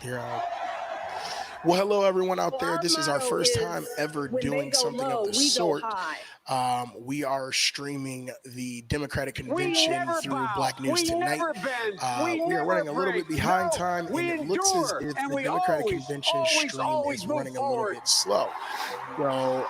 Here I Well, hello everyone out So there. our This is our motto first time is ever when they doing go something of low, the we go sort. high. We are streaming the Democratic We convention never through bow. Black News We Tonight. never bend. We We are never running a little break. bit behind No, time, and we it looks as endure if and the we Democratic always, convention always, stream always is move running a little forward. bit slow. So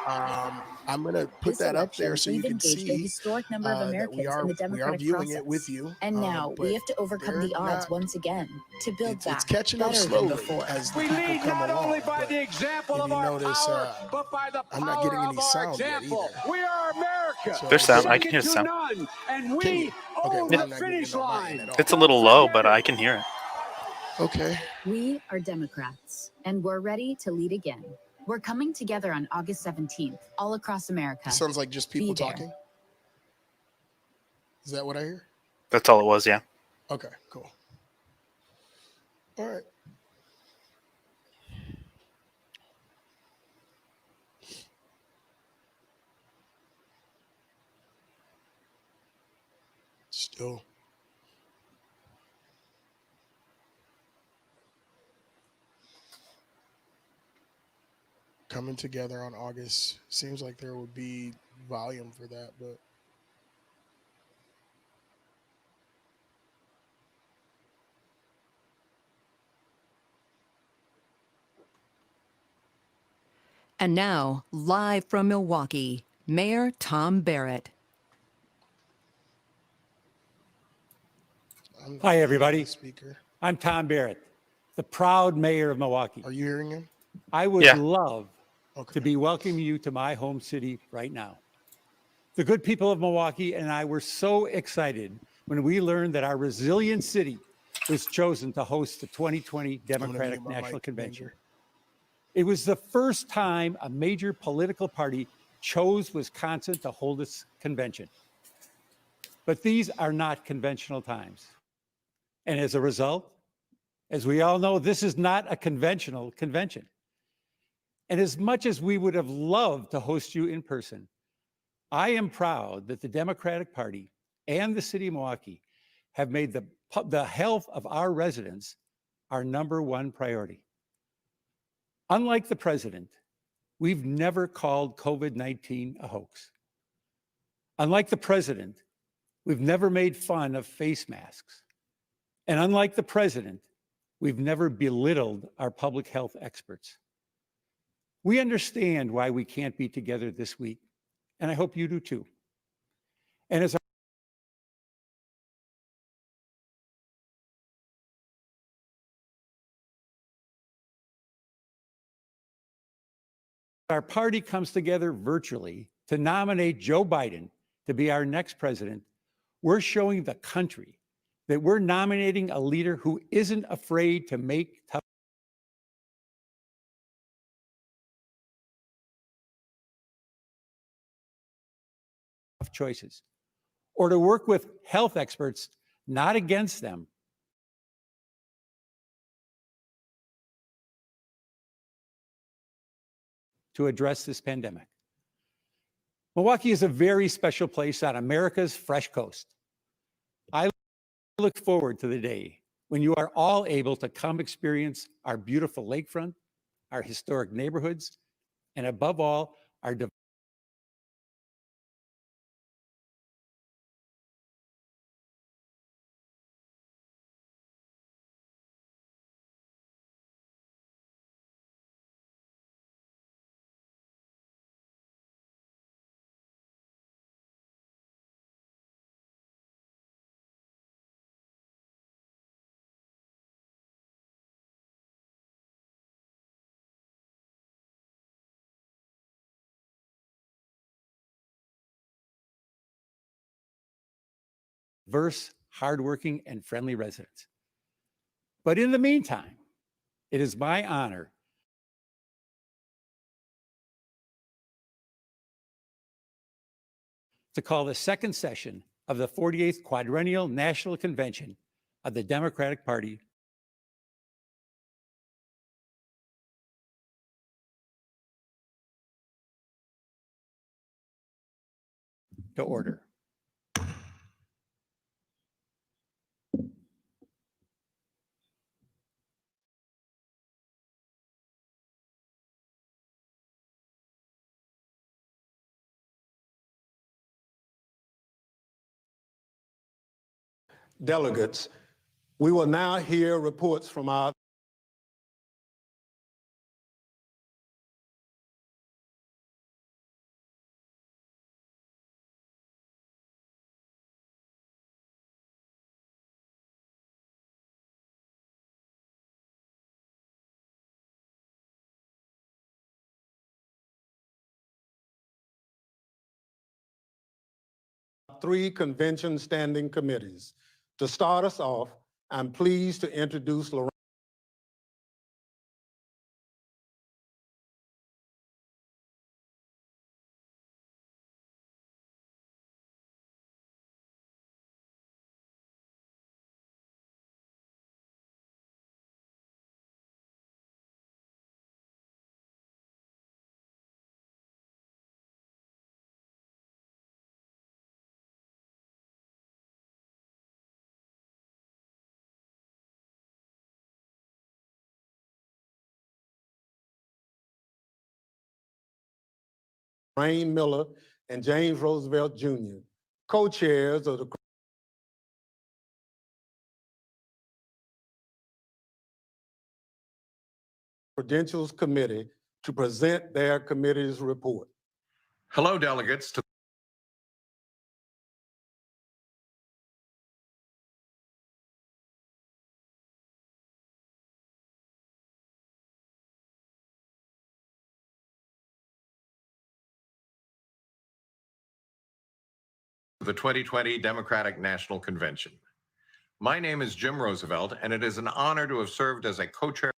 I'm gonna put This that up there election, so you we've can engaged a see historic number of that we Americans in are the we are Democratic viewing it with process. you. And now we But have to overcome they're the odds not. once again to build It's back catching up better than slowly before. as the We people lead come not only along. by But the example if of you our notice, power, but by the I'm not power getting of any our sound yet example. either. We are America, So There's let's sound. I see. can second hear to sound. none, and Can we you? Okay, own well, the I'm not getting finish it on my end line. at It's a all. Don't little low, forget but it. I can hear it. Okay. We are Democrats, and we're ready to lead again. We're coming together on August 17th, all across America. It sounds like just people Be there. talking. Is that what I hear? That's all it was, yeah. Okay, cool. All right. Still. Coming together on August. Seems like there would be volume for that, but And now, live from Milwaukee, Mayor Tom Barrett. I'm Hi, hearing everybody. the speaker. I'm Tom Barrett, the proud mayor of Milwaukee. Are you hearing him? I would Yeah. love Okay. to be welcoming you to my home city right now. The good people of Milwaukee and I were so excited when we learned that our resilient city was chosen to host the 2020 I'm gonna Democratic mute my National mic, Convention. Ranger. It was the first time a major political party chose Wisconsin to hold its convention. But these are not conventional times. And as a result, as we all know, this is not a conventional convention. And as much as we would have loved to host you in person, I am proud that the Democratic Party and the city of Milwaukee have made the health of our residents our number one priority. Unlike the president, we've never called COVID-19 a hoax. Unlike the president, we've never made fun of face masks. And unlike the president, we've never belittled our public health experts. We understand why we can't be together this week, and I hope you do too. And as our party comes together virtually to nominate Joe Biden to be our next president, we're showing the country that we're nominating a leader who isn't afraid to make tough choices, or to work with health experts, not against them, to address this pandemic. Milwaukee is a very special place on America's fresh coast. I look forward to the day when you are all able to come experience our beautiful lakefront, our historic neighborhoods, and above all, our diverse, hardworking, and friendly residents. But in the meantime, it is my honor to call the second session of the 48th Quadrennial National Convention of the Democratic Party to order. delegates, we will now hear reports from our three convention standing committees. To start us off, I'm pleased to introduce Lorraine Miller and James Roosevelt Jr., co-chairs of the Credentials Committee, to present their committee's report. Hello, delegates to the 2020 Democratic National Convention. My name is Jim Roosevelt, and it is an honor to have served as a co-chair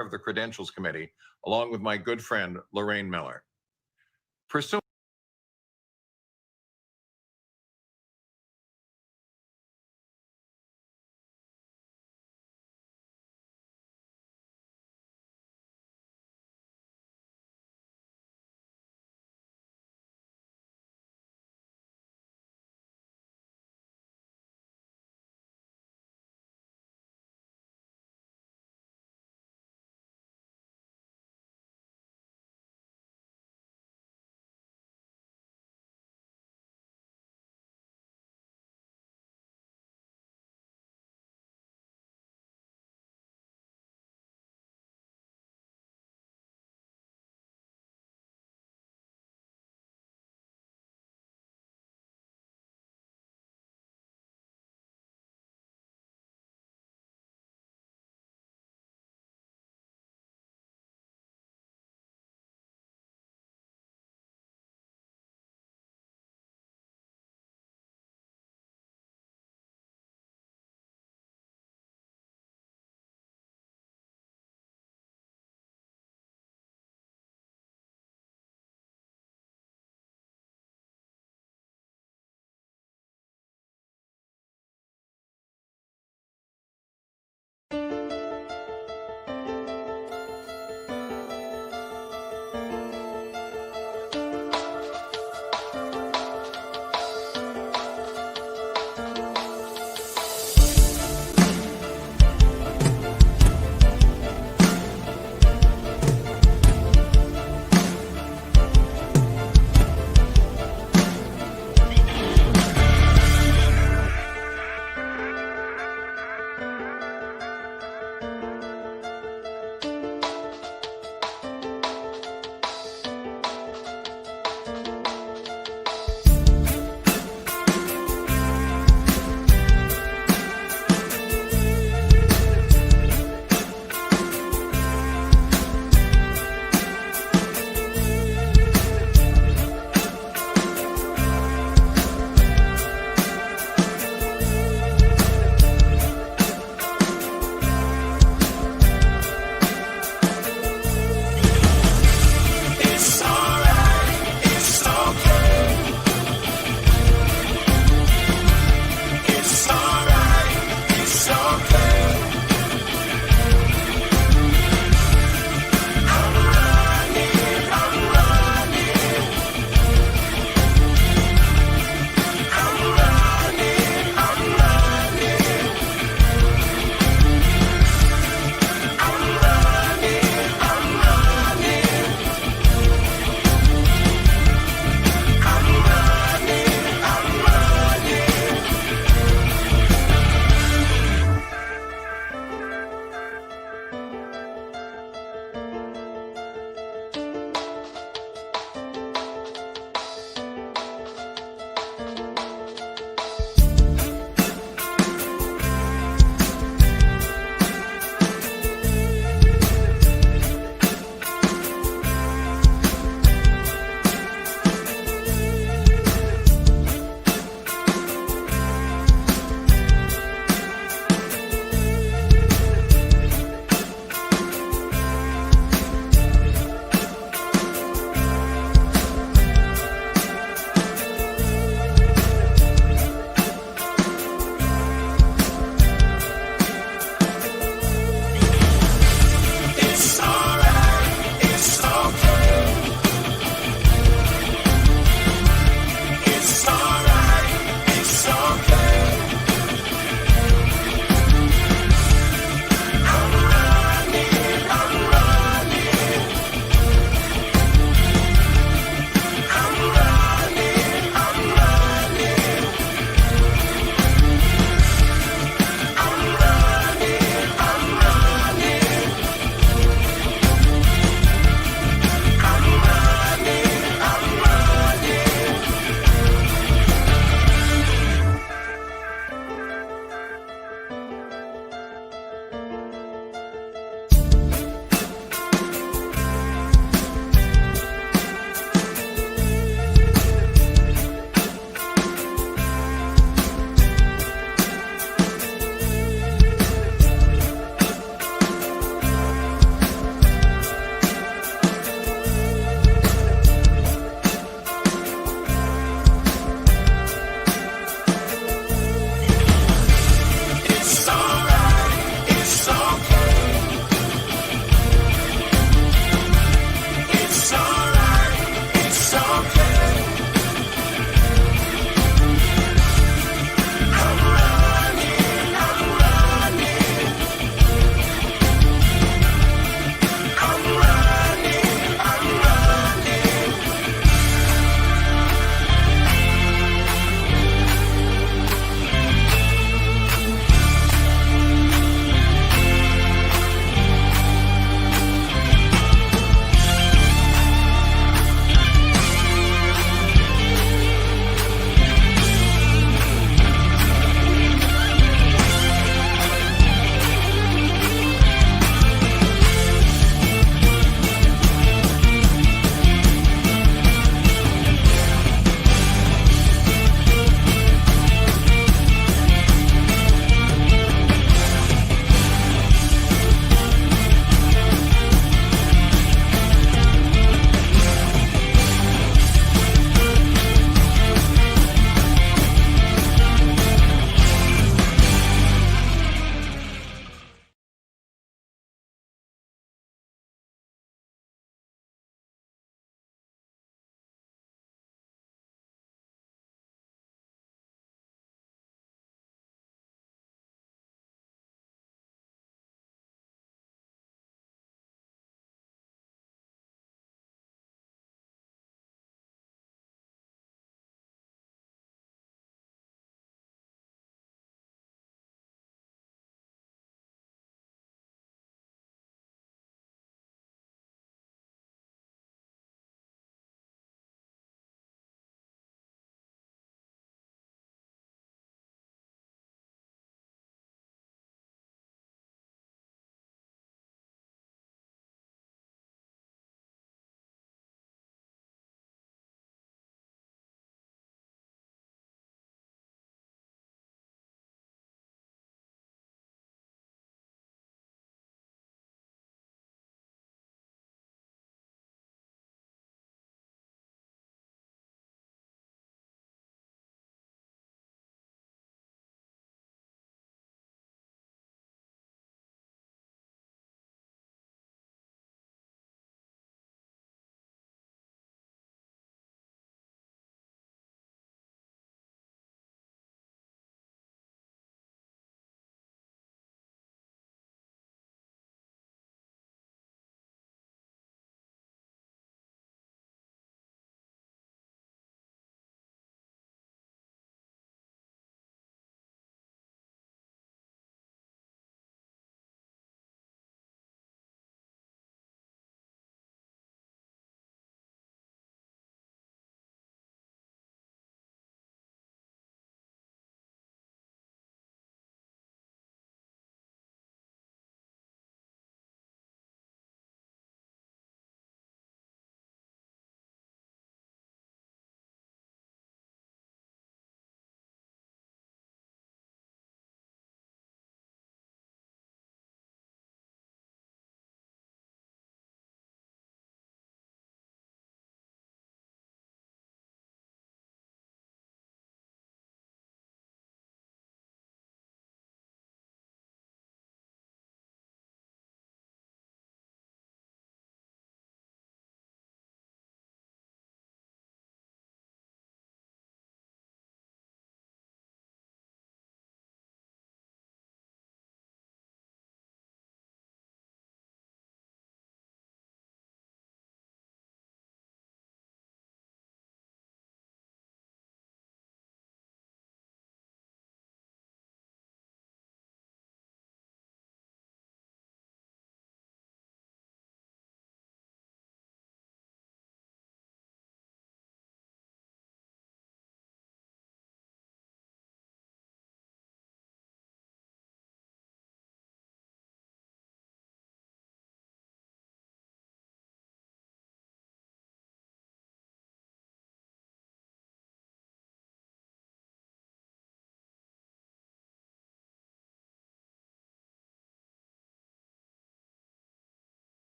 of the Credentials Committee, along with my good friend, Lorraine Miller. Pursuant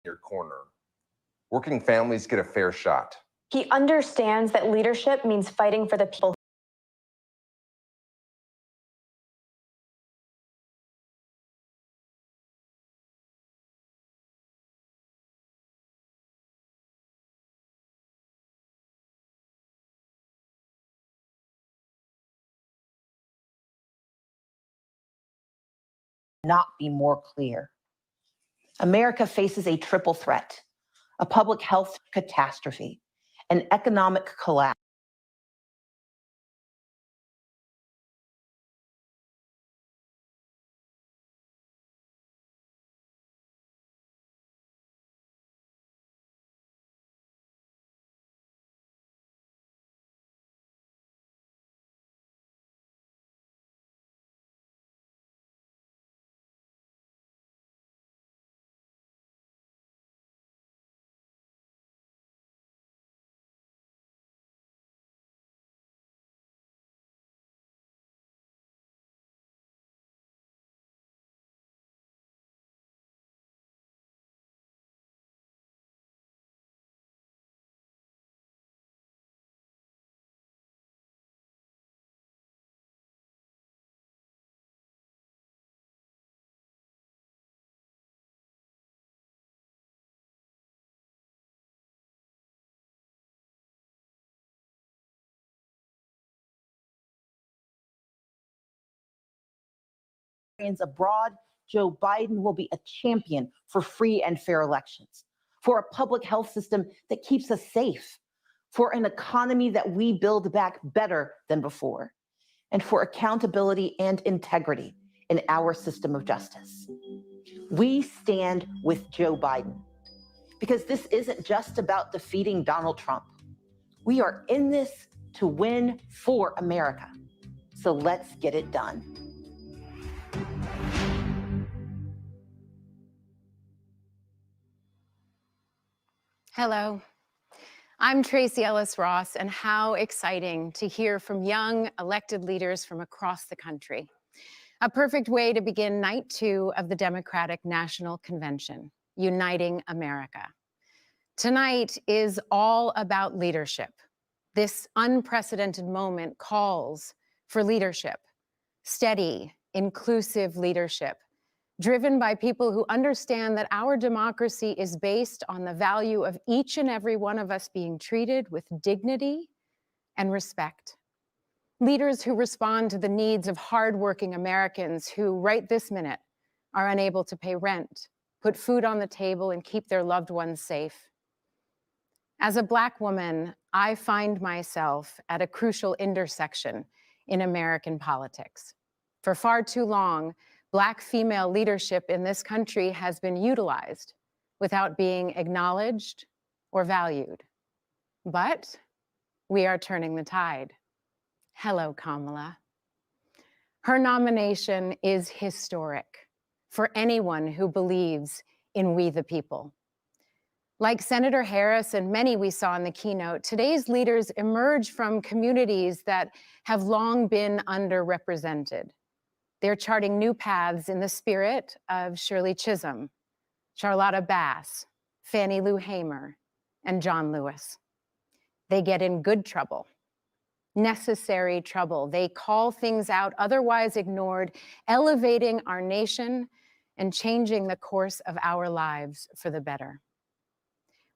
your corner. Working families get a fair shot. He understands that leadership means fighting for the people. Not be more clear. America faces a triple threat: a public health catastrophe, an economic collapse. Abroad, Joe Biden will be a champion for free and fair elections, for a public health system that keeps us safe, for an economy that we build back better than before, and for accountability and integrity in our system of justice. We stand with Joe Biden because this isn't just about defeating Donald Trump. We are in this to win for America. So let's get it done. Hello, I'm Tracy Ellis Ross, and how exciting to hear from young elected leaders from across the country. A perfect way to begin night 2 of the Democratic National Convention, Uniting America. Tonight is all about leadership. This unprecedented moment calls for leadership, steady, inclusive leadership, driven by people who understand that our democracy is based on the value of each and every one of us being treated with dignity and respect. Leaders who respond to the needs of hardworking Americans who, right this minute, are unable to pay rent, put food on the table, and keep their loved ones safe. As a Black woman, I find myself at a crucial intersection in American politics. For far too long, Black female leadership in this country has been utilized without being acknowledged or valued. But we are turning the tide. Hello, Kamala. Her nomination is historic for anyone who believes in we the people. Like Senator Harris and many we saw in the keynote, today's leaders emerge from communities that have long been underrepresented. They're charting new paths in the spirit of Shirley Chisholm, Charlotta Bass, Fannie Lou Hamer, and John Lewis. They get in good trouble, necessary trouble. They call things out otherwise ignored, elevating our nation and changing the course of our lives for the better.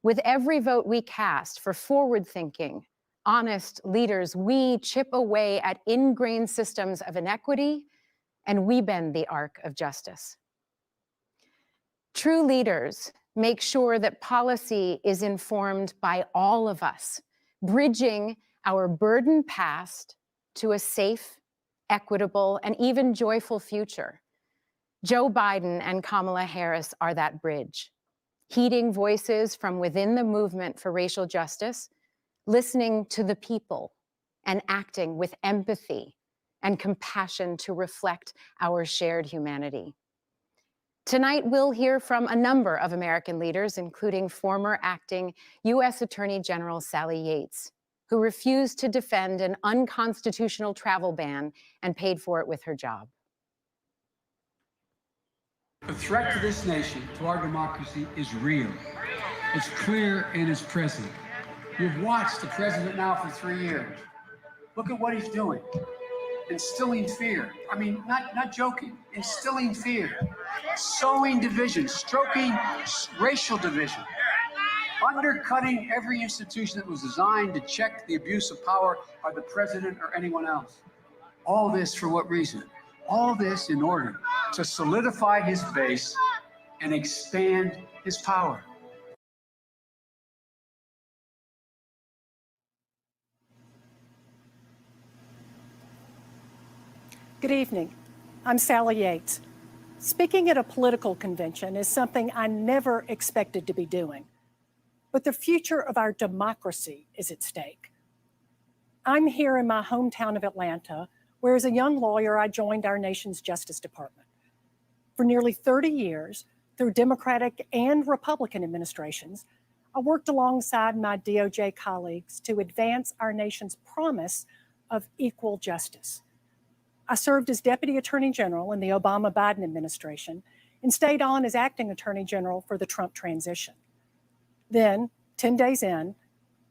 With every vote we cast for forward-thinking, honest leaders, we chip away at ingrained systems of inequity, and we bend the arc of justice. True leaders make sure that policy is informed by all of us, bridging our burdened past to a safe, equitable, and even joyful future. Joe Biden and Kamala Harris are that bridge, heeding voices from within the movement for racial justice, listening to the people, and acting with empathy and compassion to reflect our shared humanity. Tonight, we'll hear from a number of American leaders, including former acting U.S. Attorney General Sally Yates, who refused to defend an unconstitutional travel ban and paid for it with her job. The threat to this nation, to our democracy, is real. It's clear and it's present. You've watched the president now for 3 years. Look at what he's doing. Instilling fear. I mean, not joking. Instilling fear. Sowing division. Stoking racial division. Undercutting every institution that was designed to check the abuse of power by the president or anyone else. All this for what reason? All this in order to solidify his base and expand his power. Good evening. I'm Sally Yates. Speaking at a political convention is something I never expected to be doing, but the future of our democracy is at stake. I'm here in my hometown of Atlanta, where as a young lawyer, I joined our nation's Justice Department. For nearly 30 years, through Democratic and Republican administrations, I worked alongside my DOJ colleagues to advance our nation's promise of equal justice. I served as Deputy Attorney General in the Obama-Biden administration and stayed on as Acting Attorney General for the Trump transition. Then, 10 days in,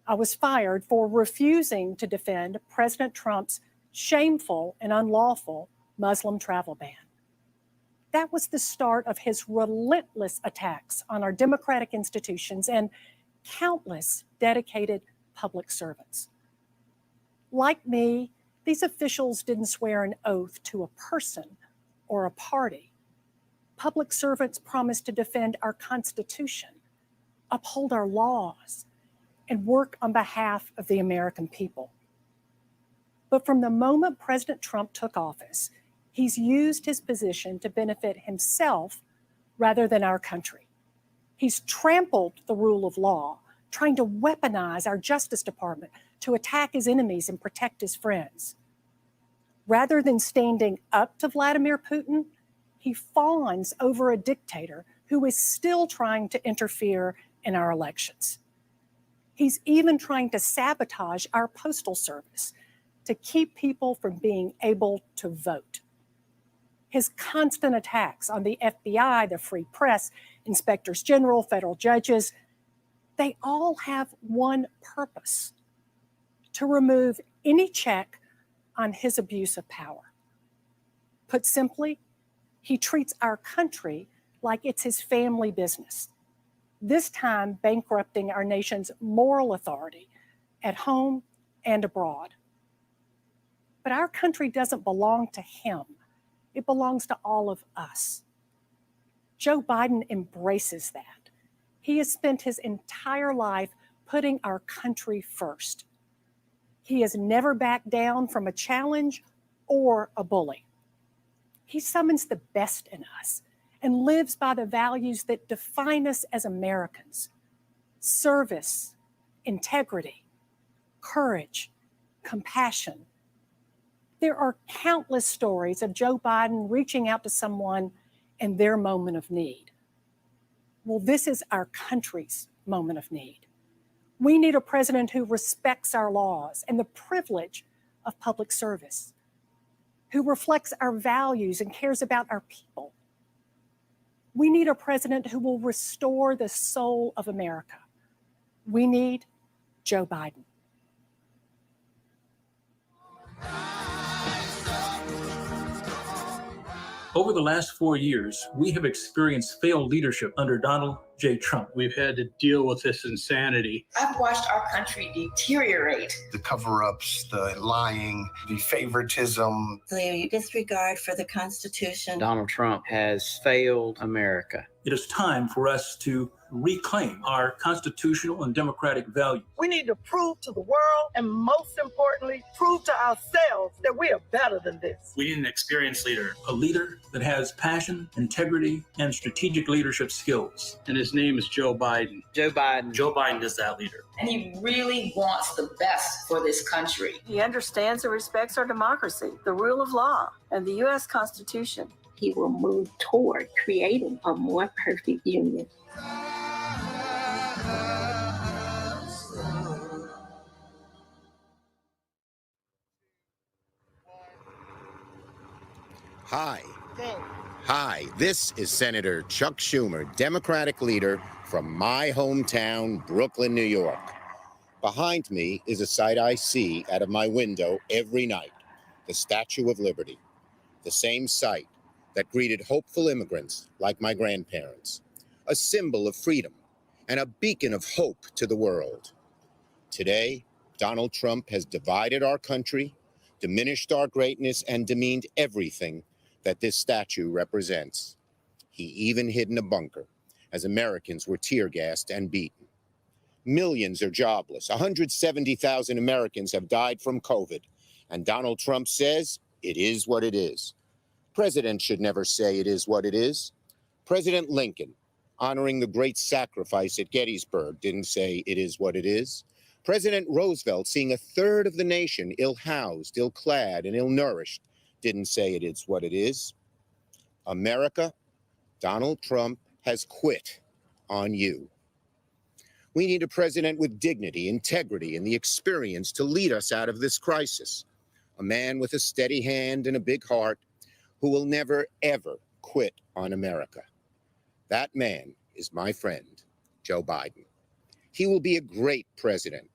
I was fired for refusing to defend President Trump's shameful and unlawful Muslim travel ban. That was the start of his relentless attacks on our democratic institutions and countless dedicated public servants. Like me, these officials didn't swear an oath to a person or a party. Public servants promised to defend our Constitution, uphold our laws, and work on behalf of the American people. But from the moment President Trump took office, he's used his position to benefit himself rather than our country. He's trampled the rule of law, trying to weaponize our Justice Department to attack his enemies and protect his friends. Rather than standing up to Vladimir Putin, he fawns over a dictator who is still trying to interfere in our elections. He's even trying to sabotage our postal service to keep people from being able to vote. His constant attacks on the FBI, the Free Press, inspectors general, federal judges, they all have one purpose: to remove any check on his abuse of power. Put simply, he treats our country like it's his family business, this time bankrupting our nation's moral authority at home and abroad. But our country doesn't belong to him. It belongs to all of us. Joe Biden embraces that. He has spent his entire life putting our country first. He has never backed down from a challenge or a bully. He summons the best in us and lives by the values that define us as Americans: service, integrity, courage, compassion. There are countless stories of Joe Biden reaching out to someone in their moment of need. Well, this is our country's moment of need. We need a president who respects our laws and the privilege of public service, who reflects our values and cares about our people. We need a president who will restore the soul of America. We need Joe Biden. Over the last 4 years, we have experienced failed leadership under Donald J. Trump. We've had to deal with this insanity. I've watched our country deteriorate. The cover-ups, the lying, the favoritism. The disregard for the Constitution. Donald Trump has failed America. It is time for us to reclaim our constitutional and democratic values. We need to prove to the world, and most importantly, prove to ourselves that we are better than this. We need an experienced leader. A leader that has passion, integrity, and strategic leadership skills. And his name is Joe Biden. Joe Biden is that leader. And he really wants the best for this country. He understands and respects our democracy, the rule of law, and the U.S. Constitution. He will move toward creating a more perfect union. Hi. Hi, this is Senator Chuck Schumer, Democratic leader from my hometown, Brooklyn, New York. Behind me is a sight I see out of my window every night, the Statue of Liberty, the same sight that greeted hopeful immigrants like my grandparents, a symbol of freedom and a beacon of hope to the world. Today, Donald Trump has divided our country, diminished our greatness, and demeaned everything that this statue represents. He even hid in a bunker as Americans were tear-gassed and beaten. Millions are jobless. 170,000 Americans have died from COVID, and Donald Trump says it is what it is. Presidents should never say it is what it is. President Lincoln, honoring the great sacrifice at Gettysburg, didn't say it is what it is. President Roosevelt, seeing a third of the nation ill-housed, ill-clad, and ill-nourished, didn't say it is what it is. America, Donald Trump has quit on you. We need a president with dignity, integrity, and the experience to lead us out of this crisis. A man with a steady hand and a big heart who will never, ever quit on America. That man is my friend, Joe Biden. He will be a great president.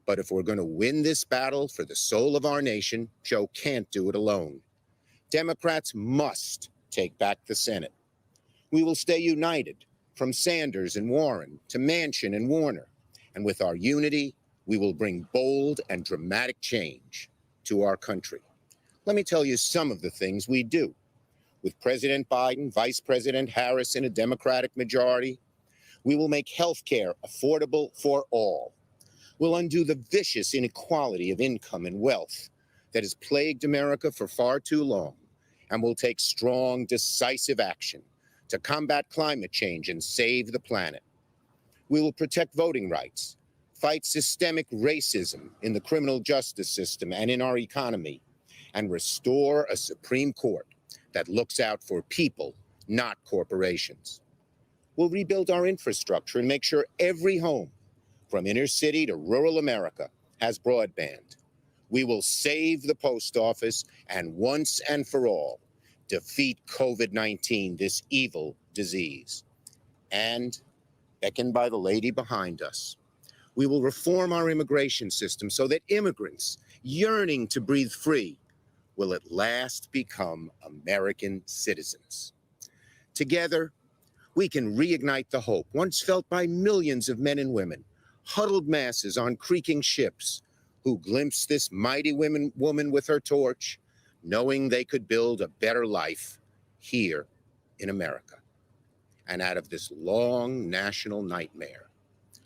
But if we're going to win this battle for the soul of our nation, Joe can't do it alone. Democrats must take back the Senate. We will stay united, from Sanders and Warren to Manchin and Warner. And with our unity, we will bring bold and dramatic change to our country. Let me tell you some of the things we do. With President Biden, Vice President Harris, and a Democratic majority, we will make health care affordable for all. We'll undo the vicious inequality of income and wealth that has plagued America for far too long, and we'll take strong, decisive action to combat climate change and save the planet. We will protect voting rights, fight systemic racism in the criminal justice system and in our economy, and restore a Supreme Court that looks out for people, not corporations. We'll rebuild our infrastructure and make sure every home, from inner city to rural America, has broadband. We will save the post office and once and for all defeat COVID-19, this evil disease. And, beckoned by the lady behind us, we will reform our immigration system so that immigrants yearning to breathe free will at last become American citizens. Together, we can reignite the hope once felt by millions of men and women, huddled masses on creaking ships, who glimpsed this mighty woman with her torch, knowing they could build a better life here in America. And out of this long national nightmare,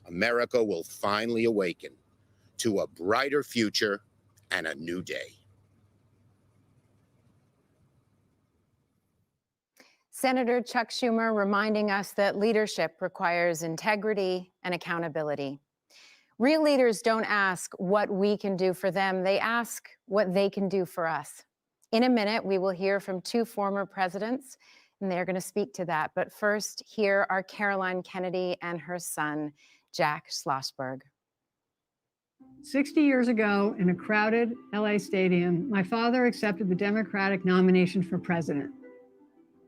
America will finally awaken to a brighter future and a new day. Senator Chuck Schumer reminding us that leadership requires integrity and accountability. Real leaders don't ask what we can do for them, they ask what they can do for us. In a minute, we will hear from two former presidents, and they're going to speak to that. But first, here are Caroline Kennedy and her son, Jack Schlossberg. 60 years ago, in a crowded LA stadium, my father accepted the Democratic nomination for president.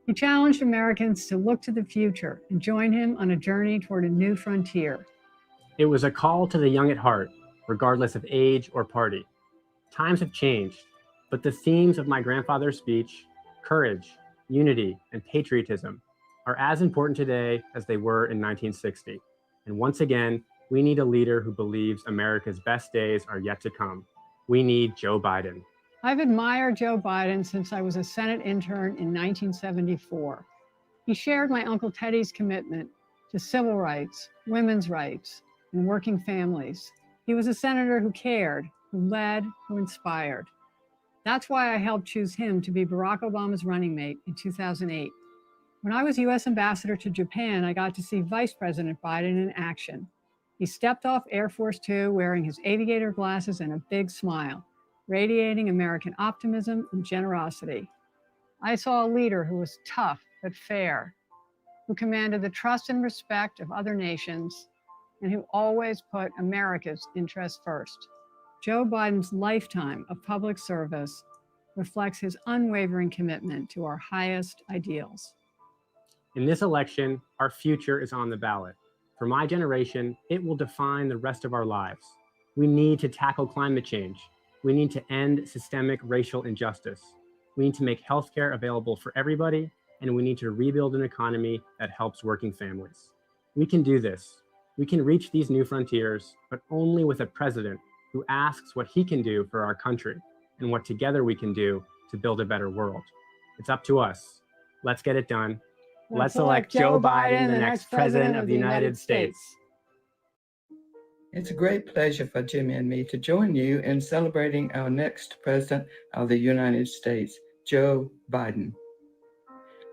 He challenged Americans to look to the future and join him on a journey toward a new frontier. It was a call to the young at heart, regardless of age or party. Times have changed, but the themes of my grandfather's speech, courage, unity, and patriotism, are as important today as they were in 1960. And once again, we need a leader who believes America's best days are yet to come. We need Joe Biden. I've admired Joe Biden since I was a Senate intern in 1974. He shared my Uncle Teddy's commitment to civil rights, women's rights, and working families. He was a senator who cared, who led, who inspired. That's why I helped choose him to be Barack Obama's running mate in 2008. When I was U.S. ambassador to Japan, I got to see Vice President Biden in action. He stepped off Air Force Two wearing his aviator glasses and a big smile, radiating American optimism and generosity. I saw a leader who was tough but fair, who commanded the trust and respect of other nations, and who always put America's interests first. Joe Biden's lifetime of public service reflects his unwavering commitment to our highest ideals. In this election, our future is on the ballot. For my generation, it will define the rest of our lives. We need to tackle climate change. We need to end systemic racial injustice. We need to make healthcare available for everybody, and we need to rebuild an economy that helps working families. We can do this. We can reach these new frontiers, but only with a president who asks what he can do for our country and what together we can do to build a better world. It's up to us. Let's get it done. Let's elect Joe Biden, the next president of the United States. It's a great pleasure for Jimmy and me to join you in celebrating our next president of the United States, Joe Biden.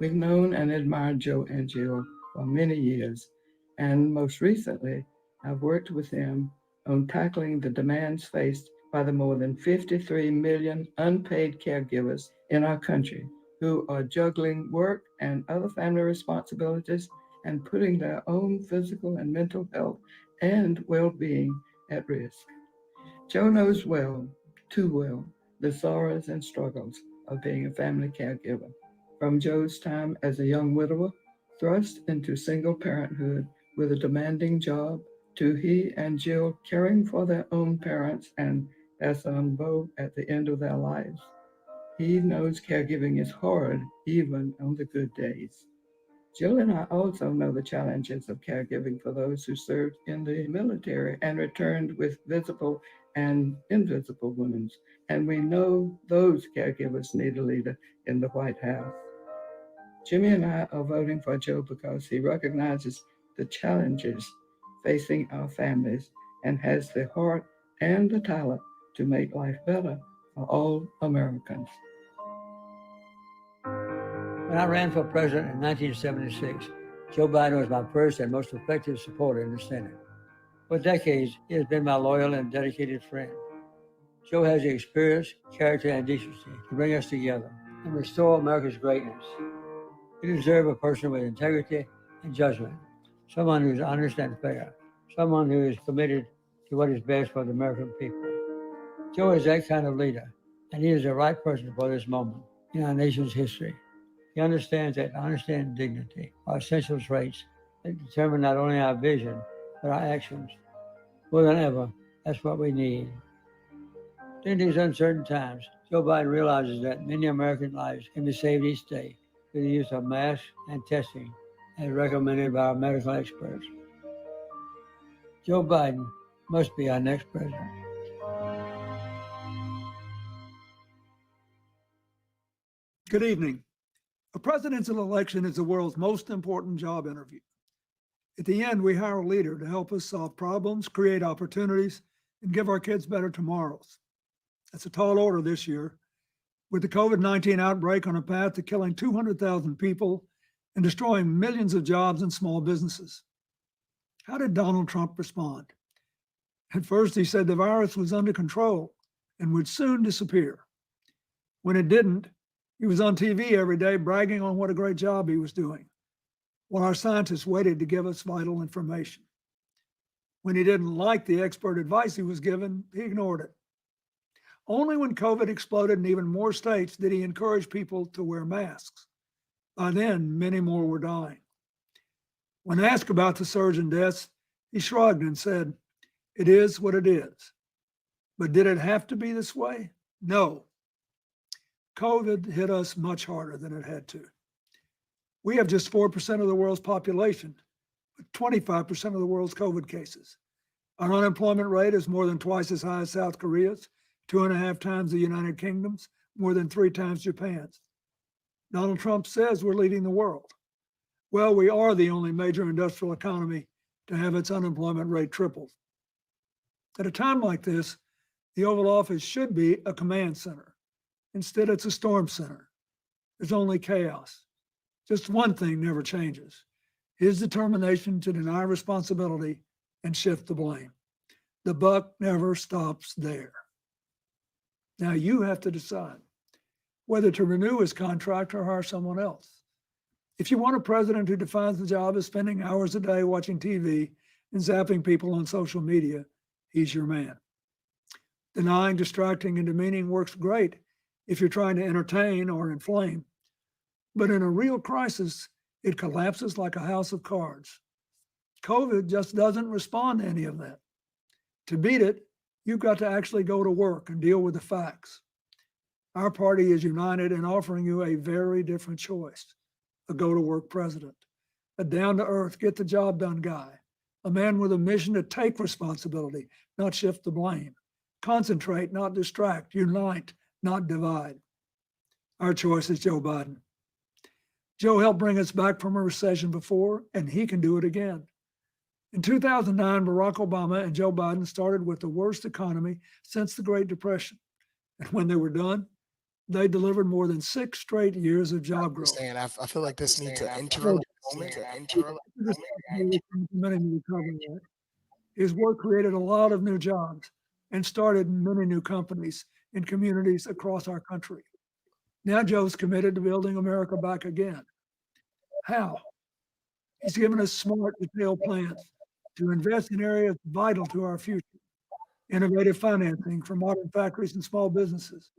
We've known and admired Joe and Jill for many years, and most recently, I've worked with them on tackling the demands faced by the more than 53 million unpaid caregivers in our country who are juggling work and other family responsibilities and putting their own physical and mental health and well-being at risk. Joe knows well, too well, the sorrows and struggles of being a family caregiver. From Joe's time as a young widower, thrust into single parenthood with a demanding job, to he and Jill caring for their own parents and their son Bo at the end of their lives. He knows caregiving is hard, even on the good days. Jill and I also know the challenges of caregiving for those who served in the military and returned with visible and invisible wounds. And we know those caregivers need a leader in the White House. Jimmy and I are voting for Joe because he recognizes the challenges facing our families and has the heart and the talent to make life better for all Americans. When I ran for president in 1976, Joe Biden was my first and most effective supporter in the Senate. For decades, he has been my loyal and dedicated friend. Joe has the experience, character, and decency to bring us together and restore America's greatness. We deserve a person with integrity and judgment, someone who is honest and fair, someone who is committed to what is best for the American people. Joe is that kind of leader, and he is the right person for this moment in our nation's history. He understands that honesty and dignity are essential traits that determine not only our vision, but our actions. More than ever, that's what we need. During these uncertain times, Joe Biden realizes that many American lives can be saved each day through the use of masks and testing, as recommended by our medical experts. Joe Biden must be our next president. Good evening. A presidential election is the world's most important job interview. At the end, we hire a leader to help us solve problems, create opportunities, and give our kids better tomorrows. That's a tall order this year, with the COVID-19 outbreak on a path to killing 200,000 people and destroying millions of jobs and small businesses. How did Donald Trump respond? At first, he said the virus was under control and would soon disappear. When it didn't, he was on TV every day bragging on what a great job he was doing, while our scientists waited to give us vital information. When he didn't like the expert advice he was given, he ignored it. Only when COVID exploded in even more states did he encourage people to wear masks. By then, many more were dying. When asked about the surge in deaths, he shrugged and said, "It is what it is." But did it have to be this way? No. COVID hit us much harder than it had to. We have just 4% of the world's population, but 25% of the world's COVID cases. Our unemployment rate is more than twice as high as South Korea's, 2.5 times the United Kingdom's, more than 3 times Japan's. Donald Trump says we're leading the world. Well, we are the only major industrial economy to have its unemployment rate tripled. At a time like this, the Oval Office should be a command center. Instead, it's a storm center. There's only chaos. Just one thing never changes: his determination to deny responsibility and shift the blame. The buck never stops there. Now you have to decide whether to renew his contract or hire someone else. If you want a president who defines the job as spending hours a day watching TV and zapping people on social media, he's your man. Denying, distracting, and demeaning works great if you're trying to entertain or inflame. But in a real crisis, it collapses like a house of cards. COVID just doesn't respond to any of that. To beat it, you've got to actually go to work and deal with the facts. Our party is united in offering you a very different choice: a go-to-work president, a down-to-earth, get-the-job-done guy, a man with a mission to take responsibility, not shift the blame, concentrate, not distract, unite, not divide. Our choice is Joe Biden. Joe helped bring us back from a recession before, and he can do it again. In 2009, Barack Obama and Joe Biden started with the worst economy since the Great Depression. And when they were done, they delivered more than 6 straight years of job growth. I feel like this needs an interim moment. His work created a lot of new jobs and started many new companies in communities across our country. Now Joe's committed to building America back again. How? He's given us smart, detailed plans to invest in areas vital to our future. Innovative financing for modern factories and small businesses.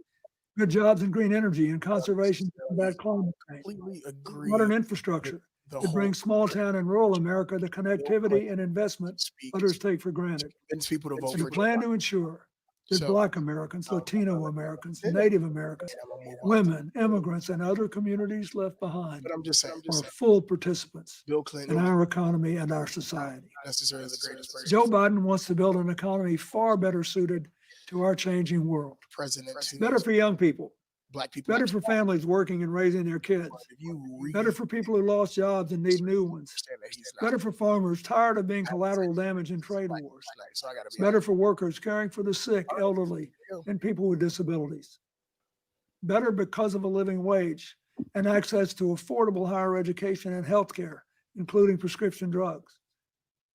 Good jobs in green energy and conservation to combat climate change. Completely agree. Modern infrastructure to bring small town and rural America the connectivity and investment others take for granted. People to vote And a for plan to ensure that So- Black Americans, Latino Americans, Native Americans, women, immigrants, and other communities left behind But I'm just saying, are full participants Bill in Clinton, our economy and our society. not necessarily the greatest person, Joe Biden wants to build an economy far better suited to our changing world. president, to Better for young people, Black people. better for families working and raising their kids, If you read, better for people who lost jobs and need new ones, understand that he's not better for farmers tired of being collateral damage in trade wars, black, so I gotta be better for workers caring for the sick, elderly, and people with disabilities. Better because of a living wage and access to affordable higher education and health care, including prescription drugs,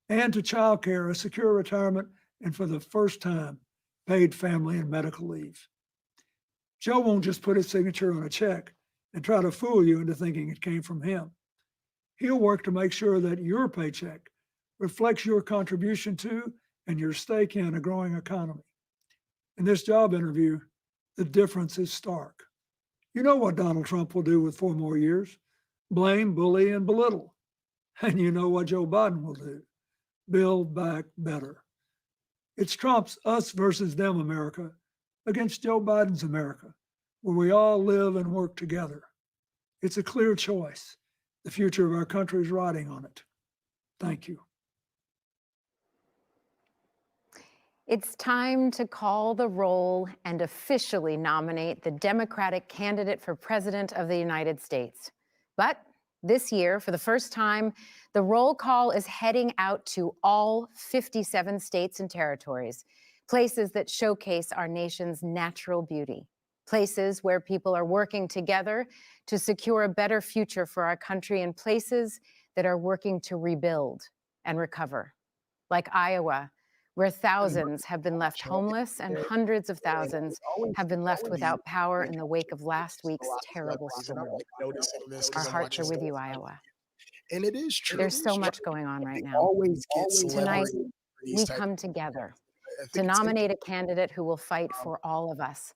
and to child care, a secure retirement, and for the first time, paid family and medical leave. Joe won't just put his signature on a check and try to fool you into thinking it came from him. He'll work to make sure that your paycheck reflects your contribution to and your stake in a growing economy. In this job interview, the difference is stark. You know what Donald Trump will do with 4 more years: blame, bully, and belittle. And you know what Joe Biden will do: build back better. It's Trump's us versus them America against Joe Biden's America, where we all live and work together. It's a clear choice. The future of our country is riding on it. Thank you. It's time to call the roll and officially nominate the Democratic candidate for President of the United States. But this year, for the first time, the roll call is heading out to all 57 states and territories, places that showcase our nation's natural beauty, places where people are working together to secure a better future for our country, and places that are working to rebuild and recover, like Iowa, where thousands have been left homeless and hundreds of thousands have been left without power in the wake of last week's terrible storm. Our hearts are with you, Iowa. And it is true. There's so much going on right now. Always get Tonight, celebrity for these we type come of- together I think to it's nominate a candidate who will fight for all of us.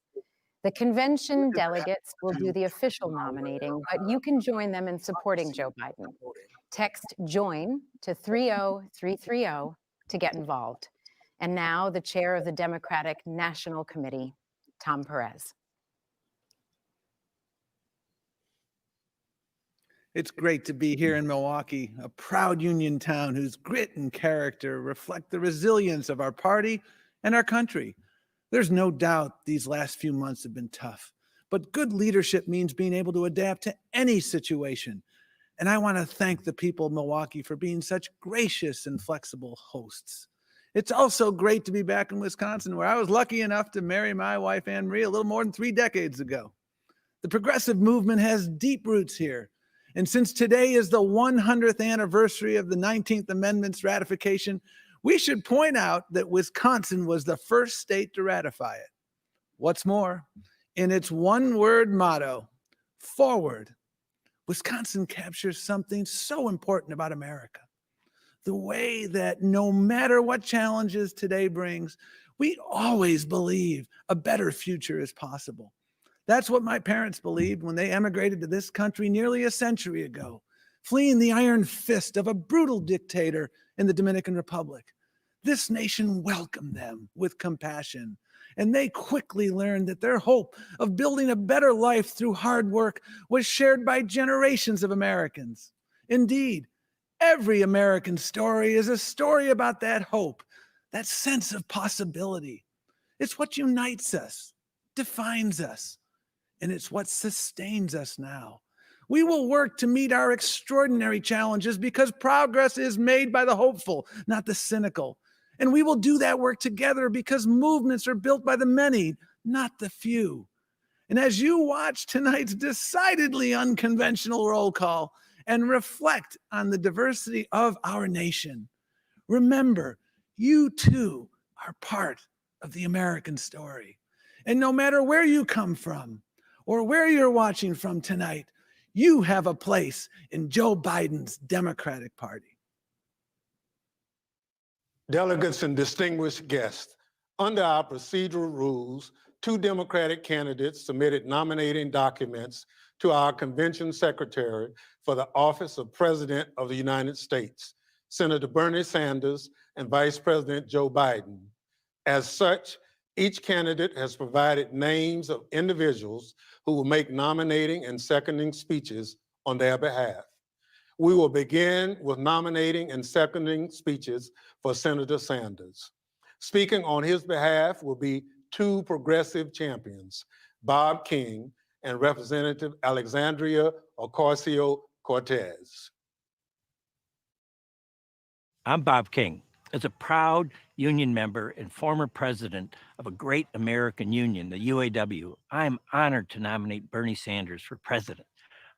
The convention delegates will do the official nominating, but you can join them in supporting Joe Biden. Text JOIN to 30330 to get involved. And now the chair of the Democratic National Committee, Tom Perez. It's great to be here in Milwaukee, a proud union town whose grit and character reflect the resilience of our party and our country. There's no doubt these last few months have been tough, but good leadership means being able to adapt to any situation. And I want to thank the people of Milwaukee for being such gracious and flexible hosts. It's also great to be back in Wisconsin, where I was lucky enough to marry my wife, Anne Marie, a little more than 3 decades ago. The progressive movement has deep roots here. And since today is the 100th anniversary of the 19th Amendment's ratification, we should point out that Wisconsin was the first state to ratify it. What's more, in its one-word motto, forward, Wisconsin captures something so important about America. The way that no matter what challenges today brings, we always believe a better future is possible. That's what my parents believed when they emigrated to this country nearly a century ago, fleeing the iron fist of a brutal dictator in the Dominican Republic. This nation welcomed them with compassion, and they quickly learned that their hope of building a better life through hard work was shared by generations of Americans. Indeed, every American story is a story about that hope, that sense of possibility. It's what unites us, defines us, and it's what sustains us now. We will work to meet our extraordinary challenges because progress is made by the hopeful, not the cynical. And we will do that work together because movements are built by the many, not the few. And as you watch tonight's decidedly unconventional roll call and reflect on the diversity of our nation, remember, you too are part of the American story. And no matter where you come from or where you're watching from tonight, you have a place in Joe Biden's Democratic Party. Delegates and distinguished guests, under our procedural rules, 2 Democratic candidates submitted nominating documents to our convention secretary for the office of President of the United States, Senator Bernie Sanders and Vice President Joe Biden. As such, each candidate has provided names of individuals who will make nominating and seconding speeches on their behalf. We will begin with nominating and seconding speeches for Senator Sanders. Speaking on his behalf will be 2 progressive champions, Bob King and Representative Alexandria Ocasio-Cortez. I'm Bob King. As a proud union member and former president of a great American union, the UAW, I am honored to nominate Bernie Sanders for president.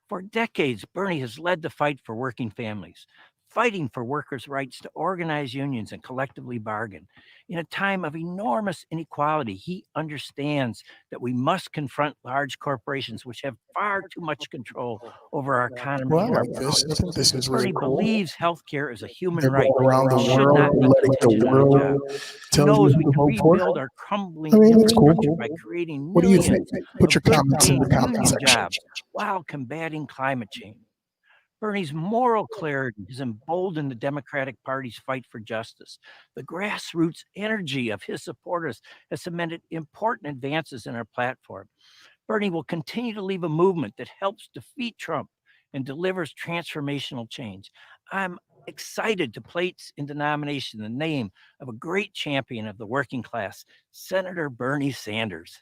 For decades, Bernie has led the fight for working families, fighting for workers' rights to organize unions and collectively bargain. In a time of enormous inequality, he understands that we must confront large corporations which have far too much control over our economy. Well, and our like this. workforce. I think this is really Bernie cool. believes healthcare is a human They're right. going around the It should world, not be letting the contingent on a world job. He tell knows you we who to can vote for. rebuild our crumbling I mean, it's cool. infrastructure by creating What do you millions think? Put your of comments in the good-paying comment union section. jobs while combating climate change. Bernie's moral clarity has emboldened the Democratic Party's fight for justice. The grassroots energy of his supporters has cemented important advances in our platform. Bernie will continue to lead a movement that helps defeat Trump and delivers transformational change. I'm excited to place into nomination the name of a great champion of the working class, Senator Bernie Sanders.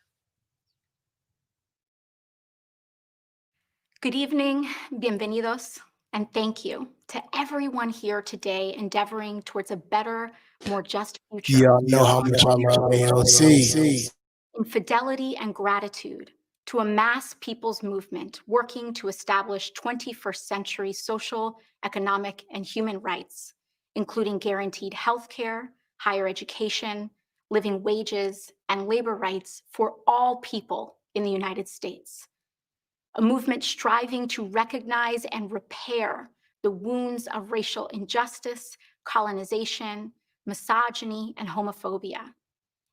Good evening, bienvenidos, and thank you to everyone here today endeavoring towards a better, more just future. Y'all know how much I love AOC. In fidelity and gratitude to a mass people's movement working to establish 21st century social, economic, and human rights, including guaranteed health care, higher education, living wages, and labor rights for all people in the United States. A movement striving to recognize and repair the wounds of racial injustice, colonization, misogyny, and homophobia,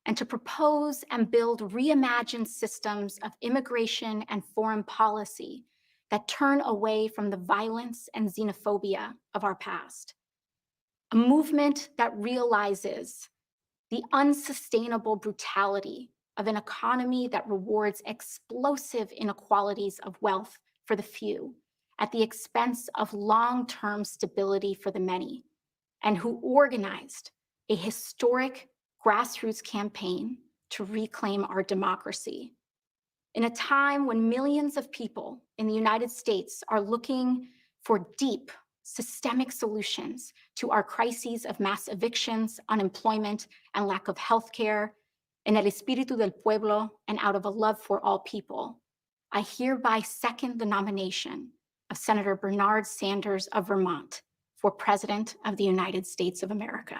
and to propose and build reimagined systems of immigration and foreign policy that turn away from the violence and xenophobia of our past. A movement that realizes the unsustainable brutality of an economy that rewards explosive inequalities of wealth for the few at the expense of long-term stability for the many, and who organized a historic grassroots campaign to reclaim our democracy. In a time when millions of people in the United States are looking for deep, systemic solutions to our crises of mass evictions, unemployment, and lack of health care, in el espíritu del pueblo and out of a love for all people, I hereby second the nomination of Senator Bernard Sanders of Vermont for President of the United States of America.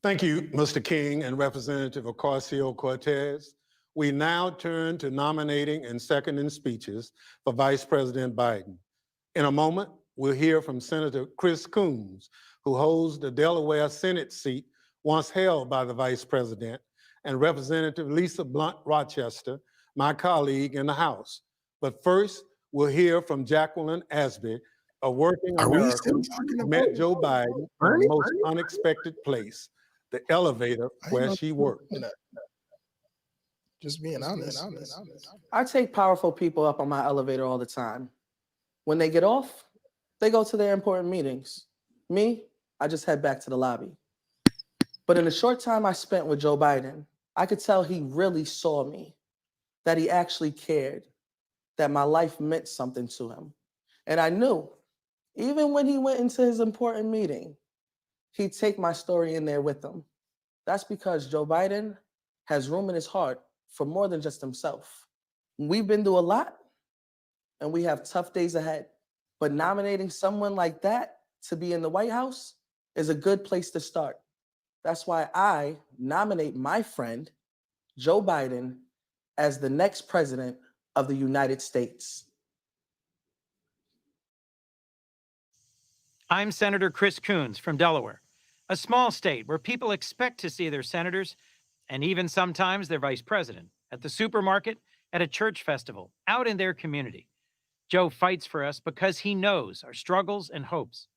Thank you, Mr. King and Representative Ocasio-Cortez. We now turn to nominating and seconding speeches for Vice President Biden. In a moment, we'll hear from Senator Chris Coons, who holds the Delaware Senate seat once held by the Vice President, and Representative Lisa Blunt Rochester, my colleague in the House. But first, we'll hear from Jacqueline Asby, a working Are we American still talking who about met Joe Biden in Bernie? the most unexpected place, the elevator where she worked. Just being honest. I take powerful people up on my elevator all the time. When they get off, they go to their important meetings. Me, I just head back to the lobby. But in the short time I spent with Joe Biden, I could tell he really saw me, that he actually cared, that my life meant something to him. And I knew, even when he went into his important meeting, he'd take my story in there with him. That's because Joe Biden has room in his heart for more than just himself. We've been through a lot, and we have tough days ahead. But nominating someone like that to be in the White House is a good place to start. That's why I nominate my friend, Joe Biden, as the next president of the United States. I'm Senator Chris Coons from Delaware, a small state where people expect to see their senators and even sometimes their vice president at the supermarket, at a church festival, out in their community. Joe fights for us because he knows our struggles and hopes.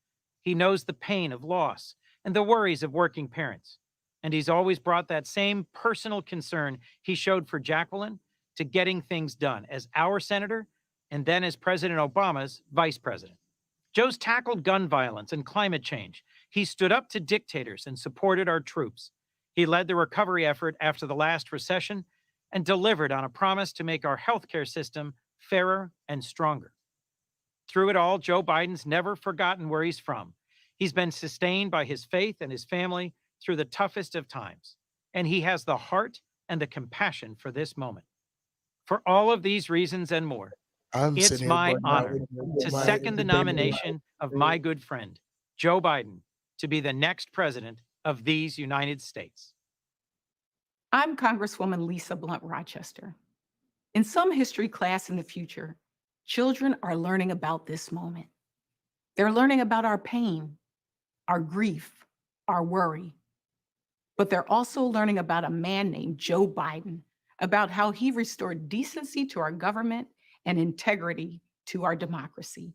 He knows the pain of loss and the worries of working parents. And he's always brought that same personal concern he showed for Jacqueline to getting things done as our senator and then as President Obama's vice president. Joe's tackled gun violence and climate change. He stood up to dictators and supported our troops. He led the recovery effort after the last recession and delivered on a promise to make our healthcare system fairer and stronger. Through it all, Joe Biden's never forgotten where he's from. He's been sustained by his faith and his family through the toughest of times, and he has the heart and the compassion for this moment. For all of these reasons and more, it's my honor to second the nomination of my good friend, Joe Biden, to be the next president of these United States. I'm Congresswoman Lisa Blunt Rochester. In some history class in the future, children are learning about this moment. They're learning about our pain, our grief, our worry. But they're also learning about a man named Joe Biden, about how he restored decency to our government and integrity to our democracy.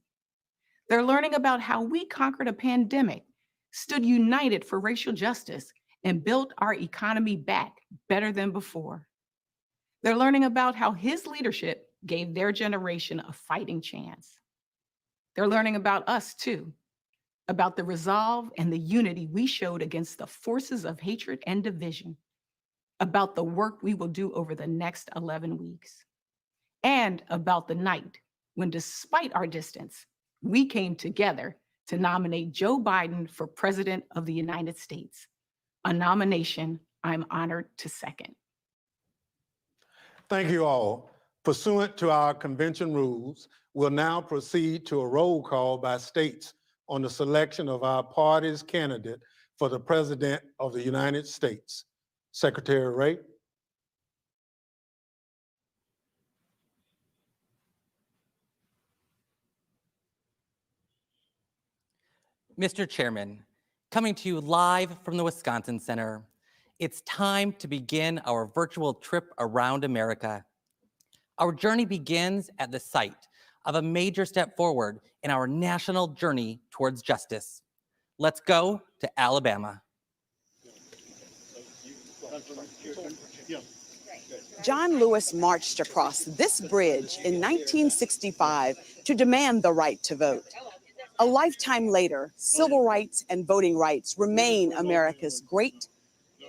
They're learning about how we conquered a pandemic, stood united for racial justice, and built our economy back better than before. They're learning about how his leadership gave their generation a fighting chance. They're learning about us too, about the resolve and the unity we showed against the forces of hatred and division, about the work we will do over the next 11 weeks, and about the night when, despite our distance, we came together to nominate Joe Biden for President of the United States, a nomination I'm honored to second. Thank you all. Pursuant to our convention rules, we'll now proceed to a roll call by states on the selection of our party's candidate for the President of the United States. Secretary Wray. Mr. Chairman, coming to you live from the Wisconsin Center, it's time to begin our virtual trip around America. Our journey begins at the site of a major step forward in our national journey towards justice. Let's go to Alabama. John Lewis marched across this bridge in 1965 to demand the right to vote. A lifetime later, civil rights and voting rights remain America's great,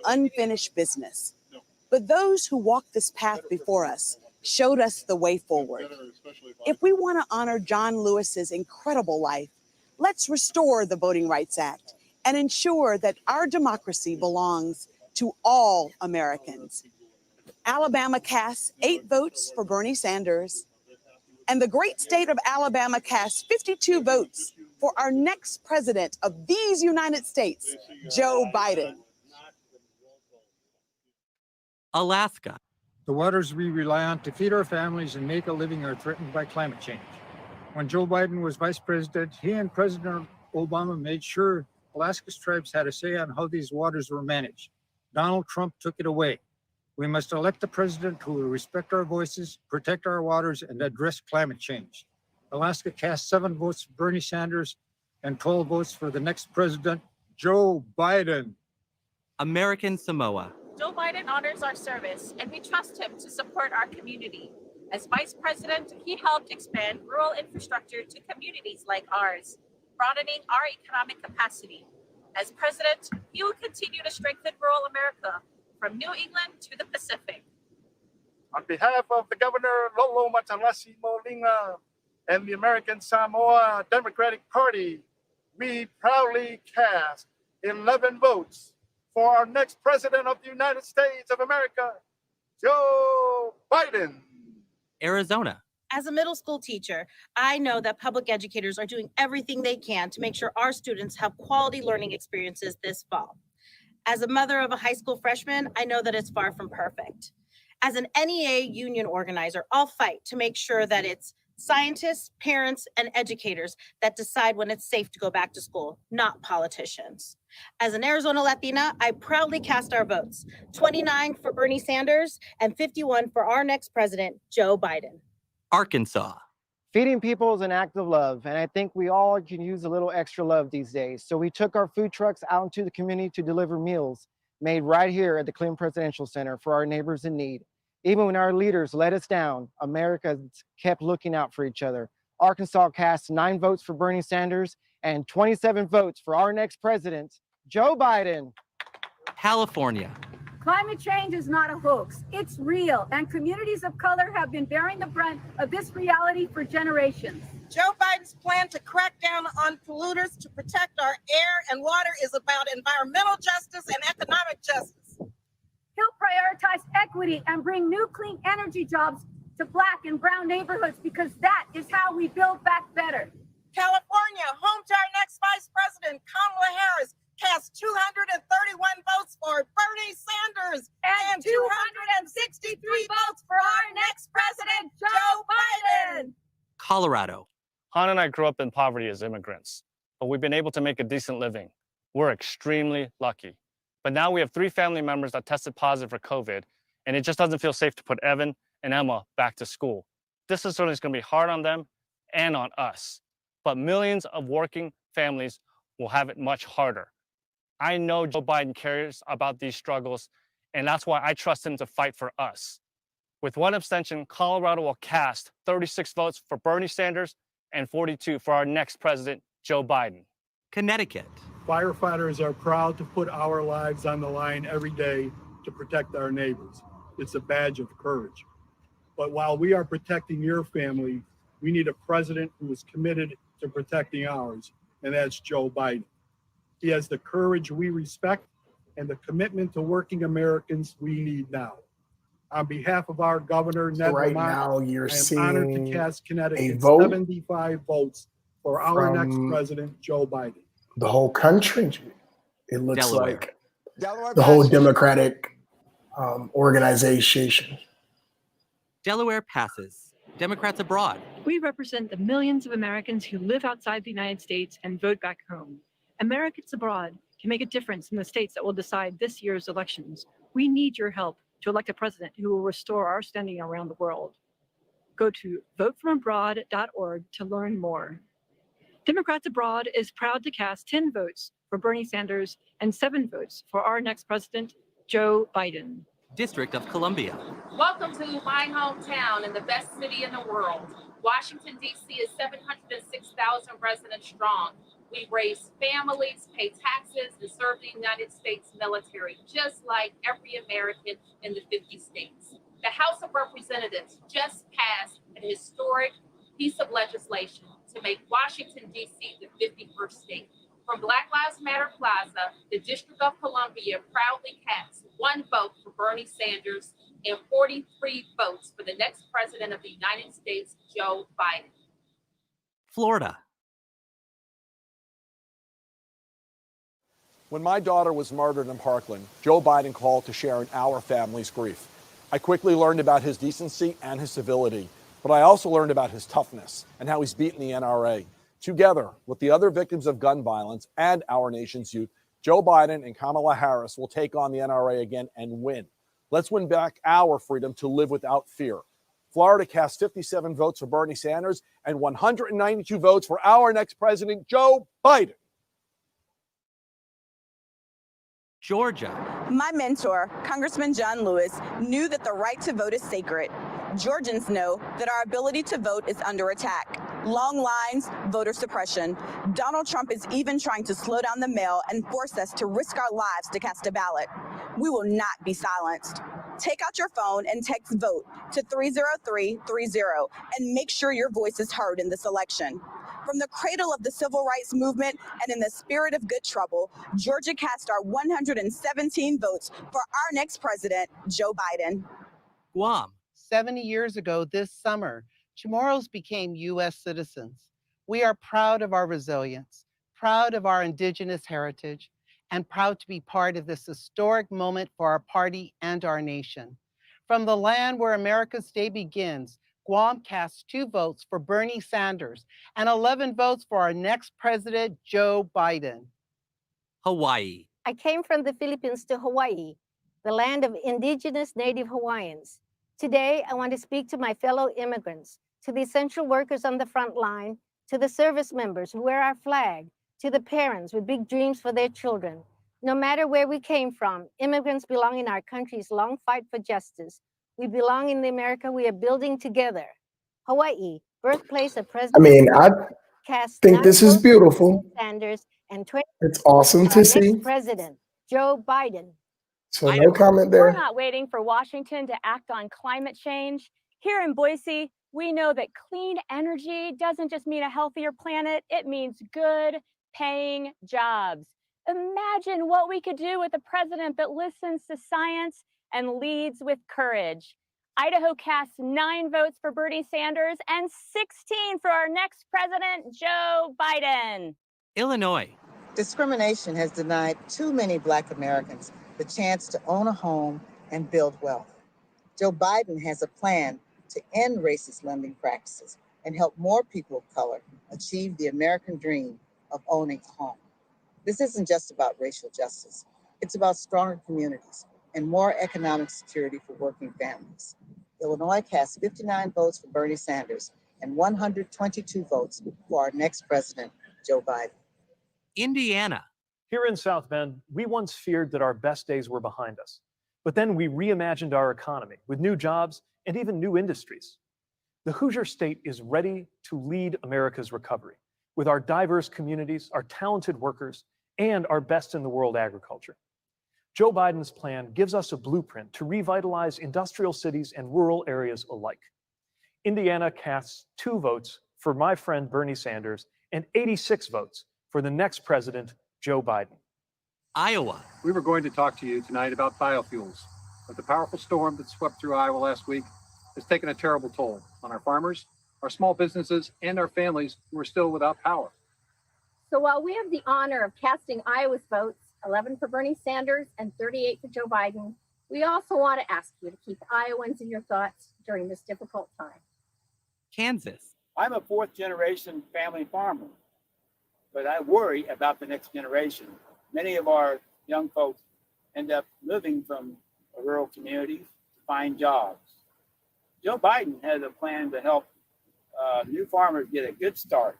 unfinished business. But those who walked this path before us showed us the way forward. If we want to honor John Lewis's incredible life, let's restore the Voting Rights Act and ensure that our democracy belongs to all Americans. Alabama casts 8 votes for Bernie Sanders, and the great state of Alabama casts 52 votes for our next president of these United States, Joe Biden. Alaska. The waters we rely on to feed our families and make a living are threatened by climate change. When Joe Biden was vice president, he and President Obama made sure Alaska's tribes had a say on how these waters were managed. Donald Trump took it away. We must elect a president who will respect our voices, protect our waters, and address climate change. Alaska cast 7 votes for Bernie Sanders and 12 votes for the next president, Joe Biden. American Samoa. Joe Biden honors our service, and we trust him to support our community. As vice president, he helped expand rural infrastructure to communities like ours, broadening our economic capacity. As president, he will continue to strengthen rural America from New England to the Pacific. On behalf of the Governor Lolo Matalasi Molina and the American Samoa Democratic Party, we proudly cast 11 votes for our next president of the United States of America, Joe Biden. Arizona. As a middle school teacher, I know that public educators are doing everything they can to make sure our students have quality learning experiences this fall. As a mother of a high school freshman, I know that it's far from perfect. As an NEA union organizer, I'll fight to make sure that it's scientists, parents, and educators that decide when it's safe to go back to school, not politicians. As an Arizona Latina, I proudly cast our votes, 29 for Bernie Sanders and 51 for our next president, Joe Biden. Arkansas. Feeding people is an act of love, and I think we all can use a little extra love these days. So we took our food trucks out into the community to deliver meals made right here at the Clinton Presidential Center for our neighbors in need. Even when our leaders let us down, America kept looking out for each other. Arkansas cast 9 votes for Bernie Sanders and 27 votes for our next president, Joe Biden. California. Climate change is not a hoax. It's real, and communities of color have been bearing the brunt of this reality for generations. Joe Biden's plan to crack down on polluters to protect our air and water is about environmental justice and economic justice. He'll prioritize equity and bring new clean energy jobs to Black and brown neighborhoods, because that is how we build back better. California, home to our next vice president, Kamala Harris, cast 231 votes for Bernie Sanders and 263 votes for our next president, Joe Biden. Colorado. Han and I grew up in poverty as immigrants, but we've been able to make a decent living. We're extremely lucky. But now we have 3 family members that tested positive for COVID, and it just doesn't feel safe to put Evan and Emma back to school. This is certainly going to be hard on them and on us, but millions of working families will have it much harder. I know Joe Biden cares about these struggles, and that's why I trust him to fight for us. With 1 abstention, Colorado will cast 36 votes for Bernie Sanders and 42 for our next president, Joe Biden. Connecticut. Firefighters are proud to put our lives on the line every day to protect our neighbors. It's a badge of courage. But while we are protecting your family, we need a president who is committed to protecting ours, and that's Joe Biden. He has the courage we respect and the commitment to working Americans we need now. On behalf of our governor, Ned Right Lamont, now, you're I am honored to seeing cast a Connecticut's vote 75 votes for our next from president, Joe Biden. the whole country. It looks Delaware. like the whole Democratic organization. Delaware passes. Democrats abroad. We represent the millions of Americans who live outside the United States and vote back home. Americans abroad can make a difference in the states that will decide this year's elections. We need your help to elect a president who will restore our standing around the world. Go to votefromabroad.org to learn more. Democrats Abroad is proud to cast 10 votes for Bernie Sanders and 7 votes for our next president, Joe Biden. District of Columbia. Welcome to my hometown and the best city in the world. Washington, D.C. is 706,000 residents strong. We raise families, pay taxes, and serve the United States military, just like every American in the 50 states. The House of Representatives just passed an historic piece of legislation to make Washington, D.C. the 51st state. From Black Lives Matter Plaza, the District of Columbia proudly cast 1 vote for Bernie Sanders and 43 votes for the next president of the United States, Joe Biden. Florida. When my daughter was murdered in Parkland, Joe Biden called to share in our family's grief. I quickly learned about his decency and his civility, but I also learned about his toughness and how he's beaten the NRA. Together with the other victims of gun violence and our nation's youth, Joe Biden and Kamala Harris will take on the NRA again and win. Let's win back our freedom to live without fear. Florida cast 57 votes for Bernie Sanders and 192 votes for our next president, Joe Biden. Georgia. My mentor, Congressman John Lewis, knew that the right to vote is sacred. Georgians know that our ability to vote is under attack. Long lines, voter suppression. Donald Trump is even trying to slow down the mail and force us to risk our lives to cast a ballot. We will not be silenced. Take out your phone and text VOTE to 30330 and make sure your voice is heard in this election. From the cradle of the civil rights movement and in the spirit of good trouble, Georgia cast our 117 votes for our next president, Joe Biden. Guam. 70 years ago this summer, Chamorros became U.S. citizens. We are proud of our resilience, proud of our indigenous heritage, and proud to be part of this historic moment for our party and our nation. From the land where America's day begins, Guam cast 2 votes for Bernie Sanders and 11 votes for our next president, Joe Biden. Hawaii. I came from the Philippines to Hawaii, the land of indigenous Native Hawaiians. Today, I want to speak to my fellow immigrants, to the essential workers on the front line, to the service members who wear our flag, to the parents with big dreams for their children. No matter where we came from, immigrants belong in our country's long fight for justice. We belong in the America we are building together. Hawaii, birthplace of President cast think 9 this is votes for beautiful. Sanders and 20 It's awesome for to our see. next president, Joe Biden. So no comment We're there. not waiting for Washington to act on climate change. Here in Boise, we know that clean energy doesn't just mean a healthier planet, it means good paying jobs. Imagine what we could do with a president that listens to science and leads with courage. Idaho cast 9 votes for Bernie Sanders and 16 for our next president, Joe Biden. Illinois. Discrimination has denied too many Black Americans the chance to own a home and build wealth. Joe Biden has a plan to end racist lending practices and help more people of color achieve the American dream of owning a home. This isn't just about racial justice. It's about stronger communities and more economic security for working families. Illinois cast 59 votes for Bernie Sanders and 122 votes for our next president, Joe Biden. Indiana. Here in South Bend, we once feared that our best days were behind us. But then we reimagined our economy with new jobs and even new industries. The Hoosier State is ready to lead America's recovery with our diverse communities, our talented workers, and our best in the world agriculture. Joe Biden's plan gives us a blueprint to revitalize industrial cities and rural areas alike. Indiana casts 2 votes for my friend Bernie Sanders and 86 votes for the next president, Joe Biden. Iowa. We were going to talk to you tonight about biofuels, but the powerful storm that swept through Iowa last week has taken a terrible toll on our farmers, our small businesses, and our families who are still without power. So while we have the honor of casting Iowa's votes, 11 for Bernie Sanders and 38 for Joe Biden, we also want to ask you to keep Iowans in your thoughts during this difficult time. Kansas. I'm a 4th-generation family farmer, but I worry about the next generation. Many of our young folks end up moving from rural communities to find jobs. Joe Biden has a plan to help new farmers get a good start.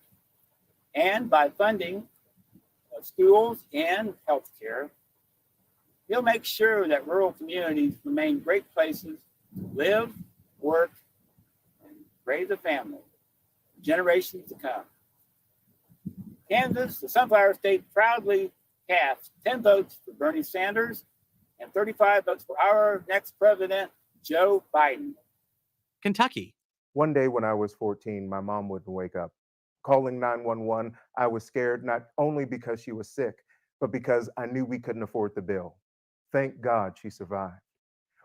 And by funding schools and healthcare, he'll make sure that rural communities remain great places to live, work, and raise a family for generations to come. Kansas, the Sunflower State, proudly cast 10 votes for Bernie Sanders and 35 votes for our next president, Joe Biden. Kentucky. One day when I was 14, my mom wouldn't wake up. Calling 911, I was scared not only because she was sick, but because I knew we couldn't afford the bill. Thank God she survived.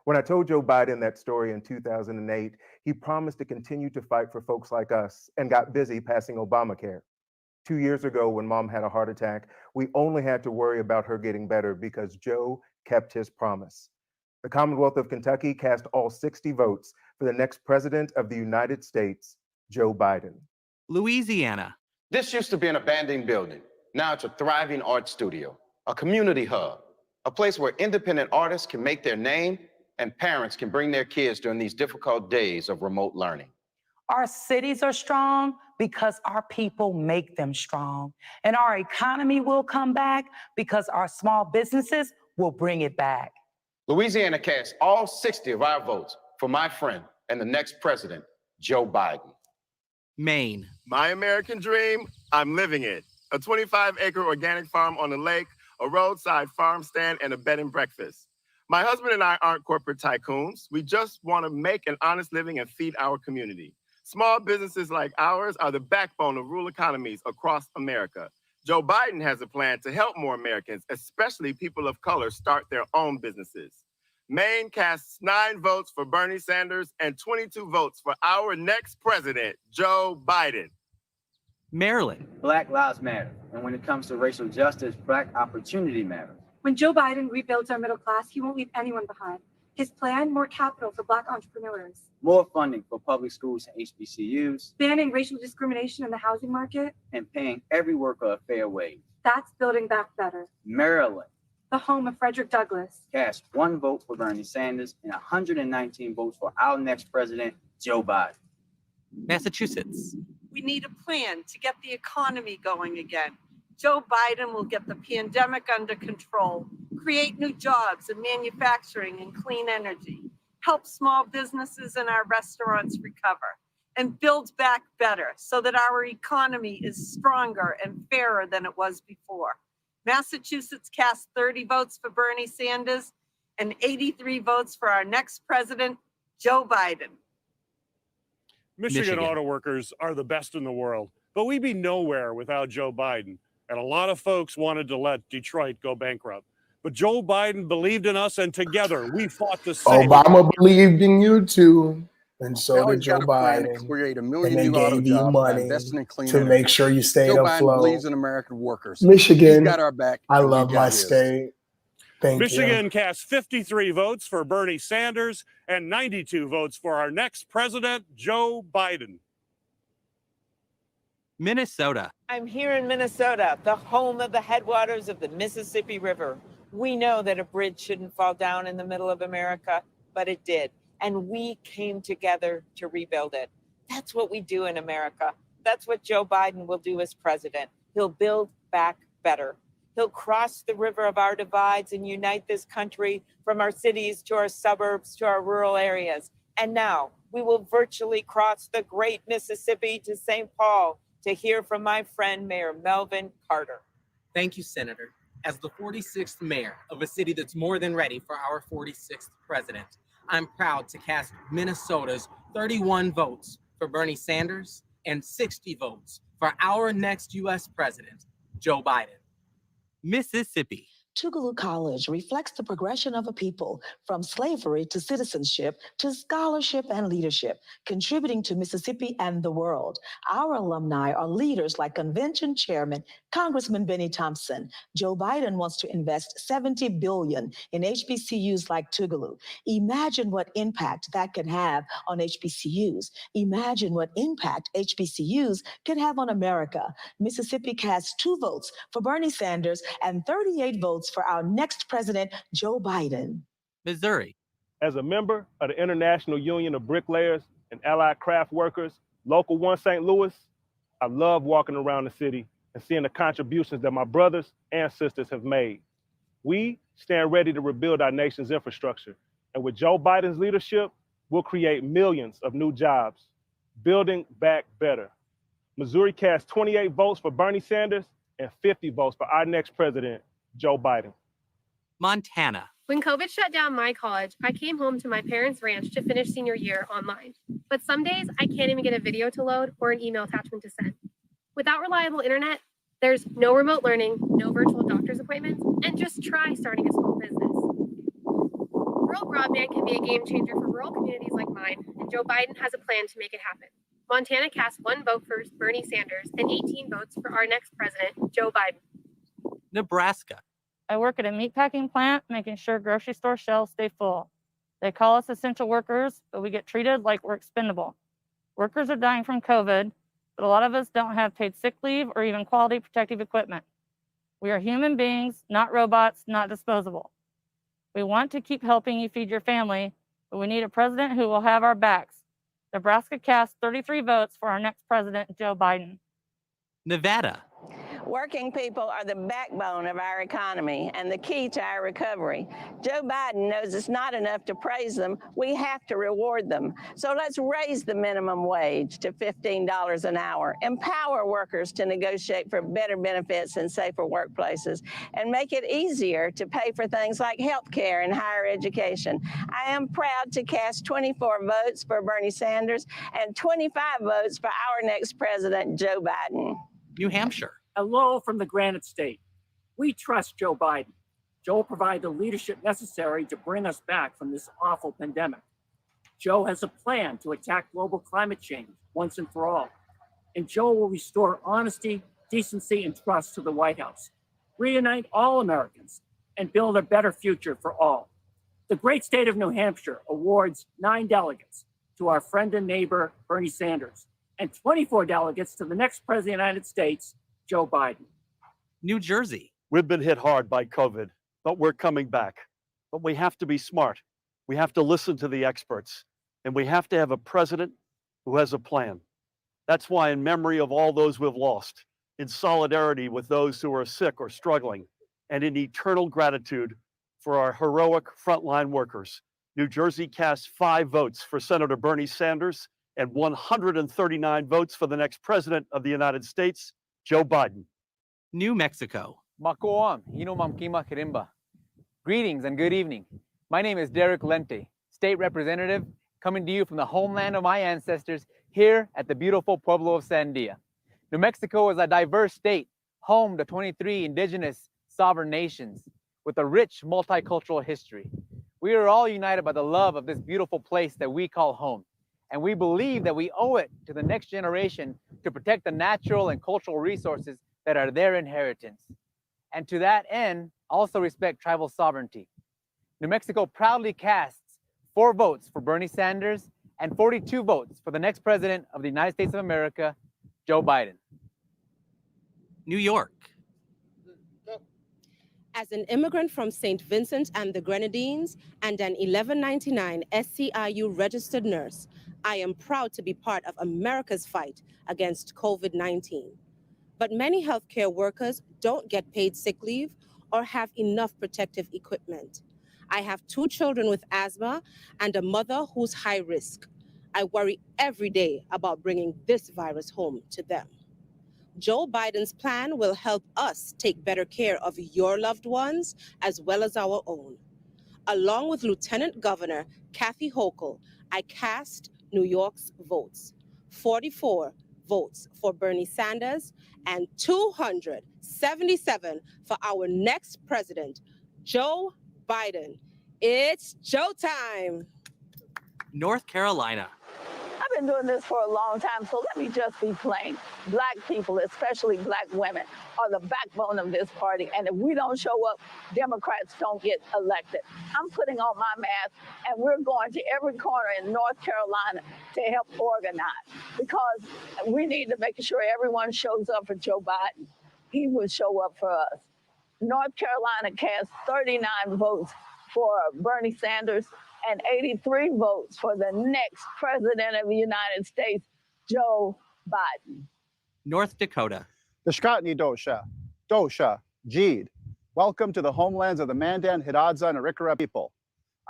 When I told Joe Biden that story in 2008, he promised to continue to fight for folks like us and got busy passing Obamacare. 2 years ago, when mom had a heart attack, we only had to worry about her getting better because Joe kept his promise. The Commonwealth of Kentucky cast all 60 votes for the next president of the United States, Joe Biden. Louisiana. This used to be an abandoned building. Now it's a thriving art studio, a community hub, a place where independent artists can make their name and parents can bring their kids during these difficult days of remote learning. Our cities are strong because our people make them strong. And our economy will come back because our small businesses will bring it back. Louisiana cast all 60 of our votes for my friend and the next president, Joe Biden. Maine. My American dream, I'm living it. A 25-acre organic farm on the lake, a roadside farm stand, and a bed and breakfast. My husband and I aren't corporate tycoons. We just want to make an honest living and feed our community. Small businesses like ours are the backbone of rural economies across America. Joe Biden has a plan to help more Americans, especially people of color, start their own businesses. Maine casts 9 votes for Bernie Sanders and 22 votes for our next president, Joe Biden. Maryland. Black lives matter. And when it comes to racial justice, Black opportunity matters. When Joe Biden rebuilds our middle class, he won't leave anyone behind. His plan, more capital for Black entrepreneurs. More funding for public schools and HBCUs. Banning racial discrimination in the housing market. And paying every worker a fair wage. That's building back better. Maryland. The home of Frederick Douglass. Cast 1 vote for Bernie Sanders and 119 votes for our next president, Joe Biden. Massachusetts. We need a plan to get the economy going again. Joe Biden will get the pandemic under control, create new jobs in manufacturing and clean energy, help small businesses and our restaurants recover, and build back better so that our economy is stronger and fairer than it was before. Massachusetts cast 30 votes for Bernie Sanders and 83 votes for our next president, Joe Biden. Michigan auto workers are the best in the world, but we'd be nowhere without Joe Biden. And a lot of folks wanted to let Detroit go bankrupt. But Joe Biden believed in us, and together we fought to save Obama believed in you too, and so Now did he's Joe got a plan to Biden. create 1 And million they new auto gave you jobs by money investing in clean to energy. make sure you stayed Joe Biden afloat. believes in American workers. Michigan, He's got our back. I and love we've my got his. state. Thank Michigan you. cast 53 votes for Bernie Sanders and 92 votes for our next president, Joe Biden. Minnesota. I'm here in Minnesota, the home of the headwaters of the Mississippi River. We know that a bridge shouldn't fall down in the middle of America, but it did. And we came together to rebuild it. That's what we do in America. That's what Joe Biden will do as president. He'll build back better. He'll cross the river of our divides and unite this country from our cities to our suburbs to our rural areas. And now we will virtually cross the great Mississippi to St. Paul to hear from my friend, Mayor Melvin Carter. Thank you, Senator. As the 46th mayor of a city that's more than ready for our 46th president, I'm proud to cast Minnesota's 31 votes for Bernie Sanders and 60 votes for our next U.S. president, Joe Biden. Mississippi. Tougaloo College reflects the progression of a people from slavery to citizenship to scholarship and leadership, contributing to Mississippi and the world. Our alumni are leaders like Convention Chairman Congressman Benny Thompson. Joe Biden wants to invest $70 billion in HBCUs like Tougaloo. Imagine what impact that could have on HBCUs. Imagine what impact HBCUs could have on America. Mississippi cast 2 votes for Bernie Sanders and 38 votes for our next president, Joe Biden. Missouri. As a member of the International Union of Bricklayers and Allied Craft Workers, Local 1 St. Louis, I love walking around the city and seeing the contributions that my brothers and sisters have made. We stand ready to rebuild our nation's infrastructure. And with Joe Biden's leadership, we'll create millions of new jobs, building back better. Missouri cast 28 votes for Bernie Sanders and 50 votes for our next president, Joe Biden. Montana. When COVID shut down my college, I came home to my parents' ranch to finish senior year online. But some days I can't even get a video to load or an email attachment to send. Without reliable internet, there's no remote learning, no virtual doctor's appointments, and just try starting a small business. Rural broadband can be a game changer for rural communities like mine, and Joe Biden has a plan to make it happen. Montana cast 1 vote for Bernie Sanders and 18 votes for our next president, Joe Biden. Nebraska. I work at a meatpacking plant, making sure grocery store shelves stay full. They call us essential workers, but we get treated like we're expendable. Workers are dying from COVID, but a lot of us don't have paid sick leave or even quality protective equipment. We are human beings, not robots, not disposable. We want to keep helping you feed your family, but we need a president who will have our backs. Nebraska cast 33 votes for our next president, Joe Biden. Nevada. Working people are the backbone of our economy and the key to our recovery. Joe Biden knows it's not enough to praise them. We have to reward them. So let's raise the minimum wage to $15 an hour, empower workers to negotiate for better benefits and safer workplaces, and make it easier to pay for things like health care and higher education. I am proud to cast 24 votes for Bernie Sanders and 25 votes for our next president, Joe Biden. New Hampshire. Hello from the Granite State. We trust Joe Biden. Joe will provide the leadership necessary to bring us back from this awful pandemic. Joe has a plan to attack global climate change once and for all. And Joe will restore honesty, decency, and trust to the White House, reunite all Americans, and build a better future for all. The great state of New Hampshire awards 9 delegates to our friend and neighbor, Bernie Sanders, and 24 delegates to the next president of the United States, Joe Biden. New Jersey. We've been hit hard by COVID, but we're coming back. But we have to be smart. We have to listen to the experts, and we have to have a president who has a plan. That's why, in memory of all those we've lost, in solidarity with those who are sick or struggling, and in eternal gratitude for our heroic frontline workers, New Jersey cast 5 votes for Senator Bernie Sanders and 139 votes for the next president of the United States, Joe Biden. New Mexico. Makoam, Mamkima Kirimba. Greetings and good evening. My name is Derek Lente, State Representative, coming to you from the homeland of my ancestors here at the beautiful Pueblo of Sandia. New Mexico is a diverse state, home to 23 indigenous sovereign nations with a rich multicultural history. We are all united by the love of this beautiful place that we call home. And we believe that we owe it to the next generation to protect the natural and cultural resources that are their inheritance. And to that end, also respect tribal sovereignty. New Mexico proudly casts 4 votes for Bernie Sanders and 42 votes for the next president of the United States of America, Joe Biden. New York. As an immigrant from St. Vincent and the Grenadines and an 1199 SCIU registered nurse, I am proud to be part of America's fight against COVID-19. But many healthcare workers don't get paid sick leave or have enough protective equipment. I have 2 children with asthma and a mother who's high risk. I worry every day about bringing this virus home to them. Joe Biden's plan will help us take better care of your loved ones as well as our own. Along with Lieutenant Governor Kathy Hochul, I cast New York's votes. 44 votes for Bernie Sanders and 277 for our next president, Joe Biden. It's Joe time. North Carolina. I've been doing this for a long time, so let me just be plain. Black people, especially Black women, are the backbone of this party. And if we don't show up, Democrats don't get elected. I'm putting on my mask, and we're going to every corner in North Carolina to help organize, because we need to make sure everyone shows up for Joe Biden. He will show up for us. North Carolina cast 39 votes for Bernie Sanders and 83 votes for the next president of the United States, Joe Biden. North Dakota. The Shkatni Dosha, Jeed. Welcome to the homelands of the Mandan, Hidatsa, and Arikara people.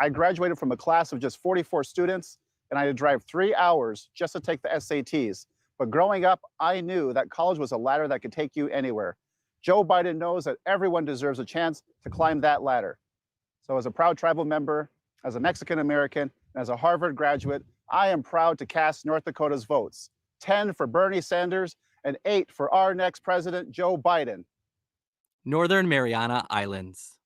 I graduated from a class of just 44 students, and I had to drive 3 hours just to take the SATs. But growing up, I knew that college was a ladder that could take you anywhere. Joe Biden knows that everyone deserves a chance to climb that ladder. So as a proud tribal member, as a Mexican American, and as a Harvard graduate, I am proud to cast North Dakota's votes. 10 for Bernie Sanders and 8 for our next president, Joe Biden. Northern Mariana Islands.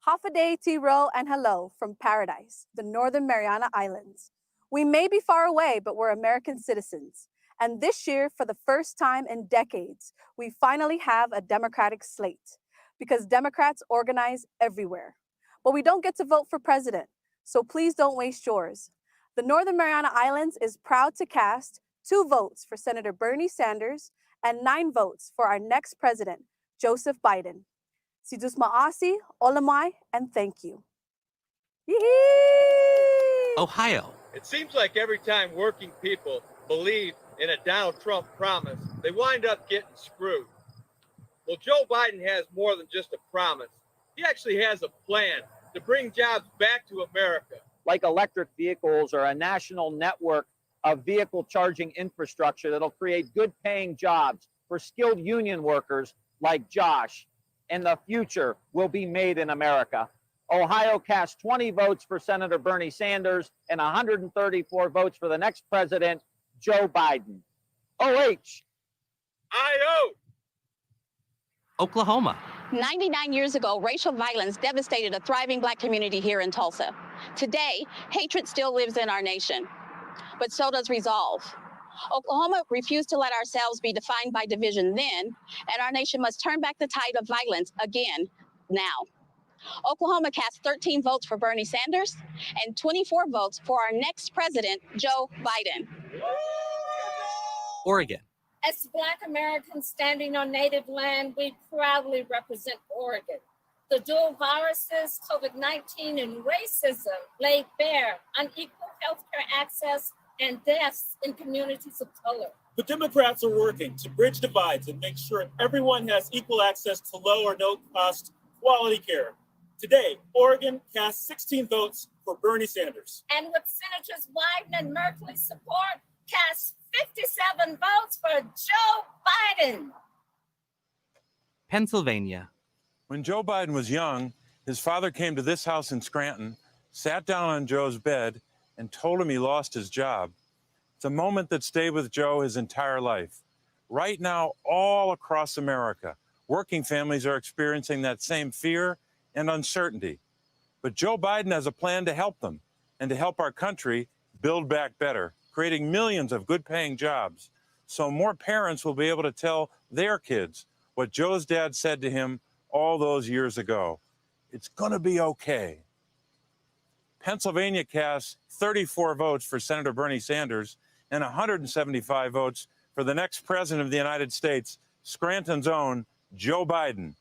Hafaday, T-Row, and hello from paradise, the Northern Mariana Islands. We may be far away, but we're American citizens. And this year, for the first time in decades, we finally have a Democratic slate, because Democrats organize everywhere. But we don't get to vote for president, so please don't waste yours. The Northern Mariana Islands is proud to cast 2 votes for Senator Bernie Sanders and 9 votes for our next president, Joseph Biden. Sidus Maasi, Olamai, and thank you. Ohio. It seems like every time working people believe in a Donald Trump promise, they wind up getting screwed. Well, Joe Biden has more than just a promise. He actually has a plan to bring jobs back to America. Like electric vehicles or a national network of vehicle charging infrastructure that'll create good paying jobs for skilled union workers like Josh. And the future will be made in America. Ohio cast 20 votes for Senator Bernie Sanders and 134 votes for the next president, Joe Biden. OH. I-O. Oklahoma. 99 years ago, racial violence devastated a thriving Black community here in Tulsa. Today, hatred still lives in our nation, but so does resolve. Oklahoma refused to let ourselves be defined by division then, and our nation must turn back the tide of violence again now. Oklahoma cast 13 votes for Bernie Sanders and 24 votes for our next president, Joe Biden. Oregon. As Black Americans standing on Native land, we proudly represent Oregon. The dual viruses, COVID-19 and racism, laid bare unequal healthcare access and deaths in communities of color. The Democrats are working to bridge divides and make sure everyone has equal access to low or no cost quality care. Today, Oregon cast 16 votes for Bernie Sanders. And with Senators Wyden and Merkley's support, cast 57 votes for Joe Biden. Pennsylvania. When Joe Biden was young, his father came to this house in Scranton, sat down on Joe's bed, and told him he lost his job. It's a moment that stayed with Joe his entire life. Right now, all across America, working families are experiencing that same fear and uncertainty. But Joe Biden has a plan to help them and to help our country build back better, creating millions of good-paying jobs, so more parents will be able to tell their kids what Joe's dad said to him all those years ago. It's gonna be okay. Pennsylvania cast 34 votes for Senator Bernie Sanders and 175 votes for the next president of the United States, Scranton's own Joe Biden.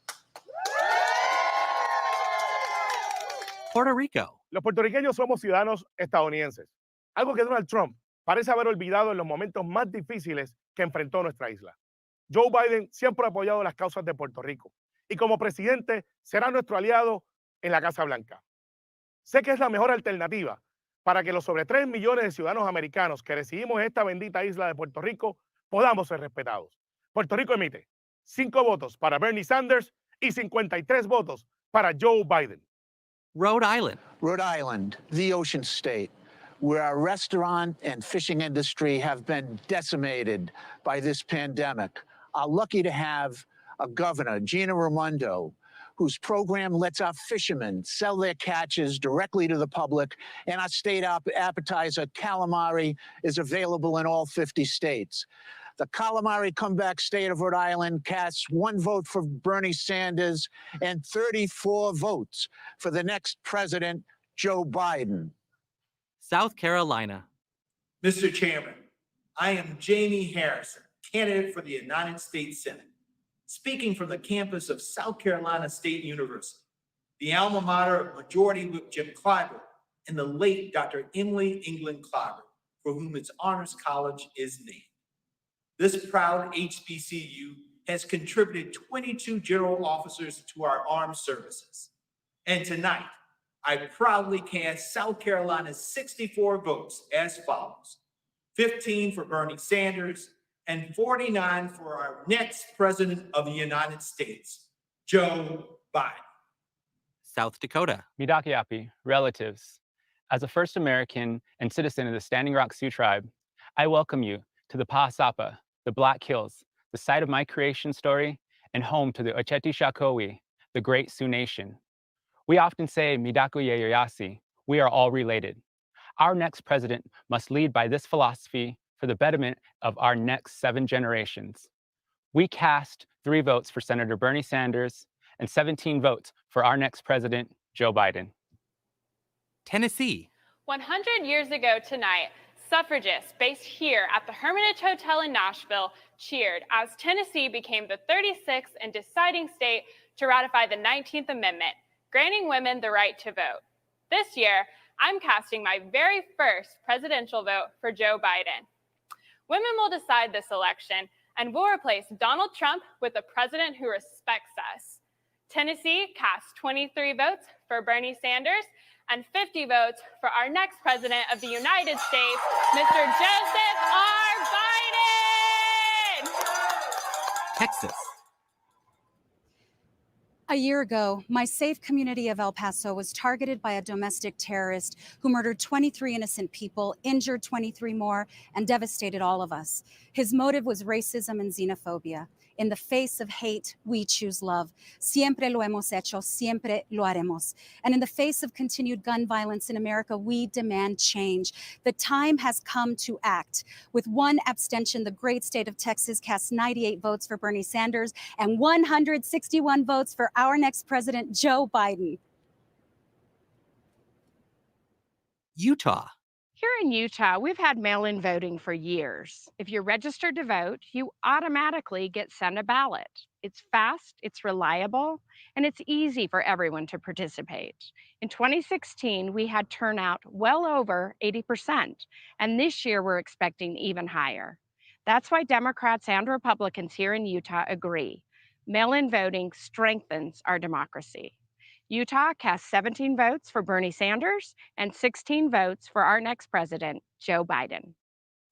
Puerto Rico. Los puertorriqueños somos ciudadanos estadounidenses, algo que Donald Trump parece haber olvidado en los momentos más difíciles que enfrentó nuestra isla. Joe Biden siempre ha apoyado las causas de Puerto Rico y como presidente será nuestro aliado en la Casa Blanca. Sé que es la mejor alternativa para que los sobre 3 millones de ciudadanos americanos que residimos en esta bendita isla de Puerto Rico podamos ser respetados. Puerto Rico emite 5 votos para Bernie Sanders y 53 votos para Joe Biden. Rhode Island. Rhode Island, the ocean state, where our restaurant and fishing industry have been decimated by this pandemic, are lucky to have a governor, Gina Raimondo, whose program lets our fishermen sell their catches directly to the public, and our state appetizer, calamari, is available in all 50 states. The calamari comeback state of Rhode Island casts 1 vote for Bernie Sanders and 34 votes for the next president, Joe Biden. South Carolina. Mr. Chairman, I am Jamie Harrison, candidate for the United States Senate, speaking from the campus of South Carolina State University, the alma mater of Majority Whip Jim Clyburn and the late Dr. Emily England Clyburn, for whom its honors college is named. This proud HBCU has contributed 22 general officers to our armed services. And tonight, I proudly cast South Carolina's 64 votes as follows: 15 for Bernie Sanders and 49 for our next president of the United States, Joe Biden. South Dakota. Midakiapi, relatives. As a first American and citizen of the Standing Rock Sioux tribe, I welcome you to the Pahasapa, the Black Hills, the site of my creation story and home to the Oceti Shakowi, the great Sioux nation. We often say Midaku Yeyayasi, we are all related. Our next president must lead by this philosophy for the betterment of our next 7 generations. We cast 3 votes for Senator Bernie Sanders and 17 votes for our next president, Joe Biden. Tennessee. 100 years ago tonight, suffragists based here at the Hermitage Hotel in Nashville cheered as Tennessee became the 36th and deciding state to ratify the 19th Amendment, granting women the right to vote. This year, I'm casting my very first presidential vote for Joe Biden. Women will decide this election, and we'll replace Donald Trump with a president who respects us. Tennessee cast 23 votes for Bernie Sanders and 50 votes for our next president of the United States, Mr. Joseph R. Biden. Texas. A year ago, my safe community of El Paso was targeted by a domestic terrorist who murdered 23 innocent people, injured 23 more, and devastated all of us. His motive was racism and xenophobia. In the face of hate, we choose love. Siempre lo hemos hecho, siempre lo haremos. And in the face of continued gun violence in America, we demand change. The time has come to act. With one abstention, the great state of Texas cast 98 votes for Bernie Sanders and 161 votes for our next president, Joe Biden. Utah. Here in Utah, we've had mail-in voting for years. If you're registered to vote, you automatically get sent a ballot. It's fast, it's reliable, and it's easy for everyone to participate. In 2016, we had turnout well over 80%, and this year we're expecting even higher. That's why Democrats and Republicans here in Utah agree. Mail-in voting strengthens our democracy. Utah cast 17 votes for Bernie Sanders and 16 votes for our next president, Joe Biden.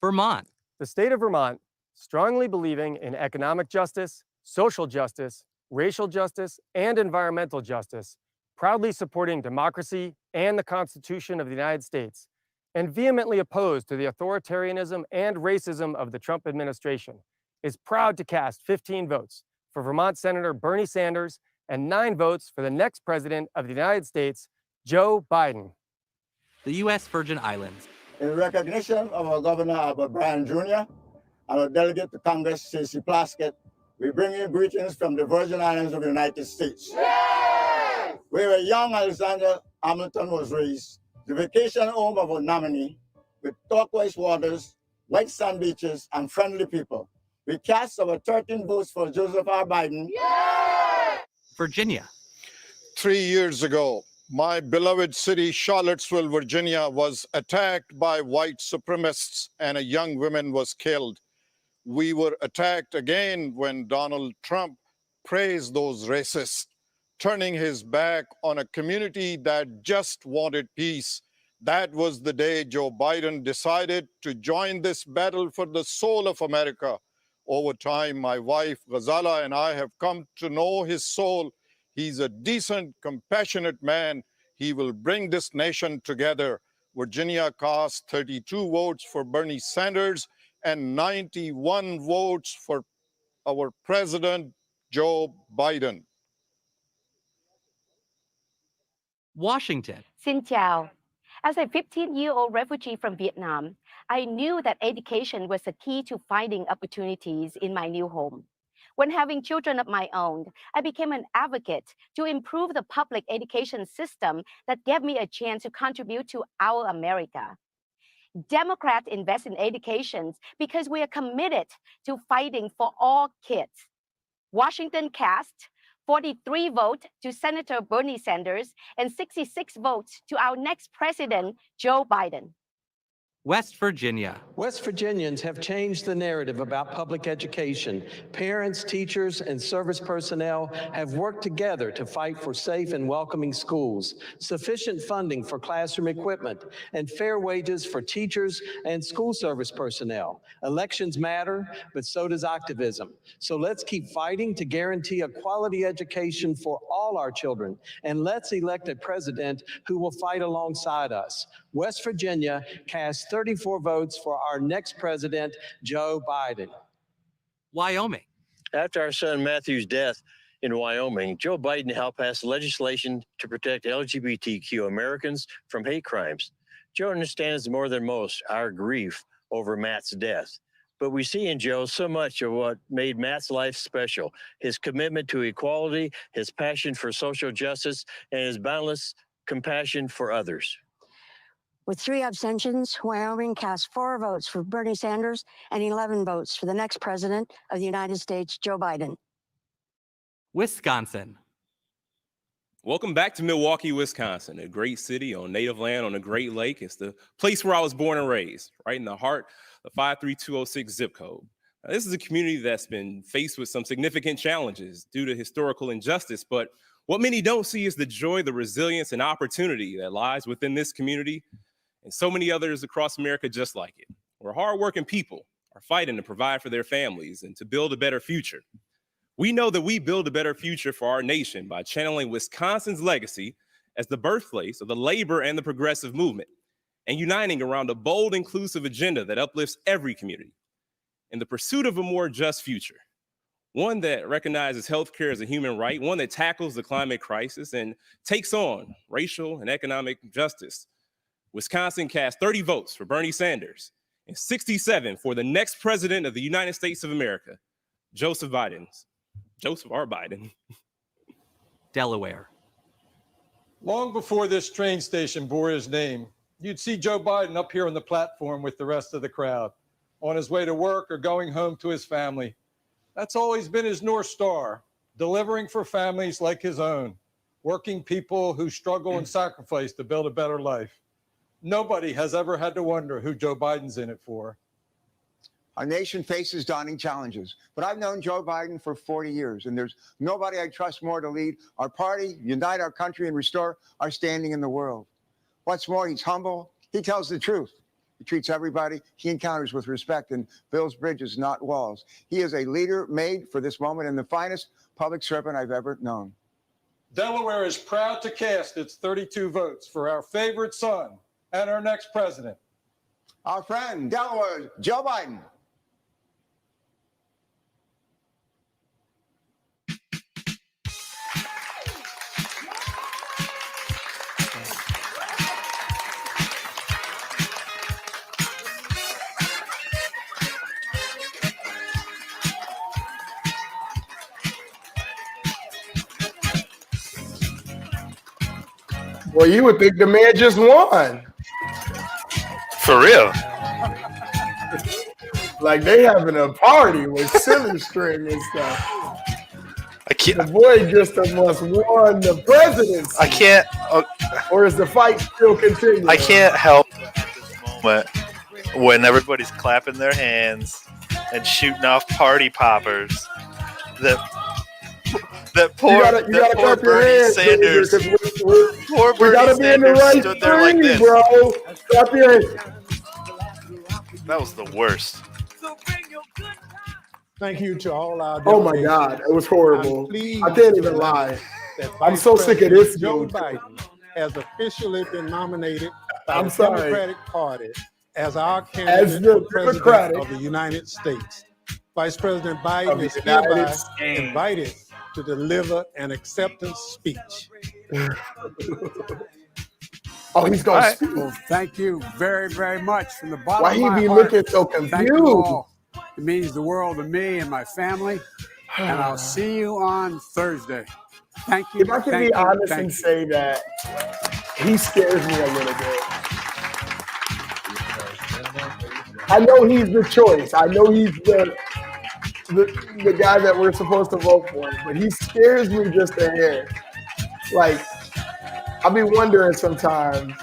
Vermont. The state of Vermont, strongly believing in economic justice, social justice, racial justice, and environmental justice, proudly supporting democracy and the Constitution of the United States, and vehemently opposed to the authoritarianism and racism of the Trump administration, is proud to cast 15 votes for Vermont Senator Bernie Sanders and 9 votes for the next president of the United States, Joe Biden. The U.S. Virgin Islands. In recognition of our Governor Albert Bryan Jr. and our delegate to Congress, Stacey Plaskett, we bring you greetings from the Virgin Islands of the United States. Yay! Where a young Alexander Hamilton was raised, the vacation home of a nominee with turquoise waters, white sand beaches, and friendly people. We cast our 13 votes for Joseph R. Biden. Yay! Virginia. 3 years ago, my beloved city, Charlottesville, Virginia, was attacked by white supremacists and a young woman was killed. We were attacked again when Donald Trump praised those racists, turning his back on a community that just wanted peace. That was the day Joe Biden decided to join this battle for the soul of America. Over time, my wife, Ghazala, and I have come to know his soul. He's a decent, compassionate man. He will bring this nation together. Virginia cast 32 votes for Bernie Sanders and 91 votes for our president, Joe Biden. Washington. Xin chào. As a 15-year-old refugee from Vietnam, I knew that education was the key to finding opportunities in my new home. When having children of my own, I became an advocate to improve the public education system that gave me a chance to contribute to our America. Democrats invest in education because we are committed to fighting for all kids. Washington cast 43 votes to Senator Bernie Sanders and 66 votes to our next president, Joe Biden. West Virginia. West Virginians have changed the narrative about public education. Parents, teachers, and service personnel have worked together to fight for safe and welcoming schools, sufficient funding for classroom equipment, and fair wages for teachers and school service personnel. Elections matter, but so does activism. So let's keep fighting to guarantee a quality education for all our children, and let's elect a president who will fight alongside us. West Virginia cast 34 votes for our next president, Joe Biden. Wyoming. After our son Matthew's death in Wyoming, Joe Biden helped pass legislation to protect LGBTQ Americans from hate crimes. Joe understands more than most our grief over Matt's death. But we see in Joe so much of what made Matt's life special: his commitment to equality, his passion for social justice, and his boundless compassion for others. With 3 abstentions, Wyoming cast 4 votes for Bernie Sanders and 11 votes for the next president of the United States, Joe Biden. Wisconsin. Welcome back to Milwaukee, Wisconsin, a great city on native land on a great lake. It's the place where I was born and raised, right in the heart of 53206 zip code. Now, this is a community that's been faced with some significant challenges due to historical injustice, but what many don't see is the joy, the resilience, and opportunity that lies within this community and so many others across America just like it, where hardworking people are fighting to provide for their families and to build a better future. We know that we build a better future for our nation by channeling Wisconsin's legacy as the birthplace of the labor and the progressive movement and uniting around a bold, inclusive agenda that uplifts every community in the pursuit of a more just future, one that recognizes healthcare as a human right, one that tackles the climate crisis and takes on racial and economic justice. Wisconsin cast 30 votes for Bernie Sanders and 67 for the next president of the United States of America, Joseph R. Biden. Delaware. Long before this train station bore his name, you'd see Joe Biden up here on the platform with the rest of the crowd, on his way to work or going home to his family. That's always been his North Star, delivering for families like his own, working people who struggle and sacrifice to build a better life. Nobody has ever had to wonder who Joe Biden's in it for. Our nation faces daunting challenges, but I've known Joe Biden for 40 years, and there's nobody I trust more to lead our party, unite our country, and restore our standing in the world. What's more, he's humble. He tells the truth. He treats everybody he encounters with respect and builds bridges, not walls. He is a leader made for this moment and the finest public servant I've ever known. Delaware is proud to cast its 32 votes for our favorite son and our next president. Our friend, Delaware, Joe Biden. Well, you would think the man just won. For real. Like they having a party with silly string and stuff. I can't. The boy just must won the presidency. I can't. Or is the fight still continuing? I can't help at this moment when everybody's clapping their hands and shooting off party poppers. That poor Bernie Sanders. Poor Bernie Sanders stood there like this. Bro. Clap your hands. That was the worst. Thank you to all our Oh my God, it was horrible. I can't even lie. I'm so sick of this Joe dude. Biden has officially been nominated by I'm the sorry. Democratic Party as our candidate the for president Democratic. of the United States. Vice President Of Biden the is United hereby States. invited to deliver an acceptance speech. Oh, he's going to speak. Well, thank you very, very much from the bottom Why of my he be heart. looking so Thank you confused? all. It means the world to me and my family. And I'll see you on Thursday. Thank you. If I can thank be you, honest thank and you. say that he scares me a little bit. I know he's the choice. I know he's the guy that we're supposed to vote for, but he scares me just a hair. Like, I be wondering sometimes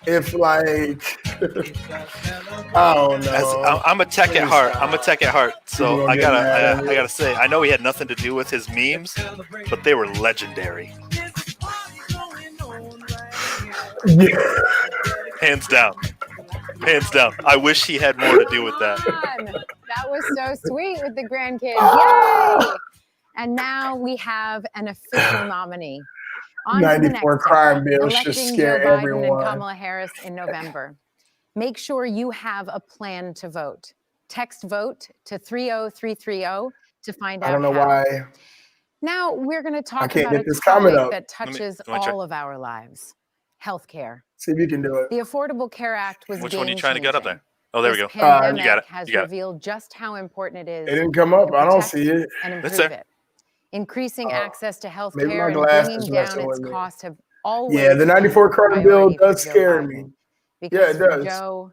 if, like, I don't know. I'm a tech at heart. I'm a tech at heart. You So gonna I get mad at gotta me? I gotta say, I know he had nothing to do with his memes, but they were legendary. Hands down. Hands down. I wish he had more to do with that. That was so sweet with the grandkids. Yay! And now we have an official nominee. On to the 94 next crime step, bills should electing scare Joe Biden everyone. and Kamala Harris in November. Make sure you have a plan to vote. Text VOTE to 30330 to find out I don't know how. why. Now we're going to talk can't about get a this comment topic up. that touches let me try. all of our lives: healthcare. See if you can do it. The Affordable Care Act was Which one are you trying to get up there? Oh, there we go. This pandemic You got it. has You got it. revealed just how important it is. It didn't come up. to I don't protect see it. And It's improve there. it. Increasing access to health maybe care my and glasses bringing messing down its with me. costs have always Yeah, the been 94 a crime bill priority for does Joe scare Biden. me. Yeah, Because it for does. Joe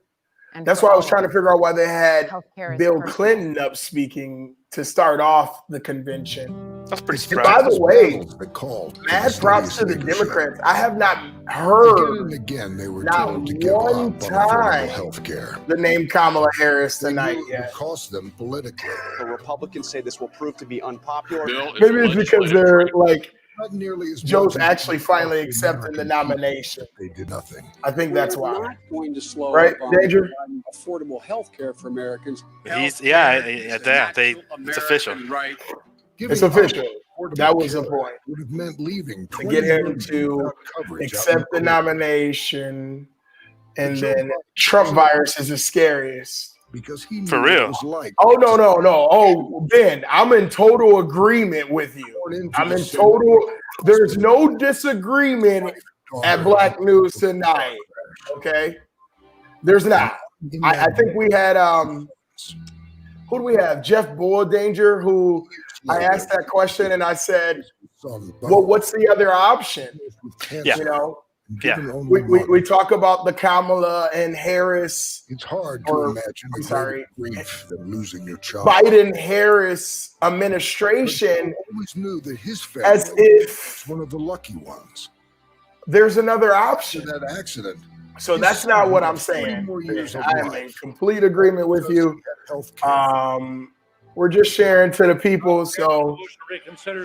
and That's for why I was all trying to of figure out why they had healthcare is Bill personal. Clinton up speaking to start off the convention. That's pretty And by surprising. the way, They called mad props to the leadership. Democrats. I have not Again heard and again, they were not told to give up one on affordable time health care. the name Kamala Harris They tonight knew it yet. would cost them politically. The Republicans say this will prove to be unpopular. Maybe it's because they're like Not nearly as Joe's much as actually it cost finally the accepting the American people. nomination. They did nothing. I think that's We're why. not going to slow Right, up on Danger? providing affordable health care for Americans. He's Healthcare yeah, is an yeah, they actual it's official. American right. It's Giving up official. affordable That was the care point. would have meant leaving To get 20 him million to without coverage out in accept the cold. nomination, and Joe then Biden Trump said virus is the scariest. because he knew For what it real. was like. Oh no. Oh Ben, I'm in total agreement with you. Born into I'm the in same total. There's no disagreement at Black News tonight. Okay, there's not. I think we had who do we have? Jeff Danger, who I asked that question and I said, well, what's the other option? Yeah. You know, Yeah. we talk about the Kamala and Harris. It's hard to or, imagine I'm the sorry, greater grief than losing your child. Biden Harris administration Always knew that his as family if was one of the lucky ones. there's another After option. that accident, So his that's son not what had I'm 20 saying. more years of I am in life complete agreement with because you. he had health care. We're just sharing to the people so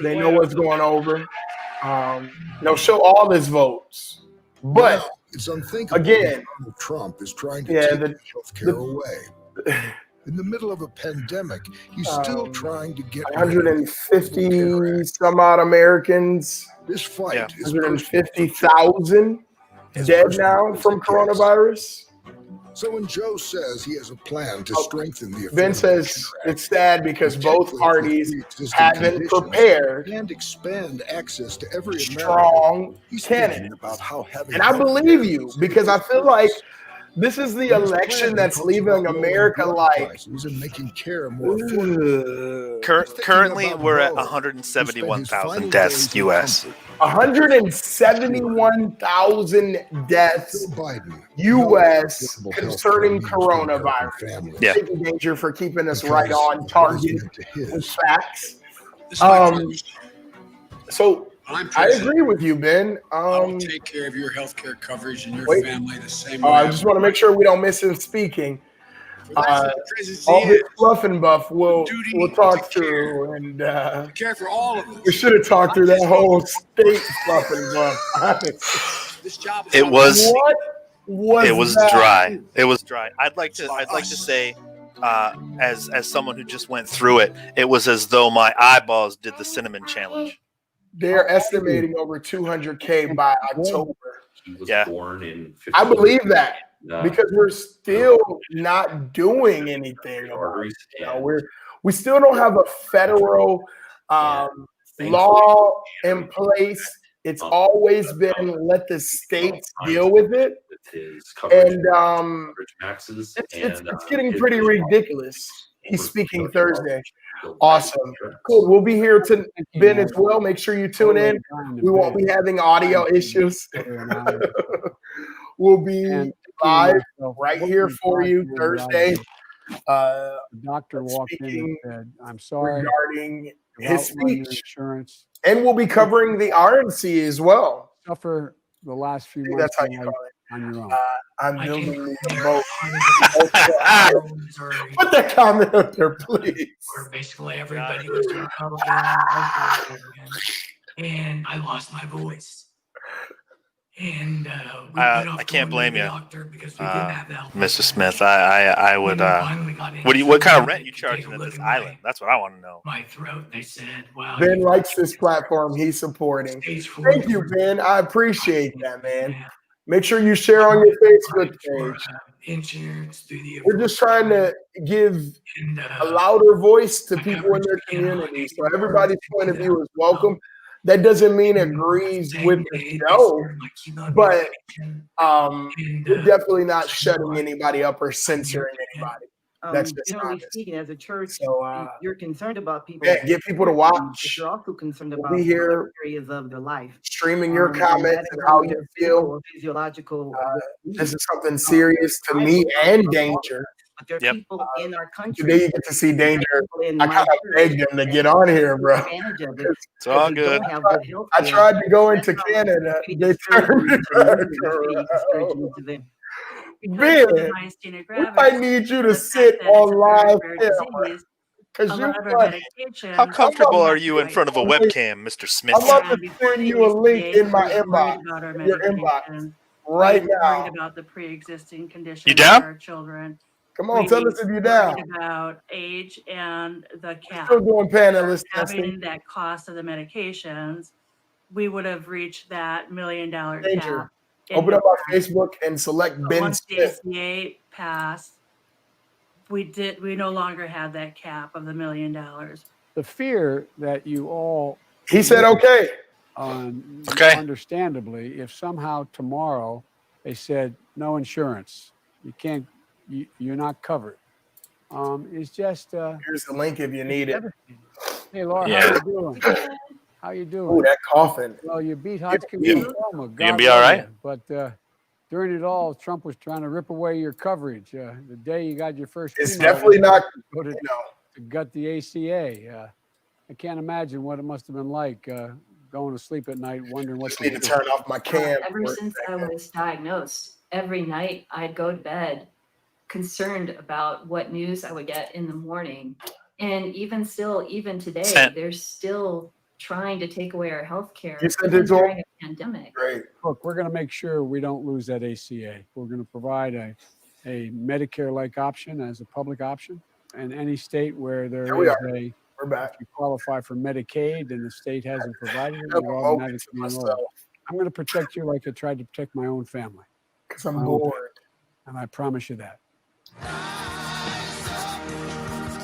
they know what's going over. They'll show all his votes. But Now, it's unthinkable again, that Donald Trump is trying to yeah, take the- health care away. In the middle of a pandemic, he's still trying to get rid of the Affordable Care 150 Act. some odd Americans, This fight Yeah. is personal. 150,000 As dead personal now as from it gets. coronavirus. So when Joe says he has a plan to strengthen the Ben Affordable says Care it's sad because both protect parties pre-existing haven't conditions, prepared and expand access to every American, strong he's thinking candidates. about how having And I health believe care you is because I feel like this is the His plan election that's talks leaving about lowering America drug like, prices and making care more affordable. ugh. Currently, about we're at Bo, who 171,000 spent his deaths final U.S. days in 171,000 deaths Joe Biden, U.S. affordable health concerning care means to American coronavirus. families. Yeah. Thank you, Danger, for keeping us Because right on it was target meant to with his. facts. This is my Um, first. So I'm I president. agree with you, Ben. I will take care of your health care coverage and your wait. family the same way. I just want to make sure we don't miss him speaking. For that's what the presidency All this is. fluff and buff we'll Duty talk to care. through, and To care for all of us. we should have talked through that whole state fluff and buff. This job is It not was What was it was that? dry. It was dry. I'd like to say, as someone who just went through it, it was as though my eyeballs did the cinnamon challenge. They're estimating over 200K by October. Yeah. I believe that because we're still not doing anything about it. You know, we still don't have a federal law in place. It's always been let the states deal with it, and it's getting pretty ridiculous. He's speaking Thursday. Awesome. Cool. We'll be here to Ben as well. Make sure you tune in. We won't be having audio issues. We'll be live right here for you Thursday. The doctor walked in and Speaking said, "I'm sorry regarding to his outrun your speech. insurance. And we'll be covering the RNC as well. Suffer the last few I think months that's how of you life call it. on your own." I'm building both. Put that comment up there, please. Where basically everybody was doing and I lost my voice. And I can't blame you, Mr. Smith. I would. What kind of rent you charging at this island? That's what I want to know. My throat. They said, "Wow." Ben likes this platform he's supporting. Thank you, Ben. I appreciate that, man. Make sure you share on your Facebook page. Insurance through the We're just trying to give a louder voice to people in their community. So everybody's point of view is welcome. That doesn't mean it agrees with the show, but we're definitely not shutting anybody up or censoring anybody. That's just generally honest. speaking, as a church, So, you're concerned about people. yeah, get people to but watch. you're also concerned We'll about be here areas of their life. streaming your And comments that and how you includes feel. physical or physiological. This is something serious to me and Danger. But there are people in our country. Today you get to see Danger. in I my kind of begged him to get on here, bro. advantage of it. It's all They good. don't have good health I care. tried to go into Canada. They turned me back around. Ben, we might need you to sit on live camera. Because you How comfortable are you in front of a webcam, Mr. Smith? I'm about to send you a link in my inbox. Your inbox right now. About the pre-existing conditions You down? of our children. Come on, tell us if you're down. Worried about age and the cap. Still doing panelist Having testing. that cost of the medications, we would have reached that $1 million Danger. cap. Open up our Facebook and select Ben Once the Smith. ACA passed, we no longer had that cap of the $1 million. The fear that you all He said okay. Okay. Understandably, if somehow tomorrow they said no insurance, you can't, you're not covered. It's just Here's the link if you need it. hey Laura, Yeah. how you doing? How you doing? Ooh, that coughing. Well, you beat Hodgkin Yeah. lymphoma. You God gonna be all love right? you. But during it all, Trump was trying to rip away your coverage. The day you got your first, It's chemo, definitely not, go to, you know. to gut the ACA. I can't imagine what it must have been like going to sleep at night wondering what Just need to turn off my cam. Ever for a since I second. was diagnosed, every night I'd go to bed concerned about what news I would get in the morning. And even still, even today, Sent. they're still trying to take away our health care You sent it to during him? a pandemic. Great. Look, we're going to make sure we don't lose that ACA. We're going to provide a Medicare-like option as a public option. And any state where there Here we is are. We're back. if you qualify for Medicaid and the state hasn't provided it, I'm you're woke automatically to enrolled. myself I'm going to protect you like I tried to protect my own family. because I'm My own bored. family. And I promise you that.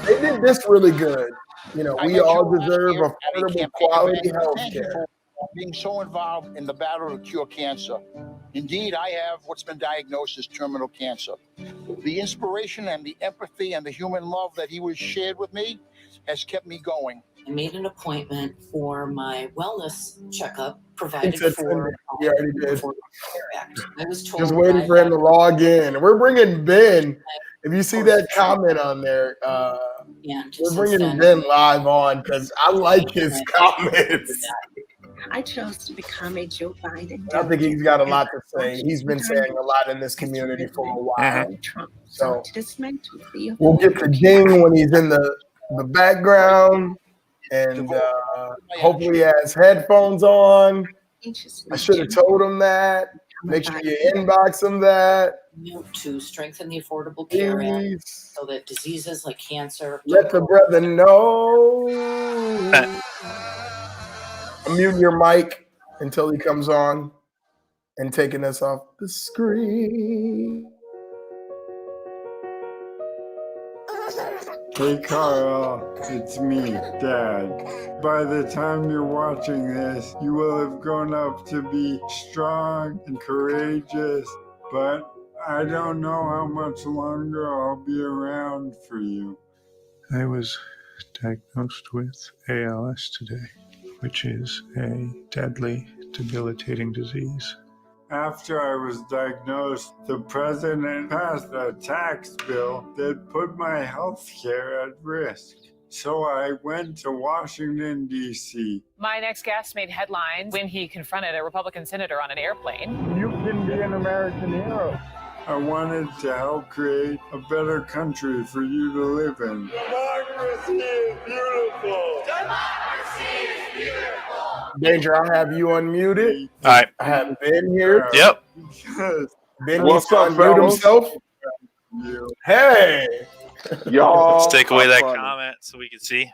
They did this really good. You know, we all deserve here at a affordable, campaign quality event. health Thank you care. for being so involved in the battle to cure cancer. Indeed, I have what's been diagnosed as terminal cancer. The inspiration and the empathy and the human love that he was shared with me has kept me going. I made an appointment for my wellness checkup He provided said for he already did. Affordable Care Act. I was told Just waiting by for him to log in. We're bringing Ben. If you see that comment on there, and we're since bringing then, Ben live on because I like his comments. I chose to become a Joe Biden. I think he's got a lot to say. He's been saying a lot in this community for a while. Trump. So to dismantle the we'll get to Ding when he's in the background, and hopefully he has headphones on. I should have told him that. Make sure you inbox him that. to strengthen the Affordable Care Act Please so that diseases like cancer. let the brother know. I'm muting your mic until he comes on and taking us off the screen. Hey Carl, it's me, Dad. By the time you're watching this, you will have grown up to be strong and courageous, but I don't know how much longer I'll be around for you. I was diagnosed with ALS today, which is a deadly, debilitating disease. After I was diagnosed, the president passed a tax bill that put my health care at risk. So I went to Washington, D.C. My next guest made headlines when he confronted a Republican senator on an airplane. You can be an American hero. I wanted to help create a better country for you to live in. Democracy is beautiful. Democracy is beautiful. Danger, I have you unmuted. All right. I have Ben here. Yep. Ben What's needs to up, unmute fellas? himself. Hey. Y'all. Let's take away are that funny. comment so we can see.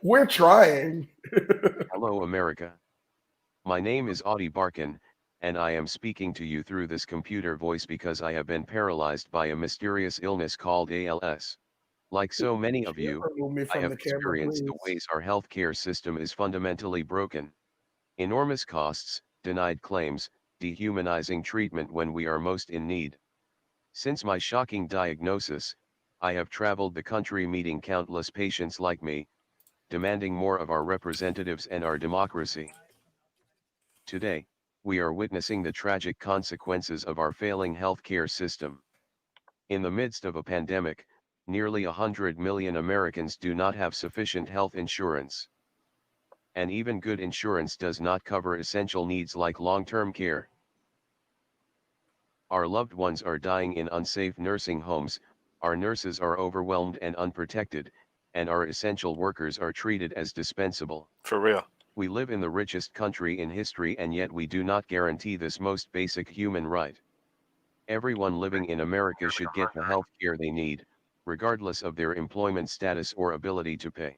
We're trying. Hello, America. My name is Audie Barkin, and I am speaking to you through this computer voice because I have been paralyzed by a mysterious illness called ALS. Like so many of you, Remove me I from have the camera, experienced the please. ways our healthcare system is fundamentally broken. Enormous costs, denied claims, dehumanizing treatment when we are most in need. Since my shocking diagnosis, I have traveled the country meeting countless patients like me, demanding more of our representatives and our democracy. Today, we are witnessing the tragic consequences of our failing healthcare system. In the midst of a pandemic, nearly 100 million Americans do not have sufficient health insurance. And even good insurance does not cover essential needs like long-term care. Our loved ones are dying in unsafe nursing homes, our nurses are overwhelmed and unprotected, and our essential workers are treated as dispensable. For real. We live in the richest country in history, and yet we do not guarantee this most basic human right. Everyone living in America should get the health care they need, regardless of their employment status or ability to pay.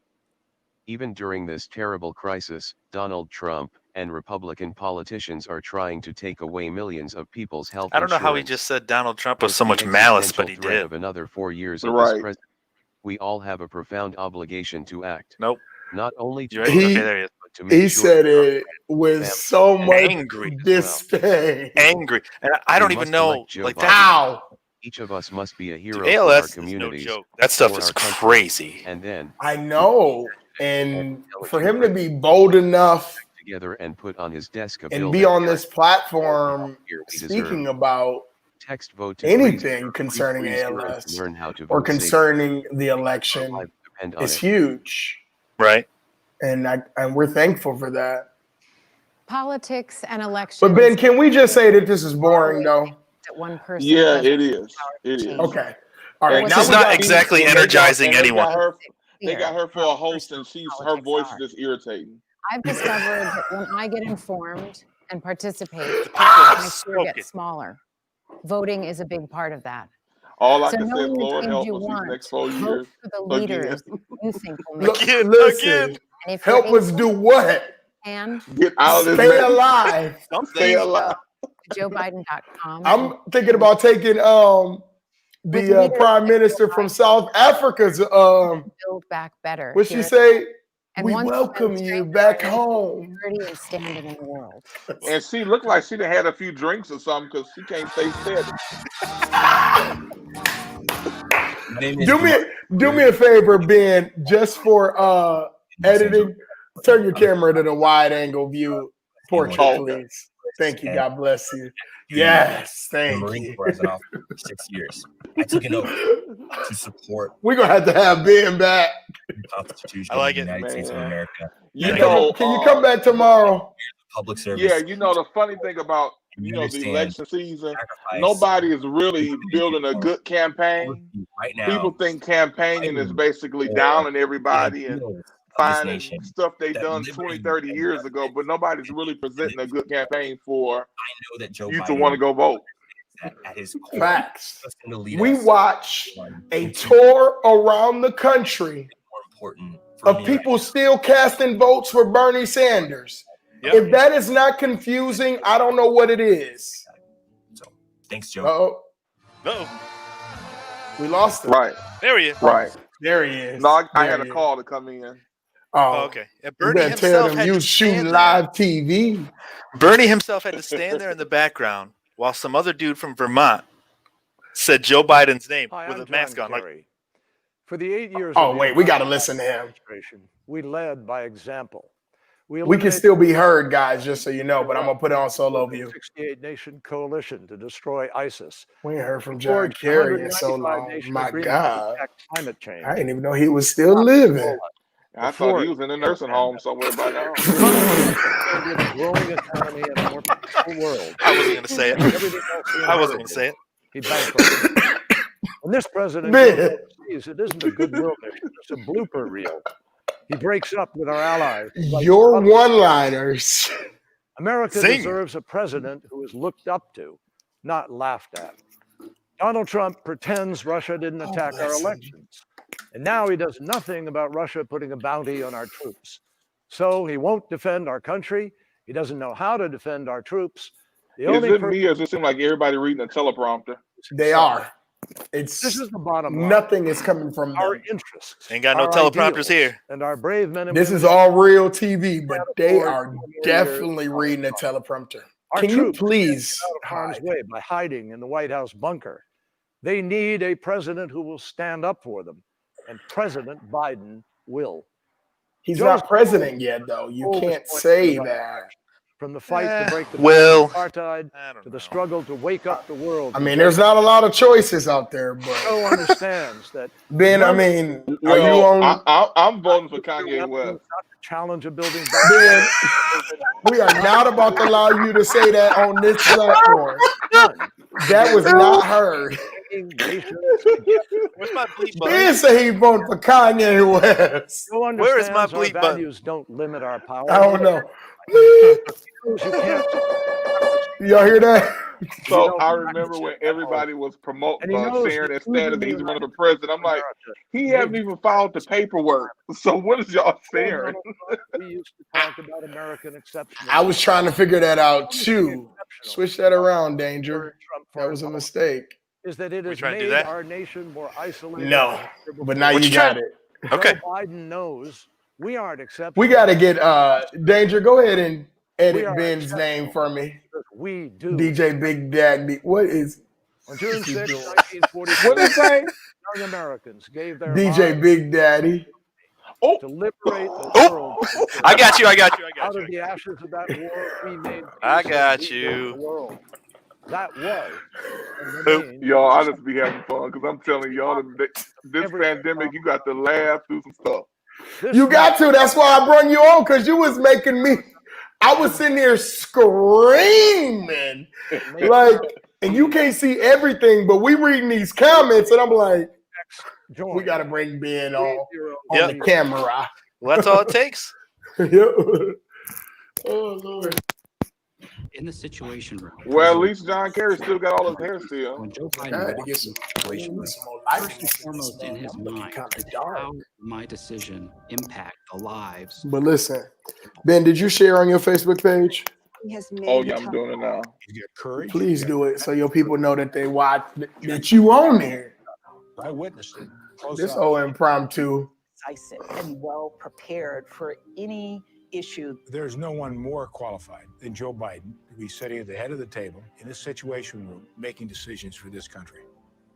Even during this terrible crisis, Donald Trump and Republican politicians are trying to take away millions of people's health I don't know how he insurance. just said Donald Trump with so much malice, but he Existential threat did. of another 4 years of Right. this president. We all have a profound obligation to act. Nope. Not only to He, but to he make sure said it with so much angry disdain. Angry. And I don't we even must know, elect Joe like Biden. that. How? Each of us must be a hero Dude, for our ALS is no communities. joke. That stuff for is our country, crazy. And then I know. And for him to be bold enough together and put on his desk a and bill be that on this platform we speaking deserve. about Text vote to anything concerning 3330 ALS to learn how to or vote safely. concerning the election Depend on is it. huge. Right. And we're thankful for that. Politics and elections. But Ben, can we just say that this is boring though? That one person. Yeah, has it the is. power It to is. change. Okay. All right. This is not exactly energizing anyone. They got her for a host, and her voice is just irritating. I've discovered that when I get informed and participate, my sure gets smaller. Voting is a big part of that. All I So can say is, knowing the Lord change help you us these want, next 4 vote years. for the leaders you think will make Look, it. listen, And if you're help us do what? And Get out of this Stay mess. alive. Stay alive. JoeBiden.com. I'm thinking about taking the prime minister from South Africa's Build back better. what she Here- say? And We once welcome you demonstrate back our home. security and standing in the world. And she looked like she done had a few drinks or something because she can't stay steady. Do me a favor, Ben, just for editing. Turn your camera to the wide angle view portrait, please. Thank you. God bless you. Yes, thank you. For 6 years. I took an oath to support We're gonna have to have Ben back. the Constitution I like of the it. United States of Man. America. You know, Can you come back tomorrow? Public service. yeah, you know the funny thing about the understand election season, sacrifice. nobody is really building a good campaign. Right now, People think campaigning is basically downing everybody and finding stuff they done 20, 30 years ago, but nobody's really presenting a good campaign for I know that Joe you Biden to want to go vote. at his core Facts. is going to lead We us watch a tour around the country more important for of me people still casting votes for Bernie Sanders. Yep. If that is not confusing, I don't know what it is. So thanks, Joe. Oh, No. we lost him. Right, There he is. right. There he is. No, I There had a he is. call to come in. Oh, Oh, okay. Yeah, you Bernie better tell himself them had you to shooting stand live there. TV. Bernie himself had to stand there in the background while some other dude from Vermont said Joe Biden's name Hi, with I'm a mask John on. Like, Kerry. For the 8 years Oh, of the wait, we gotta Obama listen to him. administration, we led by example. We can eliminated still be heard, guys, just so you know, but I'm gonna put it on solo view. 68-nation coalition to destroy ISIS. We ain't heard from John Forged Kerry in so 195 long. nation My agreement to God. attack climate change. I didn't even know he was still living. I thought he was in a nursing home somewhere by now. A growing economy and a more peaceful world. I wasn't going to say it. Everything else he I wasn't going to inherited, say it. He bankrupted. When this president Man. goes overseas, it isn't a goodwill mission, it's a blooper reel. He breaks up with our allies. like Your others. one-liners. America Zing. deserves a president who is looked up to, not laughed at. Donald Trump pretends Russia didn't attack our listen. elections. And now he does nothing about Russia putting a bounty on our troops. So he won't defend our country. He doesn't know how to defend our troops. The Is only it person me or does it seem like everybody reading a teleprompter? They are. It's This is the bottom line. nothing is coming from Our them. interests. Ain't got no our teleprompters ideals, here. And our brave men and This women is all real TV, but they afford are 4 years definitely of reading a Trump. teleprompter. Our Can you troops please out of harm's hide? way by hiding in the White House bunker. They need a president who will stand up for them, and President Biden will. He's not president yet, though. You can't say that. From the fight to break the apartheid to the struggle to wake up the world. I mean, there's not a lot of choices out there, but Joe understands that. Ben, I mean, are you Well, on? I'm voting for Kanye West. Challenge of building. Ben, we are not about to allow you to say that on this platform. That was not heard. Where's my bleep button? Ben said he voted for Kanye West. Where is my bleep button? Values don't limit our power. I don't know. Y'all hear that? So I remember when everybody was promoting, sharing that status that he's running for president. I'm like, he haven't even filed the paperwork. So what is y'all sharing? We used to talk about American exception. I was trying to figure that out too. Switch that around, Danger. That was a mistake. Is that it has trying to do made that? our nation more isolated? No, but now What you you got trying- it. Okay. Joe Biden knows we aren't accepting. We got to get Danger. Go ahead and We edit are Ben's accepting name for me. We do. DJ Big Daddy. What is On June 6, What 1944, is saying? young Americans gave their DJ lives Big Daddy? to liberate the world. I got you. Out of the ashes of that war, we made I peace got and we you. built the world. That was and Oop. remains Y'all, I just be having fun because I'm telling y'all, this pandemic, you got to laugh through some stuff. this You got to. That's why I brought you on, because you was making me. I was sitting here screaming. Like, and you can't see everything, but we reading these comments, and I'm like, joint. we got to bring Ben on Yep. the camera. Well, that's all it takes. Yep. Oh, Lord. In the situation room. Well, at least John Kerry still got all his hair still. When Joe I Biden had to walks get into some, the situation room, some more light. first and foremost in his mind is how my decision impact the lives. But listen, Ben, did you share on your Facebook page? Oh, yeah, I'm doing it now. Please do it so your people know that they watch, that you on there. I witnessed it. This whole impromptu. Decisive and well prepared for any issue. There's no one more qualified than Joe Biden to be sitting at the head of the table in this situation room making decisions for this country.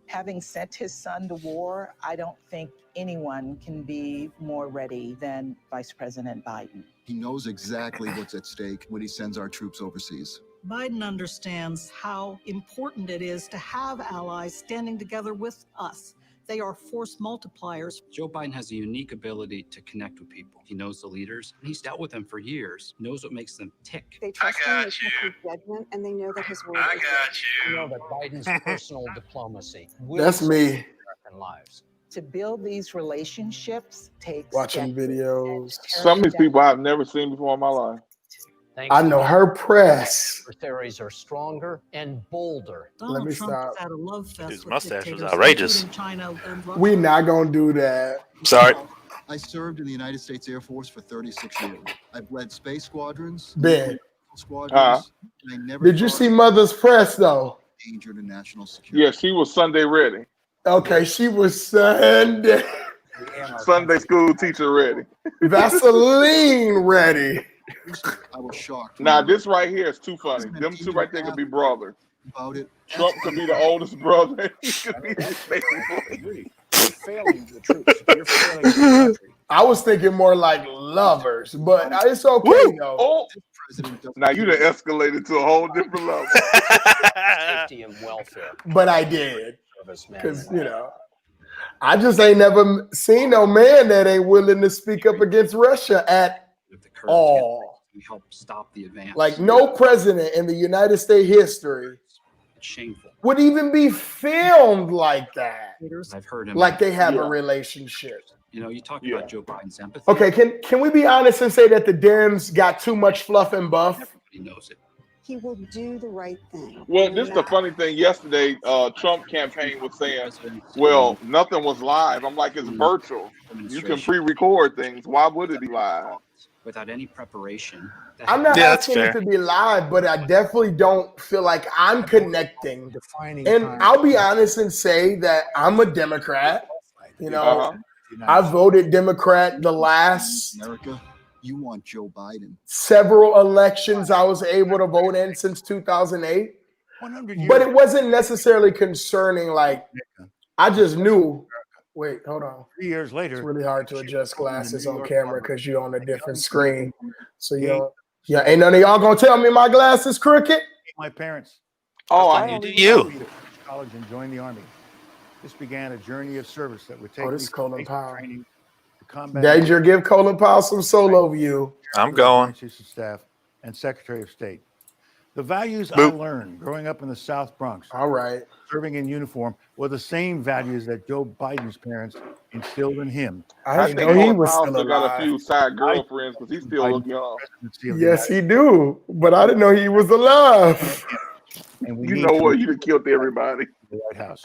Having sent his son to war, I don't think anyone can be more ready than Vice President Biden. He knows exactly what's at stake when he sends our troops overseas. Biden understands how important it is to have allies standing together with us. They are force multipliers. Joe Biden has a unique ability to connect with people. He knows the leaders, and he's dealt with them for years, knows what makes them tick. They trust him, they trust his judgment, and they know that his word is good. You know that Biden's personal diplomacy That's me. American lives. To build these relationships takes Watching videos. Some of these people I've never seen before in my life. I know her press. Adversaries are stronger and bolder. Let me stop. Had a love fest His with mustache was dictators, outrageous. including China and Russia. We not gonna do that. Sorry. I served in the United States Air Force for 36 years. I've led space squadrons, Ben, squadrons, and I never did you see Mother's press though? danger to national security. Yeah, she was Sunday ready. Okay, she was Sunday. Sunday school teacher ready. Vaseline ready. I was shocked. Now this right here is too funny. Them two right there could be brothers. About it. Trump could be the oldest brother. He could be his baby boy. You're failing the troops. You're failing the country. I was thinking more like lovers, but it's okay though. Oh, now you done escalated to a whole different level. Safety and welfare But I did, of us men. because I just ain't never seen no man that ain't willing to speak up against Russia at all. We help stop the advance. Like no president in the United States history It's shameful. would even be filmed like that. I've heard him. Like they have a relationship. You know, you talk about Joe Biden's empathy. Okay, can we be honest and say that the Dems got too much fluff and buff? He knows it. He will do the right thing. Well, this is the funny thing. Yesterday, Trump campaign was saying, well, nothing was live. I'm like, it's virtual. You can pre-record things. Why would it be live? Without any preparation. I'm not asking it to be live, but I definitely don't feel like I'm connecting. And I'll be honest and say that I'm a Democrat. You know, I voted Democrat the last America, you want Joe Biden. several elections I was able to vote in since 2008. 100 years. But it wasn't necessarily concerning. Like, I just knew. Wait, hold on. 3 years later, It's really hard to adjust glasses on camera because you're on a different screen. So you don't. Yeah, ain't none of y'all gonna tell me my glasses crooked. My parents. Oh, I I only do you. went to college and joined the army. This began a journey of service that would take Oh, me this is from Colin basic Powell. training to combat. Danger, give Colin Powell some solo view. I'm going. Chief of Staff and Secretary of State. The values I learned growing up in the South Bronx, All right. serving in uniform, were the same values that Joe Biden's parents instilled in him. I think didn't know he Colin was Powell still still got a alive. few side girlfriends because he still look young. Presidency of the Yes, United he do. But I didn't know he was alive. States, and we You need know to what? You done killed everybody. the White House.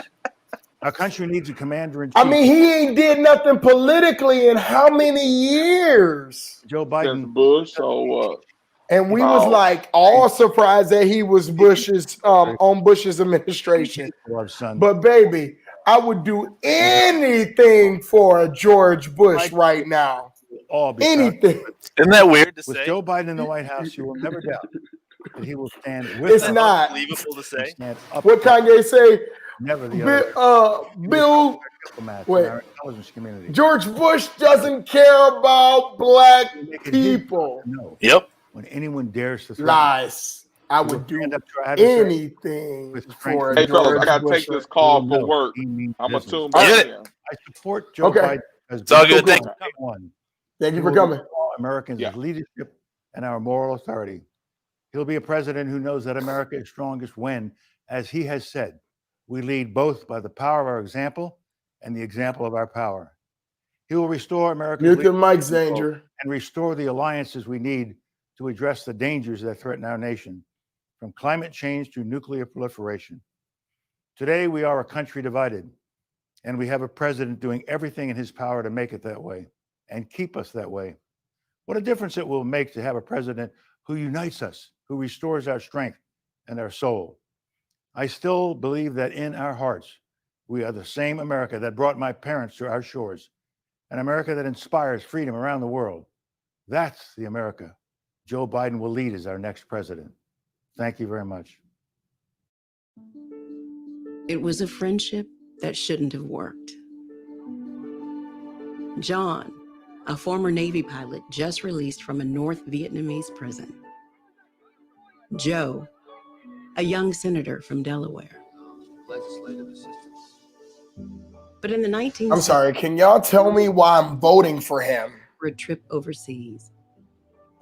Our country needs a commander in chief. I mean, he ain't did nothing politically in how many years? Joe Since Biden. Bush, so what? And we was like all surprised that he was Bush's on Bush's administration. Love son. But baby, I would do anything for a George Bush right now. All be Anything. Isn't that weird to With say? Joe Biden in the White House, you will never doubt that he will stand with It's us not. Unbelievable to say. and stand up. What Kanye say? Never the other. Bill Diplomats wait. in our intelligence community. George Bush doesn't care about black people. No. Yep. When anyone dares to threaten, Lies. I would do stand up to our adversary anything with strength. for Hey, fellas, George I gotta Bush. take this call No, for work. he means I'm gonna business. tune Get back it. in. I support Joe Okay. Biden as It's all good. being Thank you. one. Thank you He for will coming. restore Americans Yeah. as leadership and our moral authority. He'll be a president who knows that America is strongest when, as he has said, we lead both by the power of our example and the example of our power. He will restore America's Mute your leadership mics, Danger. and restore the alliances we need to address the dangers that threaten our nation, from climate change to nuclear proliferation. Today, we are a country divided, and we have a president doing everything in his power to make it that way and keep us that way. What a difference it will make to have a president who unites us, who restores our strength and our soul. I still believe that in our hearts, we are the same America that brought my parents to our shores, an America that inspires freedom around the world. That's the America Joe Biden will lead as our next president. Thank you very much. It was a friendship that shouldn't have worked. John, a former Navy pilot just released from a North Vietnamese prison. Joe, a young senator from Delaware. Legislative assistance. But in the 1960s, I'm sorry. Can y'all tell me why I'm voting for him? for a trip overseas.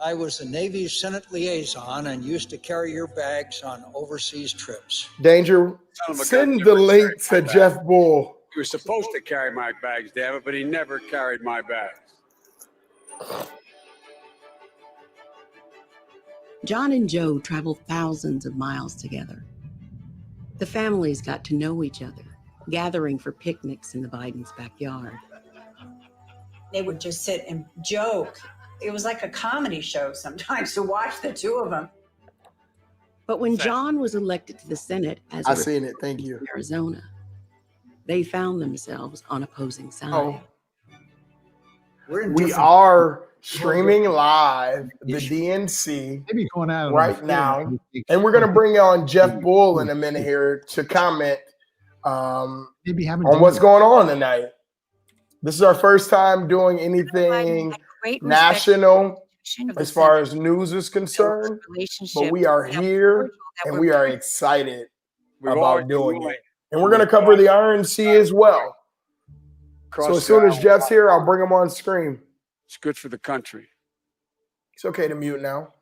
I was the Navy's Senate liaison and used to carry your bags on overseas trips. Danger, send the link to Jeff Bull. He was supposed to carry my bags, damn it, but he never carried my bags. John and Joe traveled thousands of miles together. The families got to know each other, gathering for picnics in the Biden's backyard. They would just sit and joke. It was like a comedy show sometimes to watch the two of them. But when John was elected to the Senate as I a seen it. Thank you. Republican from Arizona, they found themselves on opposing sides. Oh. We are streaming live the DNC Maybe going out right now, and we're going to bring on Jeff Bull in a minute here to comment Maybe having on what's going on tonight. This is our first time doing anything national as far as news is concerned, but we are here and we are excited about doing it. And we're going to cover the RNC as well. So as soon as Jeff's here, I'll bring him on screen. It's good for the country. It's okay to mute now.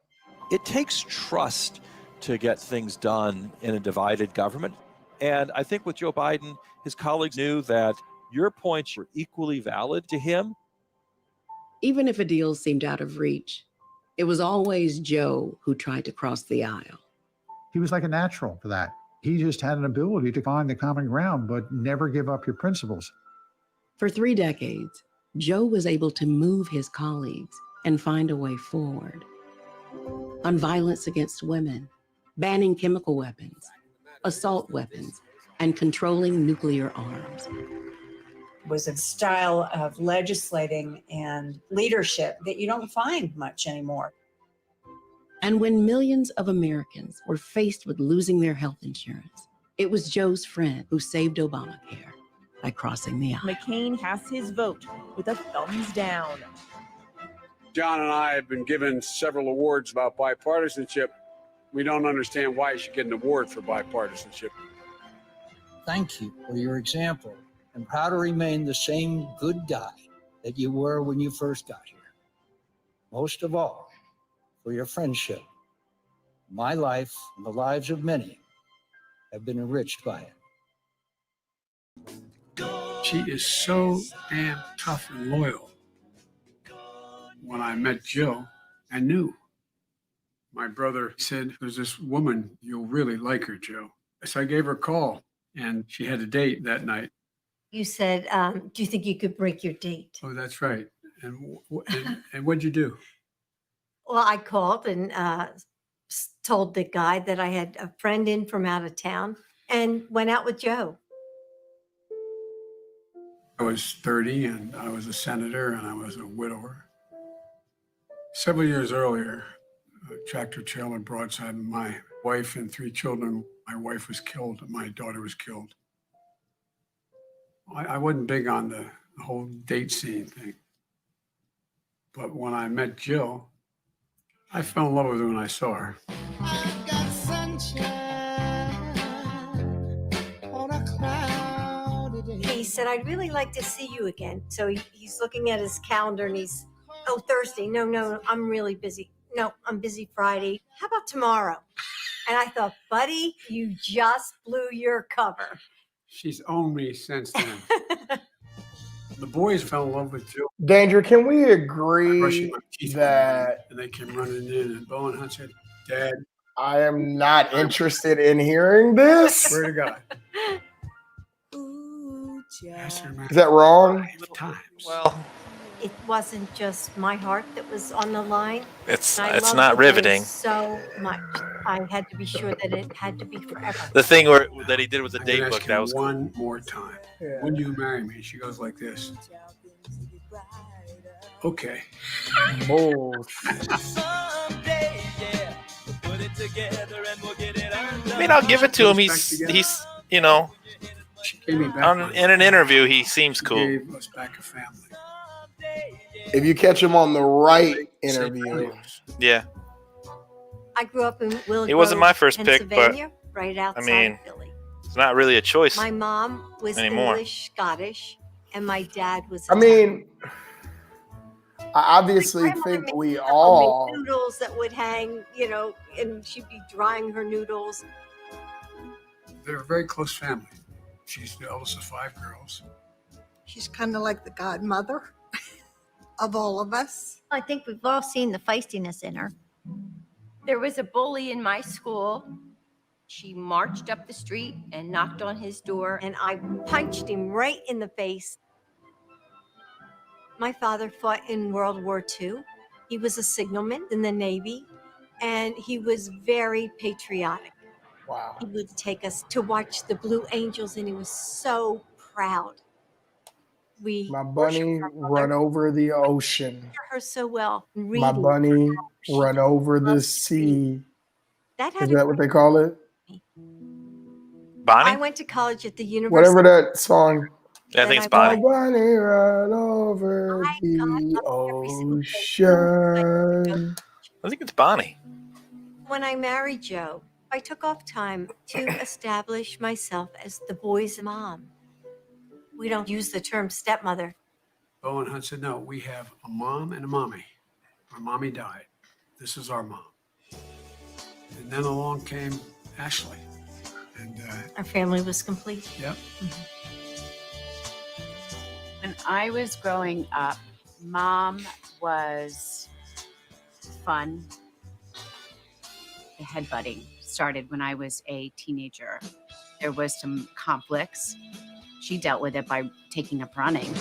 It takes trust to get things done in a divided government. And I think with Joe Biden, his colleagues knew that your points were equally valid to him. Even if a deal seemed out of reach, it was always Joe who tried to cross the aisle. He was like a natural for that. He just had an ability to find the common ground, but never give up your principles. For 3 decades, Joe was able to move his colleagues and find a way forward. On violence against women, banning chemical weapons, assault weapons, and controlling nuclear arms. Was a style of legislating and leadership that you don't find much anymore. And when millions of Americans were faced with losing their health insurance, it was Joe's friend who saved Obamacare by crossing the aisle. McCain has his vote with a thumbs down. John and I have been given several awards about bipartisanship. We don't understand why you should get an award for bipartisanship. Thank you for your example. I'm proud to remain the same good guy that you were when you first got here. Most of all, for your friendship. My life and the lives of many have been enriched by it. She is so damn tough and loyal. When I met Jill, I knew. My brother said, there's this woman, you'll really like her, Joe. So I gave her a call, and she had a date that night. You said, do you think you could break your date? Oh, that's right. And what'd you do? Well, I called and told the guy that I had a friend in from out of town and went out with Joe. I was 30 and I was a senator and I was a widower. Several years earlier, a tractor trailer broadside my wife and 3 children. My wife was killed and my daughter was killed. I wasn't big on the whole date scene thing. But when I met Jill, I fell in love with her when I saw her. He said, I'd really like to see you again. So he's looking at his calendar and he's, oh, Thursday. No, I'm really busy. No, I'm busy Friday. How about tomorrow? And I thought, buddy, you just blew your cover. She's owned me since then. The boys fell in love with Jill. Danger, can we agree that And they came running in and Bowen Hunt said, Dad, I am not interested in hearing this? swear to God. Is that wrong? Well, It wasn't just my heart that was on the line. it's And I loved not the boys riveting. so much. I had to be sure that it had to be forever. The thing that he did with the I'm date gonna book, ask that you was one more time. When you marry me? She goes like this. Okay. I mean, I'll give it to him. He's you know, She gave me back. in an interview, he seems She cool. gave us back a family. If you catch him on the right interview. Yeah. I grew up in Willow He wasn't Grove, my first pick, but, Pennsylvania, right outside I mean, of Philly. it's not really a choice My mom was anymore. English, Scottish, and my dad was I mean, I obviously think we all. noodles that would hang, and she'd be drying her noodles. They're a very close family. She's the eldest of 5 girls. She's kind of like the godmother of all of us. I think we've all seen the feistiness in her. There was a bully in my school. She marched up the street and knocked on his door. And I punched him right in the face. My father fought in World War II. He was a signalman in the Navy, and he was very patriotic. Wow. He would take us to watch the Blue Angels, and he was so proud. We My bunny run over the ocean. hear her so well. My bunny run over the sea. That Is had that what they call it? Bonnie? I went to college at the University. Whatever that song. Yeah, I think it's My Bonnie. bunny run over the ocean. I think it's Bonnie. When I married Joe, I took off time to establish myself as the boys' mom. We don't use the term stepmother. Bowen Hunt said, no, we have a mom and a mommy. Our mommy died. This is our mom. And then along came Ashley. And Our family was complete. yep. When I was growing up, Mom was fun. The headbutting started when I was a teenager. There was some conflicts. She dealt with it by taking up running.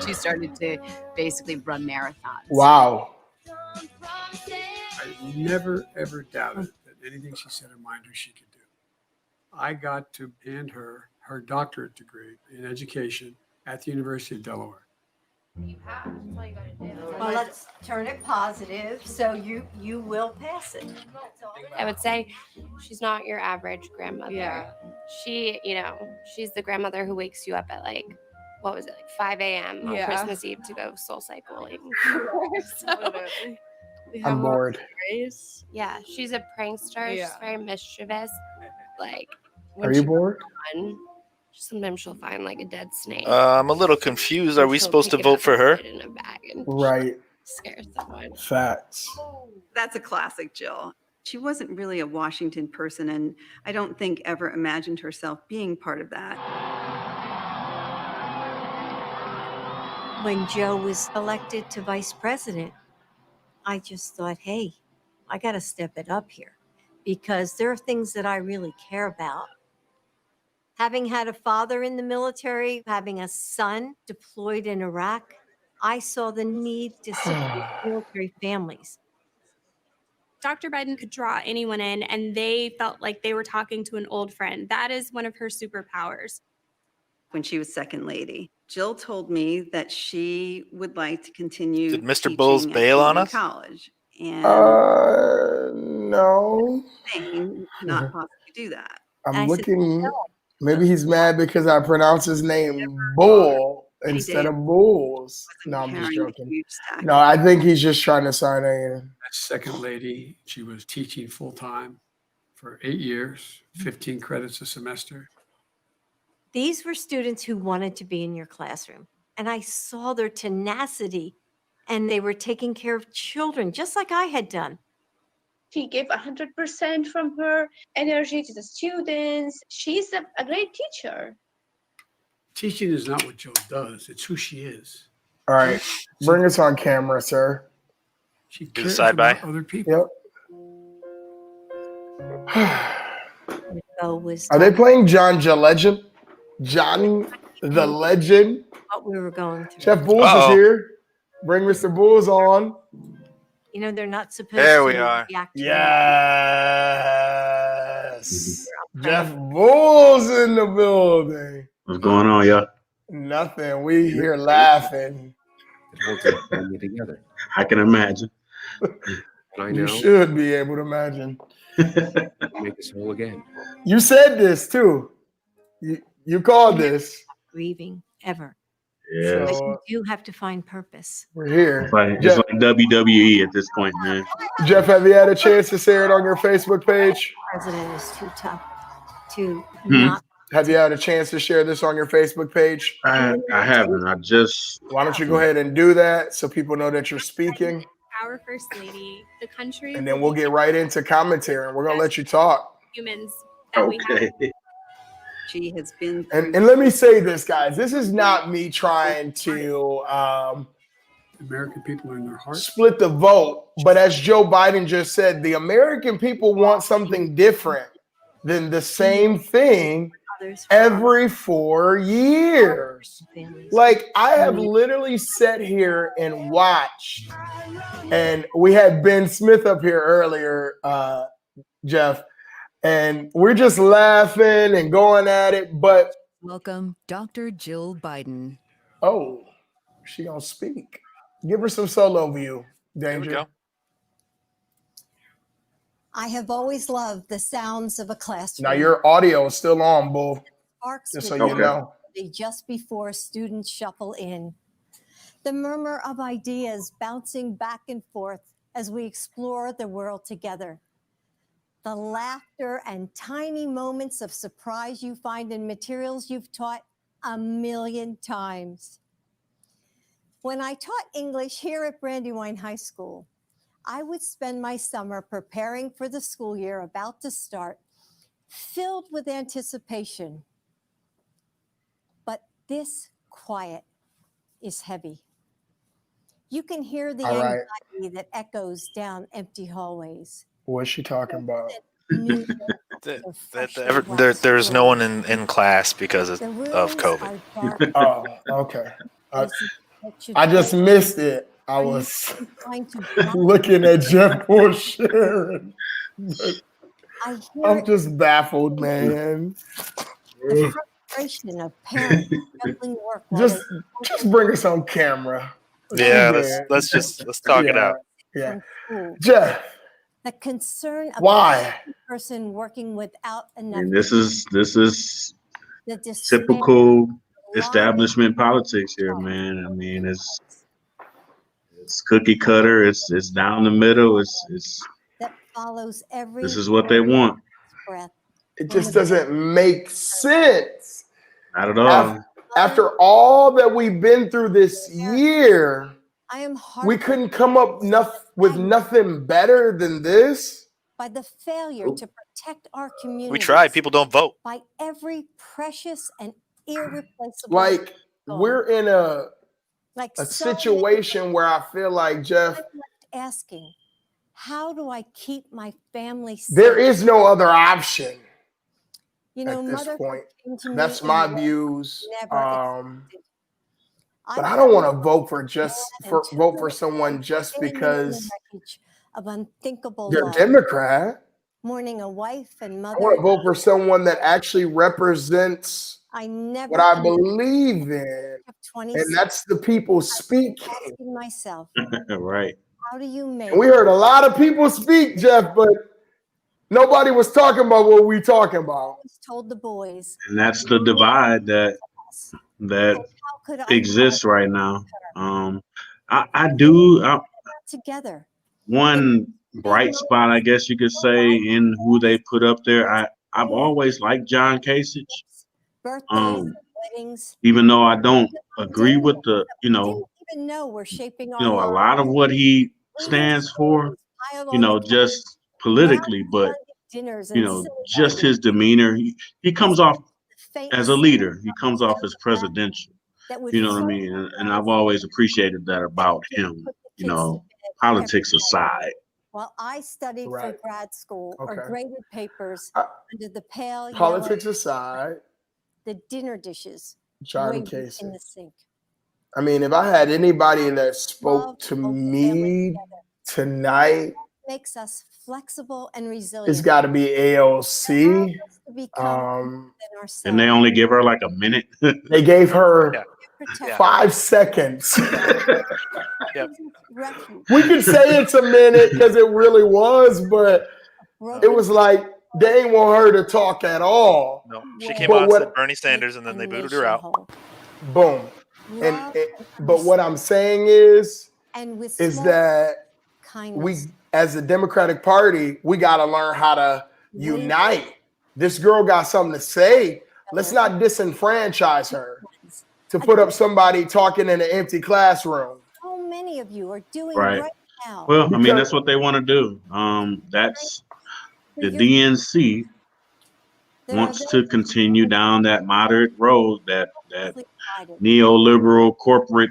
She started to basically run marathons. Wow. I never, ever doubted that anything she set her mind to, she could do. I got to hand her doctorate degree in education at the University of Delaware. Well, let's turn it positive, so you will pass it. I would say she's not your average grandmother. Yeah. She, she's the grandmother who wakes you up at like, what was it, like 5 a.m. on Yeah. Christmas Eve to go soul cycling. So, I'm bored. yeah, she's a prankster. Yeah. She's very mischievous. Like, Are you bored? fun, sometimes she'll find like a dead snake. I'm a little confused. Are we She'll supposed to pick it vote up for and her? put it in a bag and Right. scare someone. Facts. That's a classic Jill. She wasn't really a Washington person, and I don't think ever imagined herself being part of that. When Joe was elected to vice president, I just thought, hey, I got to step it up here because there are things that I really care about. Having had a father in the military, having a son deployed in Iraq, I saw the need to support military families. Dr. Biden could draw anyone in, and they felt like they were talking to an old friend. That is one of her superpowers. When she was second lady, Jill told me that she would like to continue. Did Mr. Bowles teaching at bail on community us? College, and No. saying not possibly do that. I'm looking. Maybe he's mad because I pronounce his name Bull instead of Bulls. No, I'm just joking. No, I think he's just trying to sign a. That second lady, she was teaching full time for 8 years, 15 credits a semester. These were students who wanted to be in your classroom, and I saw their tenacity, and they were taking care of children just like I had done. She gave 100% from her energy to the students. She's a great teacher. Teaching is not what Jill does, it's who she is. All right, bring us on camera, sir. She Do the cares side by. about other people. Are they playing John the Legend? Johnny the Legend? What we were going through. Chef Bulls is here. Bring Mr. Bulls on. You know, they're not supposed There to we are. react to Yes. Jeff Bulls in the building. What's going on, y'all? Nothing. We here laughing. Together. I can imagine. I You should be able to imagine. Make this whole again. You said this too. You called this. grieving ever. Yeah. But you do have to find purpose. We're here. It's like WWE at this point, man. Jeff, have you had a chance to share it on your Facebook page? President is too tough to Hmm. not. Have you had a chance to share this on your Facebook page? I haven't. I just. Why don't you go ahead and do that so people know that you're speaking? Our first lady, the country, And then we'll get right into commentary and we're going to let you talk. humans that we have. She has been. And let me say this, guys. This is not me trying to American people are in their hearts. split the vote. But as Joe Biden just said, the American people want something different than the same thing every 4 years. Like, I have literally sat here and watched, and we had Ben Smith up here earlier, Jeff, and we're just laughing and going at it. But Welcome, Dr. Jill Biden. oh, she gonna speak. Give her some solo view, Danger. I have always loved the sounds of a classroom. Now your audio is still on, Bull. Sparks Just so will you know. be just before students shuffle in. The murmur of ideas bouncing back and forth as we explore the world together. The laughter and tiny moments of surprise you find in materials you've taught 1,000,000 times. When I taught English here at Brandywine High School, I would spend my summer preparing for the school year about to start, filled with anticipation. But this quiet is heavy. You can hear the All right. anxiety that echoes down empty hallways. What's she talking about? There's no one in class because of COVID. Oh, okay. I just missed it. I was looking at Jeff Bush sharing. I'm just baffled, man. The front frustration of parents juggling work while Just they just bring us on camera. Yeah, Yeah. let's talk it out. Yeah. from school. Jeff, The concern of why? every person working without I enough. mean, this is The despair, typical establishment politics here, man. I mean, it's cookie cutter. It's down the middle. It's that follows every this is what they want. breath. It just doesn't make sense. Not at all. After all that we've been through this year, I am we couldn't come up with nothing better than this. by the failure to protect our community. We tried. People don't vote. By every precious and irreplaceable. Like we're in a like a so many situation where I feel like, Jeff, I'm left asking, how do I keep my family safe? there is no other option You know, at this motherhood point. came to me That's in my ways views. never expected. But I don't want to vote for someone just Carrying the because wreckage of unthinkable they're love, Democrat. mourning a wife and I mother. want to vote for someone that actually represents I never what I understood believe in, of and 26 that's the people speaking. asking myself, Right. how do you make And we heard a lot of people speak, Jeff, but nobody was talking about what we talking about. told the boys, And that's the divide that how could I exists right now. together? One bright spot, I guess you could say, in who they put up there. I've always liked John Kasich. Birthdays, weddings, Even though I don't agree with the, didn't even know we're shaping our a lives. lot of what he stands for, Piled on the just politically, but dinners and just his demeanor. He comes off as a leader. He comes off as presidential. that would You know what I mean? And I've always appreciated that about him. Politics aside. while I studied for Right. grad school or Okay. graded papers under the pale Politics yellow, aside, the dinner dishes John waiting Kasich. in the sink. I mean, if I had anybody that spoke Love to holds the family me together. tonight, Makes us flexible and resilient. it's got to be AOC. to become than ourselves. And they only give her like a minute. They gave her Protect 5 seconds. refuge. We could say it's a minute because it really was, but it was like they ain't want her to talk at all. No, she came But out, what- said Bernie Sanders, and then they booted her out. Boom. But what I'm saying is And with is small that kindness. we, as a Democratic Party, we got to learn how to unite. This girl got something to say. Let's not disenfranchise her to put up somebody talking in an empty classroom. So many of you are doing Right. right now. Well, I mean, that's what they want to do. That's the DNC wants to continue down that moderate road, that neoliberal corporate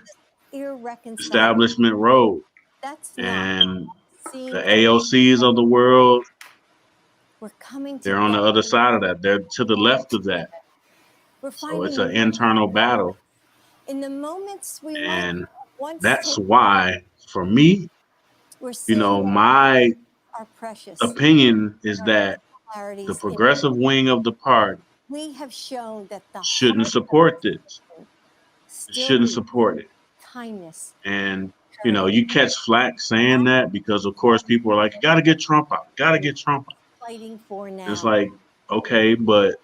irreconcilable. establishment road. That's And seeing the AOCs of the world, we're coming they're on the together. other side of that. They're to the left of that. We're So it's finding an internal battle. in the moments we And might once that's take- why, for me, we're seeing my our precious opinion is that clarities the in- progressive wing of the party we have shown that the shouldn't heart support this. still Shouldn't beats support it. kindness. And you catch flack saying that because of course people are like, you gotta get Trump out, gotta get Trump out. Fighting for now. And it's like, okay, but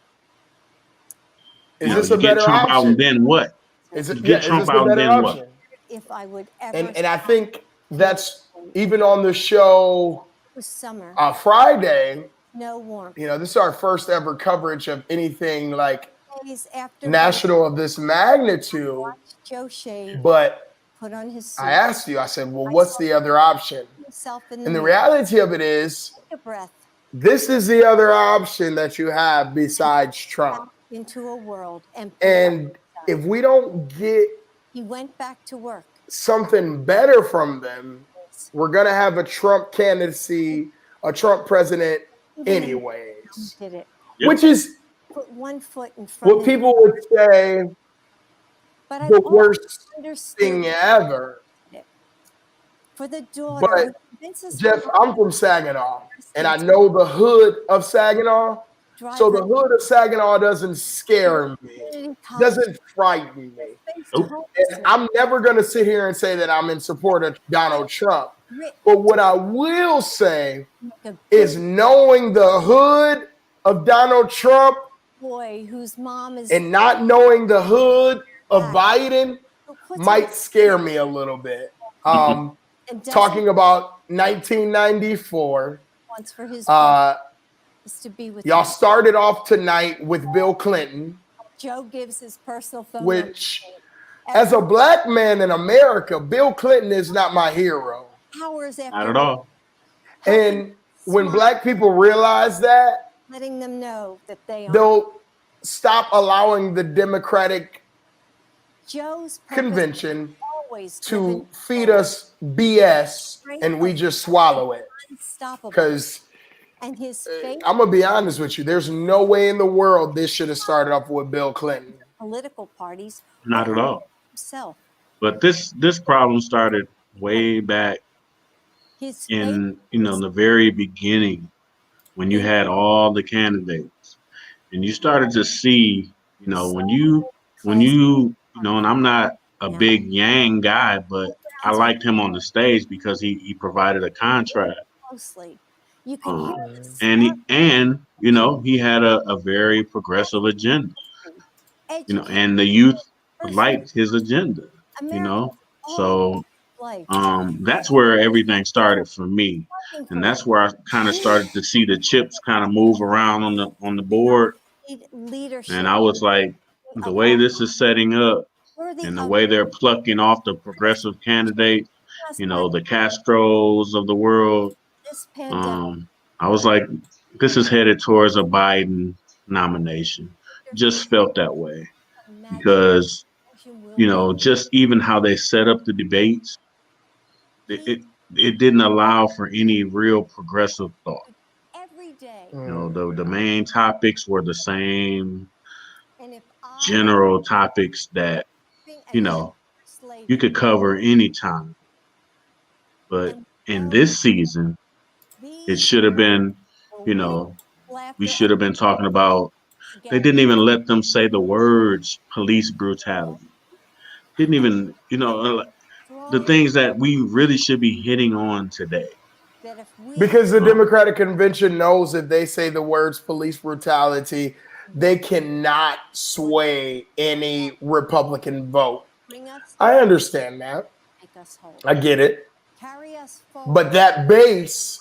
Is this you a get better Trump out option? and then what? Is You it, get is Trump this a out and better then option? what? if I would ever And I think that's even on the show was summer, Friday. no warmth. This is our first ever coverage of anything like Days after national of this magnitude. Joe Shea But put on his suit, I asked you, I said, well, what's the other option? himself in And the mirror, reality of it is, take a breath this is the other option that you have besides Trump. into a world and And if we don't get he went back to work. something better from them, we're going to have a Trump candidacy, a Trump president anyways. Did it. Which is Put one foot in front what of people would say but I've the always worst understood thing ever. for the daughter But who convinces Jeff, her I'm from Saginaw, and I know the hood of Saginaw. So the hood of Saginaw doesn't scare me, doesn't frighten me. And I'm never going to sit here and say that I'm in support of Donald Trump. But what I will say is knowing the hood of Donald Trump boy whose mom is and not knowing the hood of Biden might scare me a little bit. Talking about 1994, wants for his is to be with y'all him. started off tonight with Bill Clinton, Joe gives his personal phone which, as a black man in America, Bill Clinton is not my hero. hours after Not at all. And when black people realize that, letting them know that they are they'll stop allowing the Democratic Joe's convention always to feed us BS and we just swallow it. unstoppable. Because And his faith I'm going to be honest with you, there's no way in the world this should have started off with Bill Clinton. political parties Not at all. himself. But this problem started way back His in the very beginning when you had all the candidates and you started to see, when you and I'm not a big Yang guy, but I liked him on the stage because he provided a contract. Closely. You can hear And he had a very progressive agenda, and the youth liked his agenda, so that's where everything started for me. And that's where I kind of started to see the chips kind of move around on the board. leadership. And I was like, the way this is setting up and the way they're plucking off the progressive candidates, the Castros of the world, This pandemic, I was like, this is headed towards a Biden nomination. Just felt that way because, just even how they set up the debates, it didn't allow for any real progressive thought. every day. The main topics were the same general topics that, you could cover anytime. But in this season, it should have been, we should have been talking about, they didn't even let them say the words police brutality. Didn't even, the things that we really should be hitting on today. Because the Democratic convention knows if they say the words police brutality, they cannot sway any Republican vote. I understand that. I get it. But that base,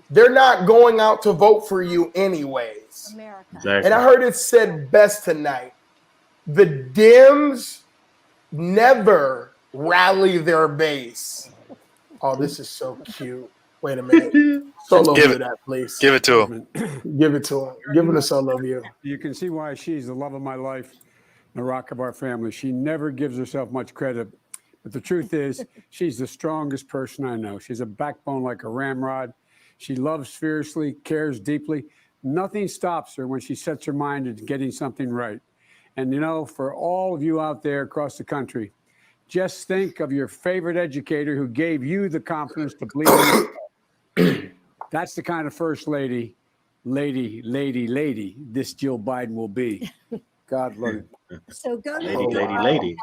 they're not going out to vote for you anyways. Exactly. And I heard it said best tonight. The Dems never rally their base. Oh, this is so cute. Wait a minute. Solo Give view it. that, please. Give it to him. Give it to him. Give him a solo view. You can see why she's the love of my life, the rock of our family. She never gives herself much credit. But the truth is, she's the strongest person I know. She's a backbone like a ramrod. She loves fiercely, cares deeply. Nothing stops her when she sets her mind to getting something right. And for all of you out there across the country, just think of your favorite educator who gave you the confidence to believe in yourself. That's the kind of first lady this Jill Biden will be. God love it. So go to Lady.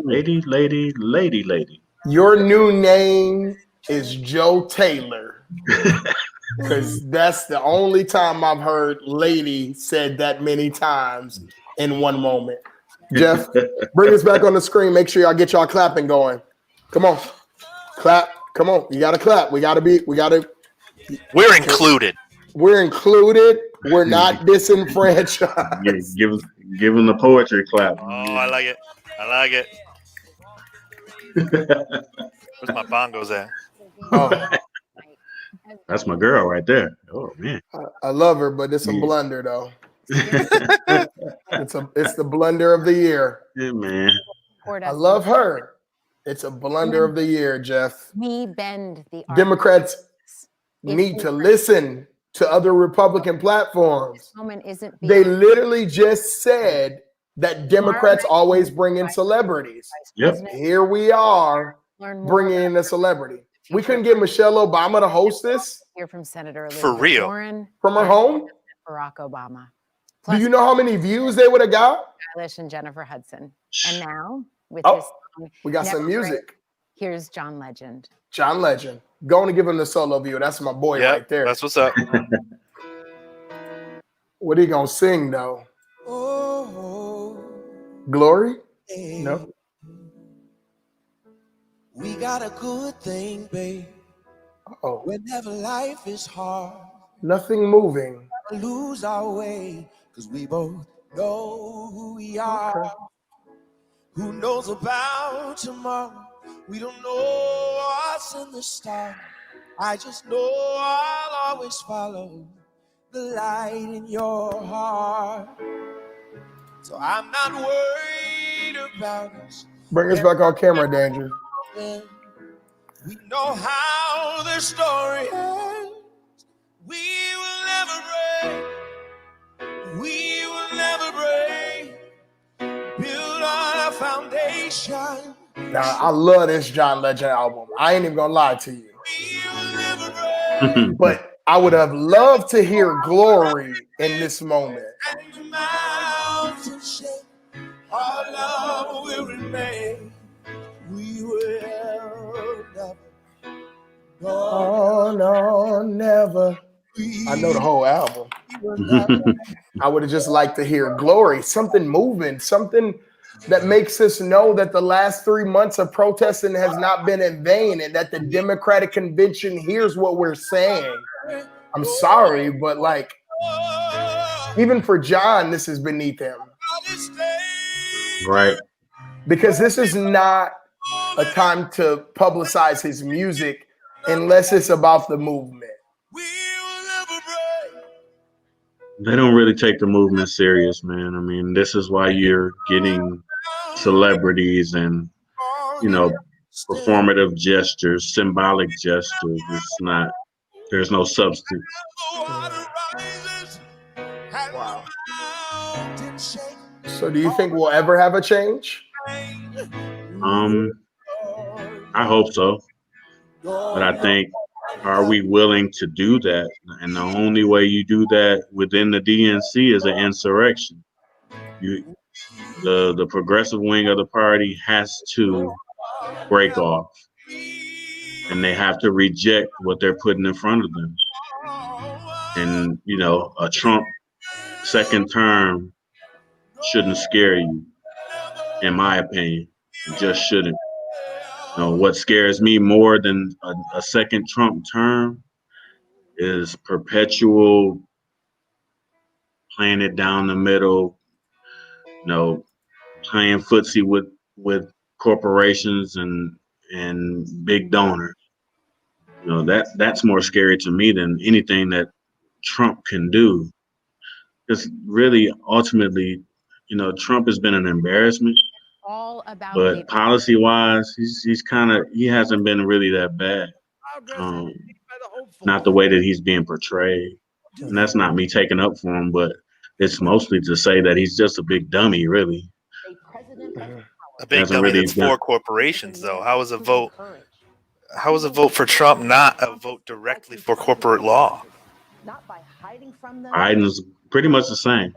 Lady. Your new name is Joe Taylor. Because that's the only time I've heard lady said that many times in one moment. Jeff, bring us back on the screen. Make sure y'all get y'all clapping going. Come on. Clap. Come on. You got to clap. We're included. We're included. We're not disenfranchised. Give them the poetry clap. Oh, I like it. Where's my bongos at? Oh, That's my girl right there. Oh man. I love her, but it's a blunder though. It's the blunder of the year. Yeah, man. I love her. It's a blunder of the year, Jeff. We bend the Democrats need to listen to other Republican platforms. They literally just said that Democrats always bring in celebrities. Yep. Here we are bringing in a celebrity. We couldn't get Michelle Obama to host this Hear from Senator For Elizabeth real? Warren from her and home. Barack Obama. Do you know how many views they would have got? Eilish and Jennifer Hudson. And now with Oh, his song, we got some Never Break, music. here's John Legend. John Legend. Going to give him the solo view. That's my boy Yep, right there. that's what's up. What are you gonna sing though? Glory? No. We got a good thing, babe. Oh, Whenever life is hard, nothing moving. lose our way, cause we both know who we are. Who knows about tomorrow? We don't know what's in the stars. I just know I'll always follow the light in your heart. So I'm not worried about us. Bring us back on camera, Danger. We know how the story ends. We will never break. We will never break. Build on a foundation. Now, I love this John Legend album. I ain't even gonna lie to you. But I would have loved to hear Glory in this moment. And the mountains shake. Our love will remain. We will never. Oh, no, never. I know the whole album. I would have just liked to hear Glory, something moving, something that makes us know that the last 3 months of protesting has not been in vain and that the Democratic Convention hears what we're saying. I'm sorry, but like, even for John, this is beneath him. Right. Because this is not a time to publicize his music unless it's about the movement. They don't really take the movement serious, man. I mean, this is why you're getting celebrities and, you know, performative gestures, symbolic gestures. It's not, there's no substance. Wow. So do you think we'll ever have a change? I hope so. But I think, are we willing to do that? And the only way you do that within the DNC is an insurrection. The progressive wing of the party has to break off, and they have to reject what they're putting in front of them. And, you know, a Trump second term shouldn't scare you, in my opinion. It just shouldn't. You know, what scares me more than a second Trump term is perpetual playing it down the middle, you know, playing footsie with corporations and big donors. You know, that's more scary to me than anything that Trump can do. Because really, ultimately, you know, Trump has been an embarrassment. All about But policy-wise, he hasn't been really that bad. Not the way that he's being portrayed. And that's not me taking up for him, but it's mostly to say that he's just a big dummy, really. A big dummy that's for corporations, though. How is a vote for Trump not a vote directly for corporate law? Biden's pretty much the same.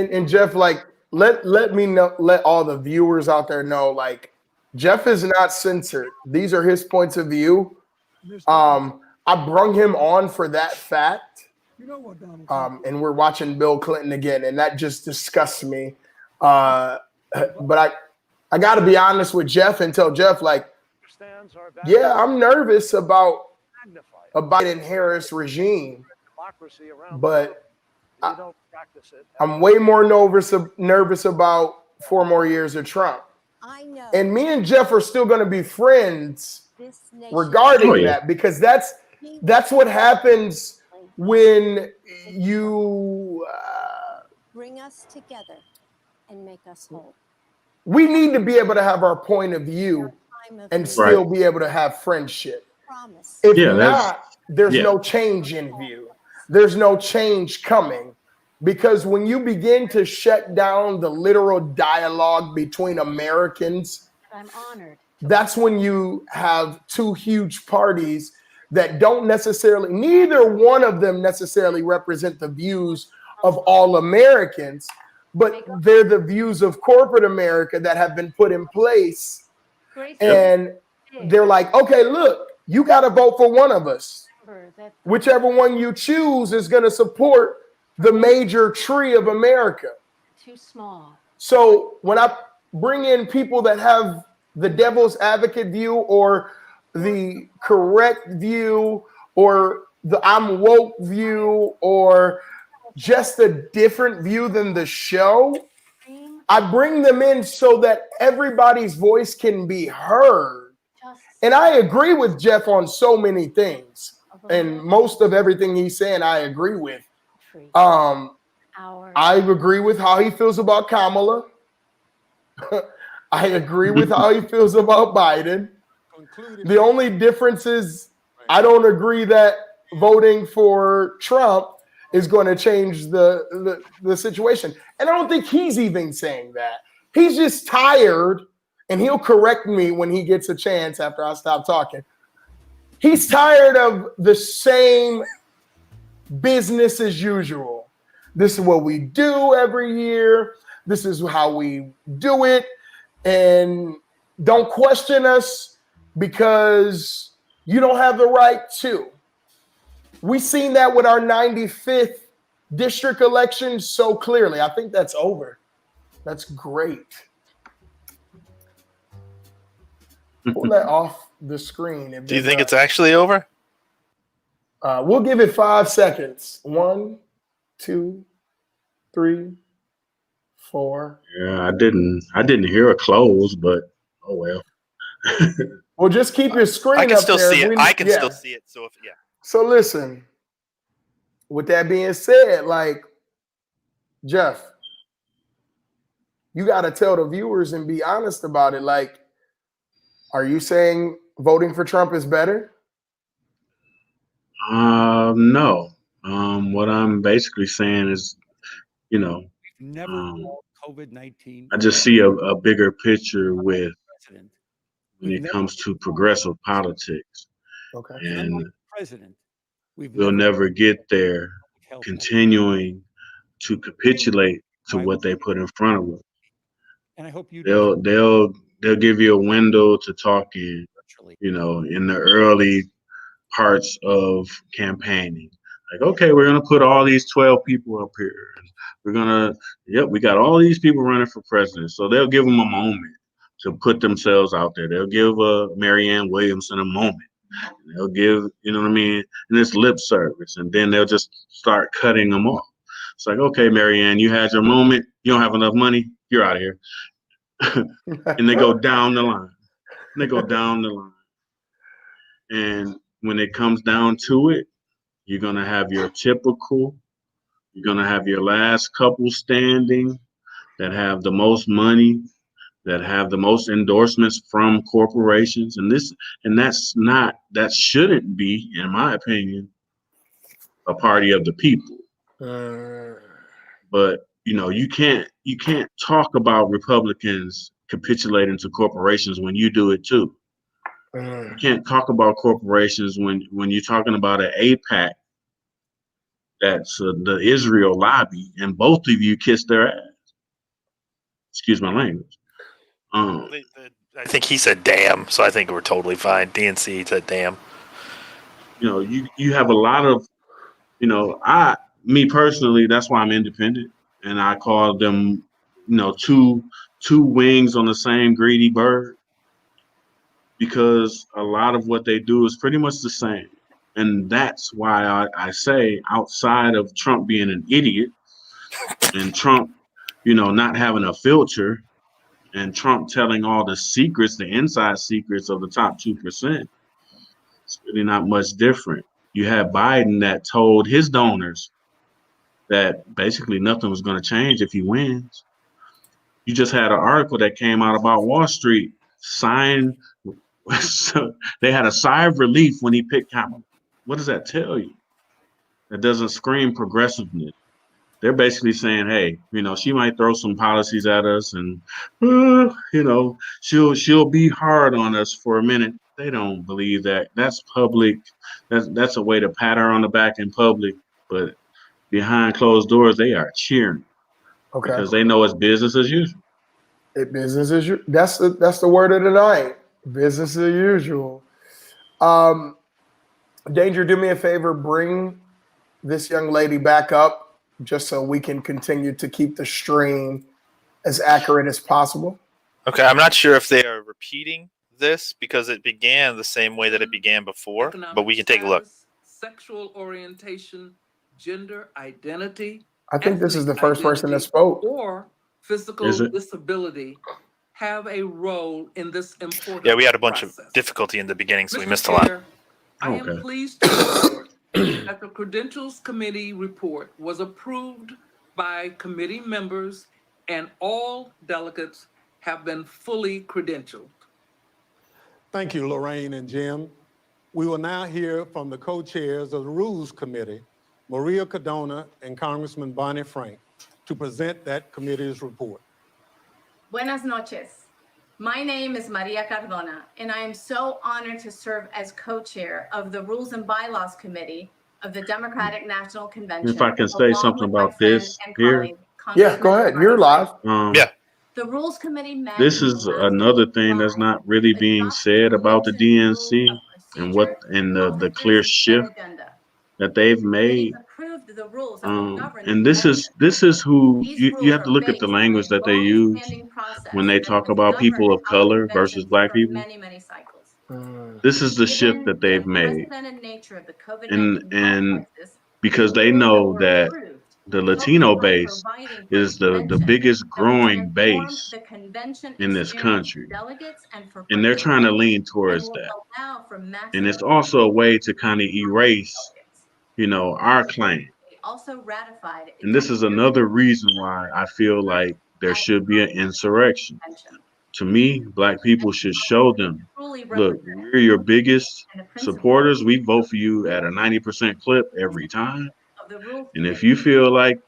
And Jeff, like, let me know, let all the viewers out there know, like, Jeff is not censored. These are his points of view. I brung him on for that fact. And we're watching Bill Clinton again, and that just disgusts me. But I got to be honest with Jeff and tell Jeff, like, yeah, I'm nervous about a Biden-Harris regime, but I'm way more nervous about 4 more years of Trump. And me and Jeff are still going to be friends regarding that, because that's what happens when you bring us together and make us whole. We need to be able to have our point of view and still be able to have friendship. If not, there's no change in view. There's no change coming. Because when you begin to shut down the literal dialogue between Americans, I'm honored that's when you have two huge parties that don't necessarily, neither one of them necessarily represent the views of all Americans, but they're the views of corporate America that have been put in place. And they're like, okay, look, you got to vote for one of us. Whichever one you choose is going to support the major tree of America. Too small. So when I bring in people that have the devil's advocate view or the correct view or the I'm woke view or just a different view than the show, I bring them in so that everybody's voice can be heard. And I agree with Jeff on so many things. And most of everything he's saying, I agree with. I agree with how he feels about Kamala. I agree with how he feels about Biden. The only difference is I don't agree that voting for Trump is going to change the situation. And I don't think he's even saying that. He's just tired, and he'll correct me when he gets a chance after I stop talking. He's tired of the same business as usual. This is what we do every year. This is how we do it. And don't question us because you don't have the right to. We seen that with our 95th district election so clearly. I think that's over. That's great. Pull that off the screen. Do you think it's actually over? We'll give it 5 seconds. 1, 2, 3, 4. Yeah, I didn't hear a close, but oh well. Well, just keep your screen I can up still there. see it. I can still see it. So yeah. So listen, with that being said, like, Jeff, you got to tell the viewers and be honest about it. Like, are you saying voting for Trump is better? No. What I'm basically saying is, COVID-19. I just see a bigger picture when it comes to progressive politics. Okay. And President. we'll never get there continuing to capitulate to what they put in front of us. And I hope you They'll give you a window to talk in, in the early parts of campaigning. Like, okay, we're gonna put all these 12 people up here. We got all these people running for president. So they'll give them a moment to put themselves out there. They'll give Marianne Williamson a moment. They'll give, and it's lip service. And then they'll just start cutting them off. It's like, okay, Marianne, you had your moment. You don't have enough money. You're out of here. And they go down the line. And when it comes down to it, you're going to have your typical, you're going to have your last couple standing that have the most money, that have the most endorsements from corporations. That shouldn't be, in my opinion, a party of the people. But you can't talk about Republicans capitulating to corporations when you do it too. You can't talk about corporations when you're talking about an AIPAC that's the Israel lobby, and both of you kiss their ass. Excuse my language. I think he said damn, so I think we're totally fine. DNC said damn. You have a lot of, me personally, that's why I'm independent, and I call them, two wings on the same greedy bird, because a lot of what they do is pretty much the same. And that's why I say, outside of Trump being an idiot and Trump, not having a filter, and Trump telling all the secrets, the inside secrets of the top 2%, it's really not much different. You have Biden that told his donors that basically nothing was going to change if he wins. You just had an article that came out about Wall Street they had a sigh of relief when he picked Kamala. What does that tell you? That doesn't scream progressiveness. they're basically saying, hey, she might throw some policies at us, and she'll be hard on us for a minute. They don't believe that. That's public. That's a way to pat her on the back in public, but behind closed doors, they are cheering because they know it's business as usual. Business as usual. That's the word of the night. Business as usual. Danger, do me a favor. Bring this young lady back up just so we can continue to keep the stream as accurate as possible. Okay, I'm not sure if they are repeating this because it began the same way that it began before, but we can take a look. Sexual orientation, gender identity. I think this is the first person that spoke. Or physical disability have a role in this important Yeah, we had a bunch process. of difficulty in the beginning, so we Mr. missed a lot. Chair, I am pleased to report that the Credentials Committee report was approved by committee members and all delegates have been fully credentialed. Thank you, Lorraine and Jim. We will now hear from the co-chairs of the Rules Committee, Maria Cardona and Congressman Bonnie Frank, to present that committee's report. Buenas noches. My name is Maria Cardona, and I am so honored to serve as co-chair of the Rules and Bylaws Committee of the Democratic National Convention. If I can say along something with my about friend this and here. colleague, Yeah, go ahead. You're live. The Rules Committee met This is another thing that's not really being said about the DNC and the clear shift that they've made. approved the rules And this is who you have to look at the language that they use when they talk about people of color versus black people. many cycles. This is the shift that they've made, Unprecedented nature of the COVID-19 and because they know that the Latino base is the biggest growing base the convention in this country, delegates and for and they're trying to lean towards that. allow for And it's also a way to kind of erase, our claim. also ratified And this is another reason why I feel like there should be an insurrection. To me, black people should show them, look, we're your biggest supporters. We vote for you at a 90% clip every time. And if you feel like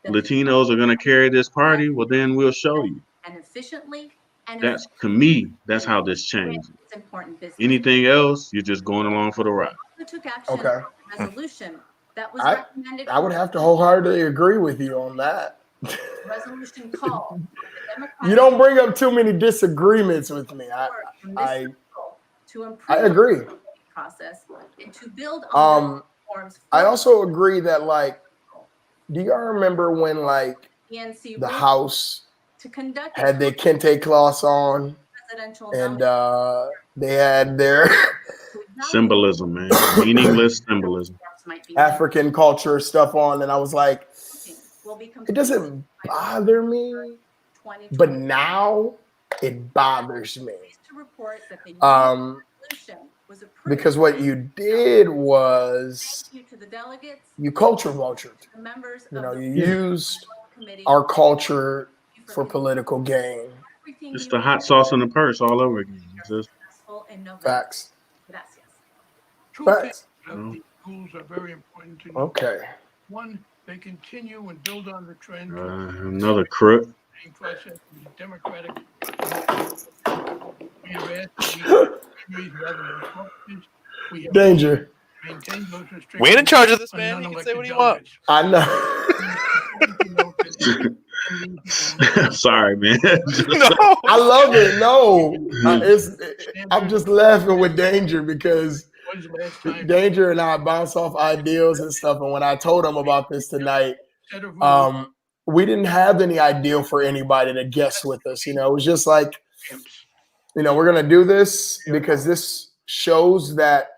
Latinos are going to carry this party, well, then we'll show you. and efficiently and That's, to me, that's how this changes. it's important business. Anything else, you're just going along for the ride. Who took action Okay. on a resolution that was I recommended would have to wholeheartedly agree with you on that. resolution called You don't bring up too many disagreements with me. I to improve I agree. the process and to build on reforms I also agree that, like, do y'all remember when, like, ENC the rules House to conduct had their kente cloths on presidential and they had their Symbolism, man. Meaningless symbolism. African culture stuff on, and I was like, it doesn't bother me, but now it bothers me. to report that the resolution was approved Because what you did was due to the delegates, you culture vultured. the members You of know, the you used our culture for political gain. It's the hot sauce in the purse all over again. It's just- successful in November. Facts. Gracias. Two Facts. things of the rules are very important to know. Okay. One, they continue and build on the trend. another crook. Process in the Democratic. We have asked the series rather than caucuses. We have Danger. maintained those restrictions We ain't in charge of this, on man. You can say non-elected what you want. delegates. I know. Sorry, man. I love it. No, I'm just laughing with Danger because Danger and I bounce off ideals and stuff. And when I told him about this tonight, we didn't have any ideal for anybody to guest with us. You know, it was just like, you know, we're gonna do this because this shows that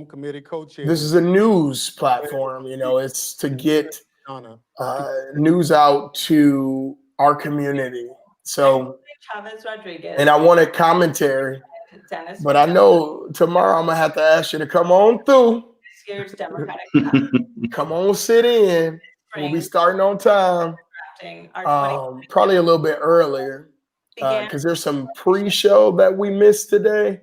Committee co-chair. this is a news platform. You know, it's to get news out to our community. So, Chavez Rodriguez. and I wanted commentary, Dennis but I know tomorrow I'm gonna have to ask you to come on through. this year's Democratic Come on, sit in. We'll be starting on time. drafting our Probably a little bit earlier because there's some pre-show that we missed today.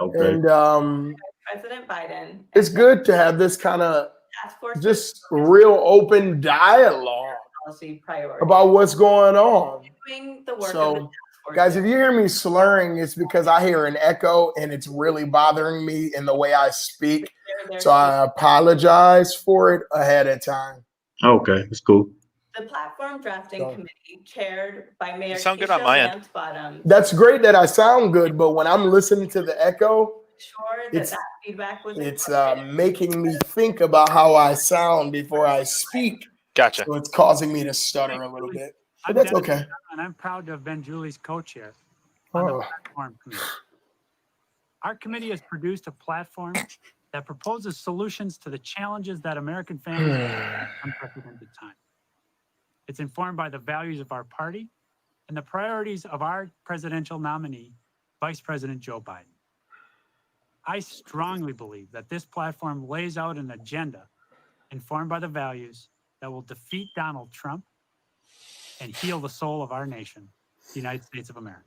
Okay. And President Biden. it's good to have this kind of just real open dialogue about what's going on. So, guys, if you hear me slurring, it's because I hear an echo and it's really bothering me in the way I speak. So I apologize for it ahead of time. Okay, it's cool. The platform drafting committee, chaired by Mayor You sound good on my end. Bottom, That's great that I sound good, but when I'm listening to the echo, that feedback was it's making me think about how I sound before I speak. Gotcha. So it's causing me to stutter a little bit. But I'm that's Dennis okay. And I'm proud to have been Julie's co-chair on the Oh. platform committee. Our committee has produced a platform that proposes solutions to the challenges that American families face at unprecedented time. It's informed by the values of our party and the priorities of our presidential nominee, Vice President Joe Biden. I strongly believe that this platform lays out an agenda informed by the values that will defeat Donald Trump and heal the soul of our nation, the United States of America.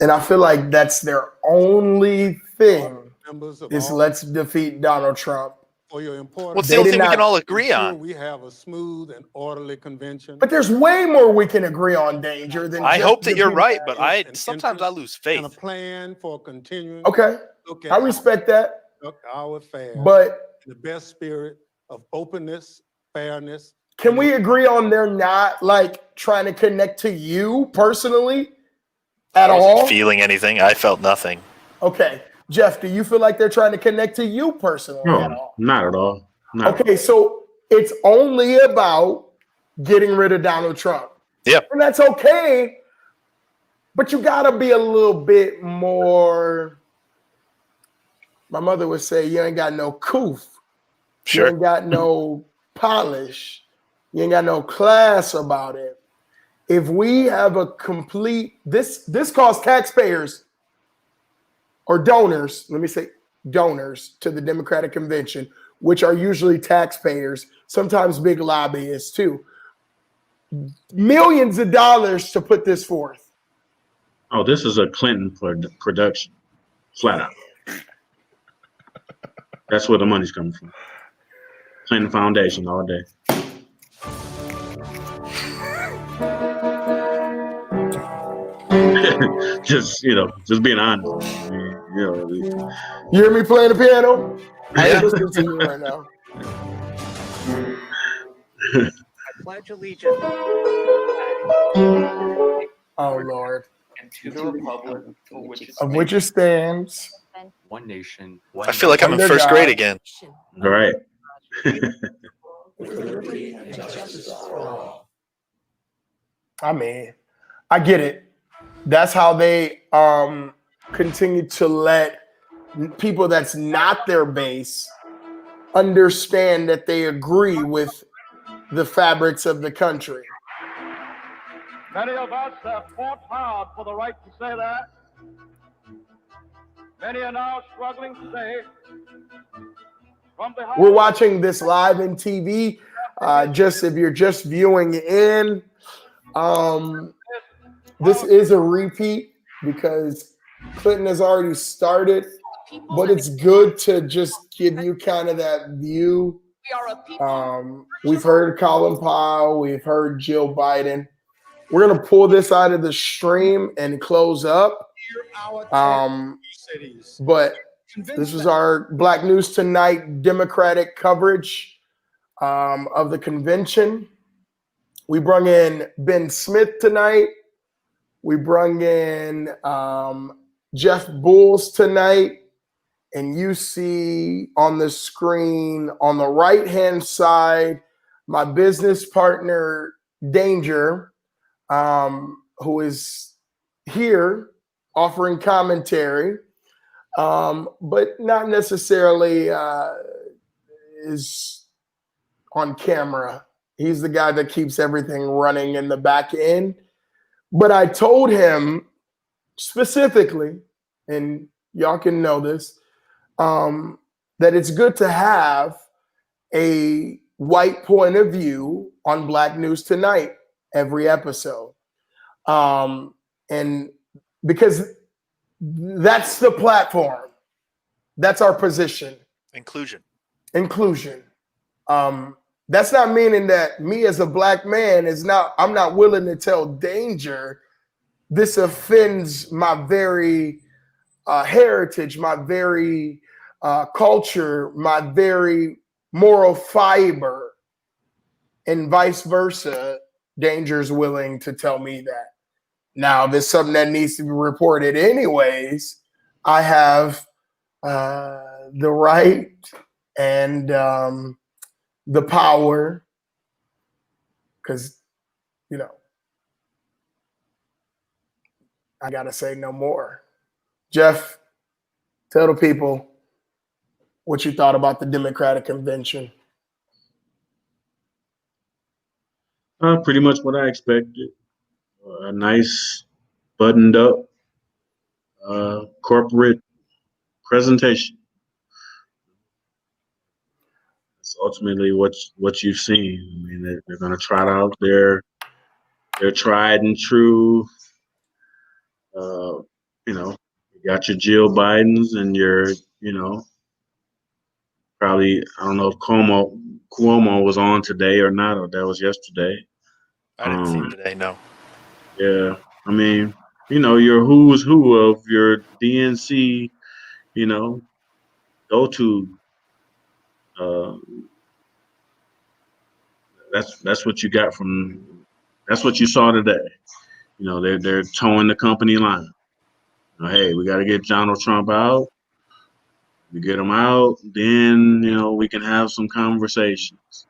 And I feel like that's their only thing Members of is all- let's defeat Donald Trump. For your important. What's the only thing we can all agree ensure on? We have a smooth and orderly convention. But there's way more we can agree on, Danger, than I just hope that you're defeat- right, but sometimes I lose And a faith. plan for continuing. Okay, Look I at respect that. our affairs. But in the best spirit of openness, fairness. can we agree on they're not like trying to connect to you personally at I wasn't all? feeling anything. I felt nothing. Okay, Jeff, do you feel like they're trying to connect to you personally at No, all? not at all. Not Okay, so it's only about getting rid of Donald Trump. Yep. And that's okay, but you gotta be a little bit more. My mother would say, you ain't got no coof. Sure. You ain't got no polish. You ain't got no class about it. If we have a complete, this costs taxpayers or donors, let me say donors to the Democratic Convention, which are usually taxpayers, sometimes big lobbyists too, millions of dollars to put this forth. Oh, this is a Clinton production, flat out. That's where the money's coming from. Clinton Foundation all day. just being honest. You hear me playing the piano? I ain't listening to you right now. I pledge allegiance Oh Lord. and to the republic for which it Of which it stands. one nation. I feel like I'm in Under first God. grade again. All right. I mean, I get it. That's how they continue to let people that's not their base understand that they agree with the fabrics of the country. Many of us have fought hard for the right to say that. Many are now struggling today. From behind We're watching this live in TV. Just if you're just viewing in, this is a repeat because Clinton has already started, but it's good to just give you kind of that view. We've heard Colin Powell, we've heard Jill Biden. We're gonna pull this out of the stream and close up. But this is our Black News Tonight Democratic coverage of the convention. We brung in Ben Smith tonight. We brung in Jeff Bulls tonight. And you see on the screen on the right-hand side, my business partner, Danger, who is here offering commentary, but not necessarily is on camera. He's the guy that keeps everything running in the back end. But I told him specifically, and y'all can know this, that it's good to have a white point of view on Black News Tonight every episode. And because that's the platform, that's our position. Inclusion. Inclusion. That's not meaning that me as a black man I'm not willing to tell Danger this offends my very heritage, my very culture, my very moral fiber, and vice versa. Danger's willing to tell me that. Now, if it's something that needs to be reported anyways, I have the right and the power, because, you know, I got to say no more. Jeff, tell the people what you thought about the Democratic convention. Pretty much what I expected. A nice, buttoned up corporate presentation. It's ultimately what you've seen. I mean, they're going to trot out their tried and true. You know, you got your Jill Bidens and your, you know, probably, I don't know if Cuomo was on today or not, or that was yesterday. I didn't see him today, no. Yeah, I mean, you know, your who's who of your DNC, you know, go-to. That's what you got from. That's what you saw today. You know, they're towing the company line. You know, hey, we got to get Donald Trump out. We get him out, then, you know, we can have some conversations.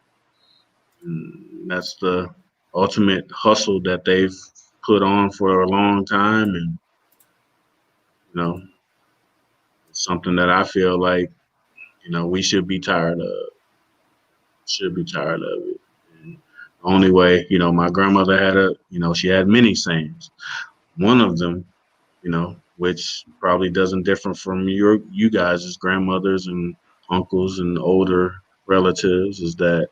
And that's the ultimate hustle that they've put on for a long time, and, you know, it's something that I feel like, you know, we should be tired of. Should be tired of it. And the only way, you know, my grandmother had she had many sayings. One of them, you know, which probably doesn't differ from you guys as grandmothers and uncles and older relatives, is that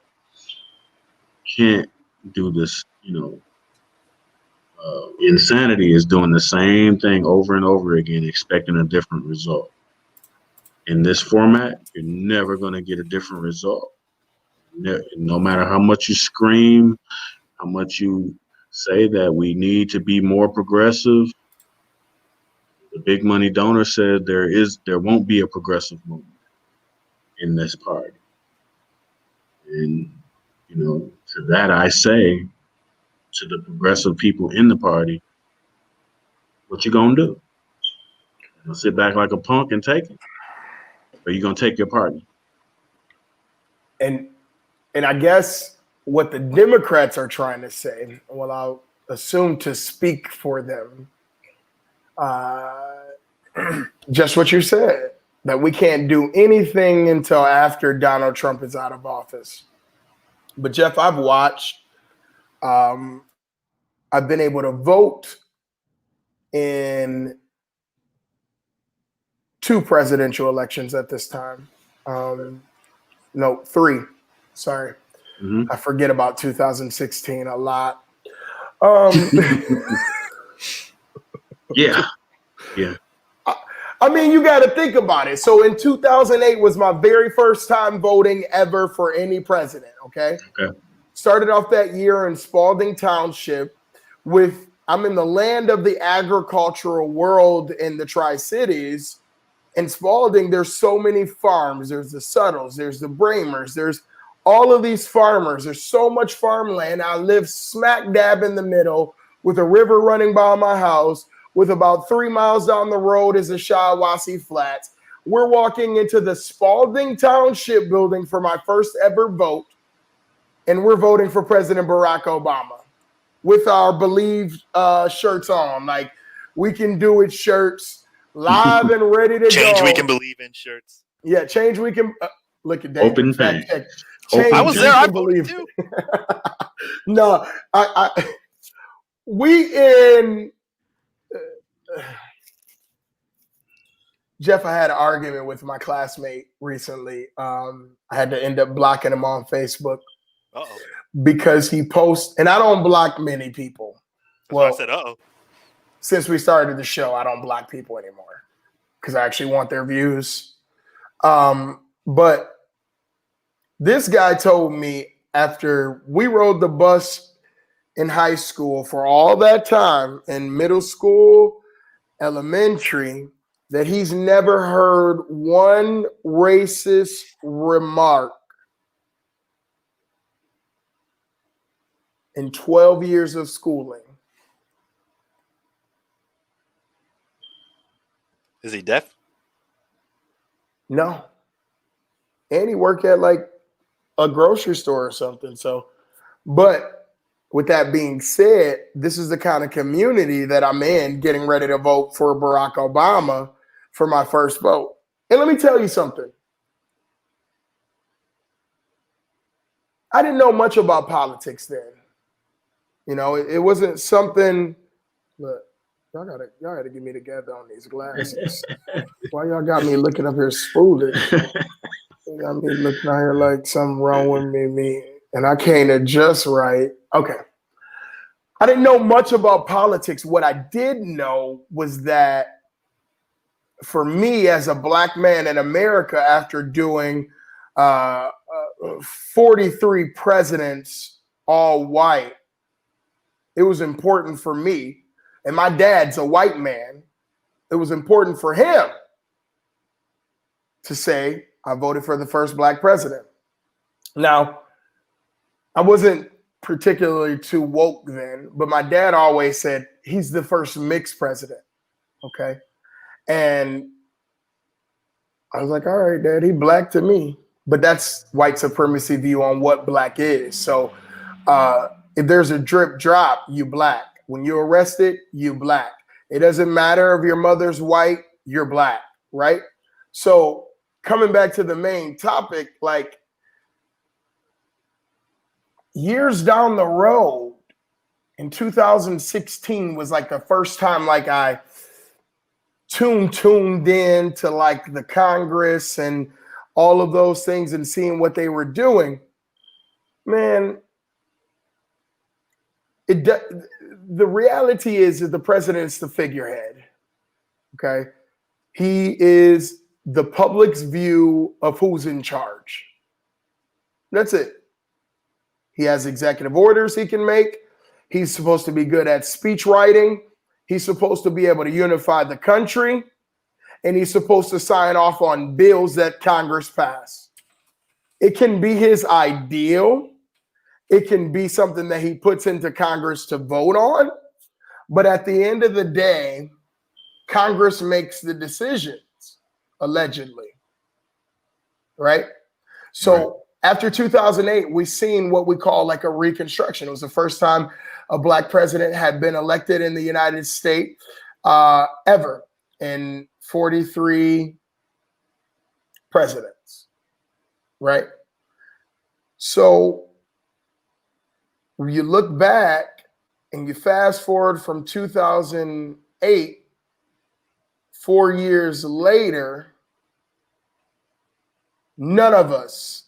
can't do this, you know. Insanity is doing the same thing over and over again, expecting a different result. In this format, you're never going to get a different result. No matter how much you scream, how much you say that we need to be more progressive, the big money donor said there won't be a progressive movement in this party. And, you know, to that I say, to the progressive people in the party, what you gonna do? You gonna sit back like a punk and take it? Or you gonna take your party? And I guess what the Democrats are trying to say, well, I'll assume to speak for them, just what you said, that we can't do anything until after Donald Trump is out of office. But Jeff, I've watched, I've been able to vote in 2 presidential elections at this time. No, 3. Sorry. I forget about 2016 a lot. Yeah. I mean, you got to think about it. So in 2008 was my very first time voting ever for any president, okay? Started off that year in Spalding Township I'm in the land of the agricultural world in the Tri-Cities. In Spalding, there's so many farms. There's the Suttles, there's the Bramers, there's all of these farmers. There's so much farmland. I live smack dab in the middle with a river running by my house. With about 3 miles down the road is the Shiawassee Flats. We're walking into the Spalding Township building for my first ever vote, and we're voting for President Barack Obama with our Believe shirts on. Like, we can do it shirts, live and ready to Change go. we can believe in shirts. Yeah, change we can. Look at that. Open thing. I was there. I voted too. No, we in. Jeff, I had an argument with my classmate recently. I had to end up blocking him on Facebook because he posts, and I don't block many people. Well, I said, since we started the show, I don't block people anymore because I actually want their views. But This guy told me after we rode the bus in high school for all that time in middle school, elementary, that he's never heard one racist remark in 12 years of schooling. Is he deaf? No. And he worked at like a grocery store or something. So, but with that being said, this is the kind of community that I'm in, getting ready to vote for Barack Obama for my first vote. And let me tell you something. I didn't know much about politics then. You know, it wasn't something. Look, y'all gotta get me together on these glasses. Why y'all got me looking up here spooling? You got me looking out here like something wrong with me, and I can't adjust right. Okay. I didn't know much about politics. What I did know was that for me as a black man in America, after doing 43 presidents, all white, it was important for me. And my dad's a white man. It was important for him to say, I voted for the first black president. Now, I wasn't particularly too woke then, but my dad always said he's the first mixed president. Okay. And I was like, all right, Dad, he black to me. But that's white supremacy view on what black is. So if there's a drip drop, you black. When you're arrested, you black. It doesn't matter if your mother's white, you're black, right? So coming back to the main topic, like years down the road, in 2016 was like the first time like I tuned in to like the Congress and all of those things and seeing what they were doing. Man, the reality is that the president's the figurehead, okay? He is the public's view of who's in charge. That's it. He has executive orders he can make. He's supposed to be good at speech writing. He's supposed to be able to unify the country. And he's supposed to sign off on bills that Congress pass. It can be his ideal. It can be something that he puts into Congress to vote on. But at the end of the day, Congress makes the decisions, allegedly. Right? So after 2008, we've seen what we call like a reconstruction. It was the first time a black president had been elected in the United States ever in 43 presidents, right? So you look back and you fast forward from 2008, 4 years later, none of us,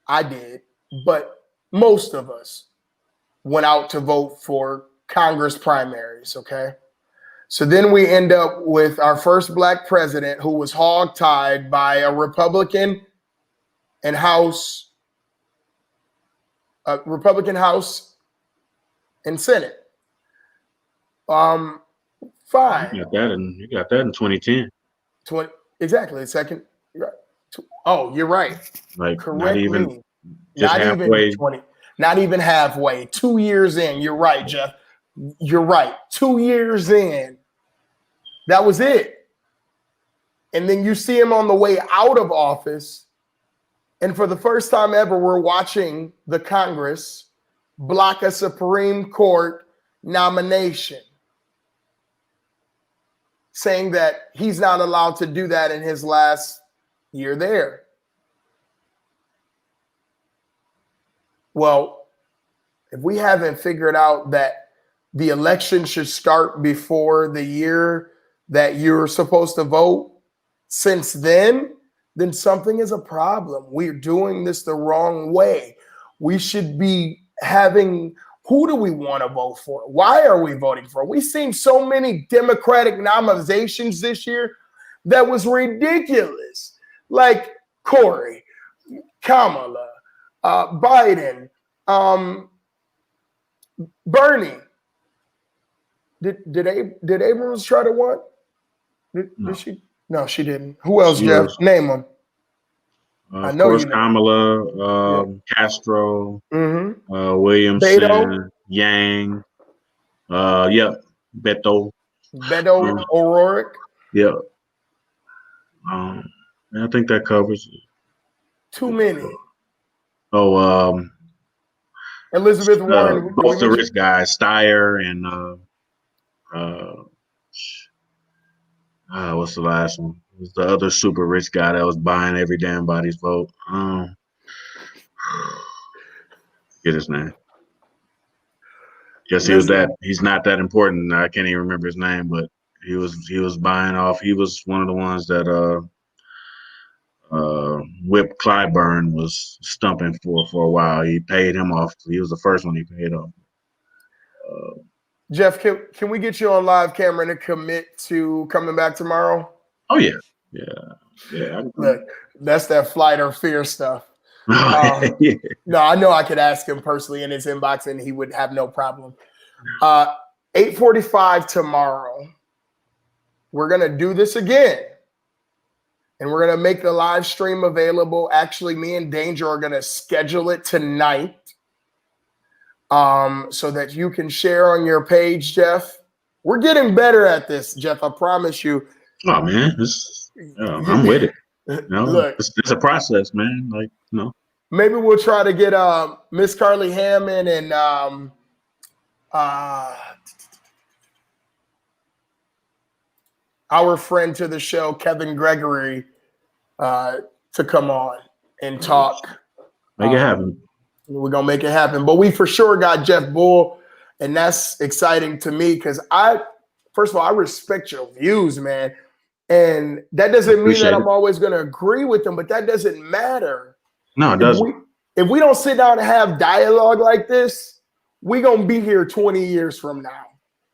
I did, but most of us went out to vote for Congress primaries, okay? So then we end up with our first black president who was hogtied by a Republican and Republican House and Senate. Fine. You got that in 2010. Exactly. Second. Oh, you're right. Like correct. Not even me. just Not halfway. even 20. Not even halfway. 2 years in. You're right, Jeff. You're right. 2 years in. That was it. And then you see him on the way out of office. And for the first time ever, we're watching the Congress block a Supreme Court nomination, saying that he's not allowed to do that in his last year there. Well, if we haven't figured out that the election should start before the year that you're supposed to vote since then something is a problem. We're doing this the wrong way. We should be having, who do we want to vote for? Why are we voting for? We've seen so many Democratic nominations this year that was ridiculous. Like Corey, Kamala, Biden, Bernie. Did Abrams try to what? Did she? No, she didn't. Who else, Jeff? Name them. Of course, Kamala, Castro, Williamson, Beto. Yang, Beto. Beto O'Rourke. Yeah. I think that covers it. Too many. Oh, Elizabeth Warren. Both the rich guys, Steyer and what's the last one? It was the other super rich guy that was buying every damn body's vote. Get his name. Guess he's not that important. I can't even remember his name, but he was buying off. He was one of the ones that Whip Clyburn was stumping for a while. He paid him off. He was the first one he paid off. Jeff, can we get you on live camera to commit to coming back tomorrow? Oh yeah. Look, that's that flight or fear stuff. Yeah. No, I know I could ask him personally in his inbox and he would have no problem. 8:45 tomorrow. We're gonna do this again. And we're gonna make the live stream available. Actually, me and Danger are gonna schedule it tonight. So that you can share on your page, Jeff. We're getting better at this, Jeff. I promise you. Oh man, I'm with it. Look, it's a process, man. Like, maybe we'll try to get Miss Carly Hammond and our friend to the show, Kevin Gregory, to come on and talk. Make it happen. We're gonna make it happen. But we for sure got Jeff Bull, and that's exciting to me because first of all, I respect your views, man. And that doesn't mean that I'm always gonna agree with them, but that doesn't matter. No, it doesn't. If we don't sit down and have dialogue like this, we're gonna be here 20 years from now.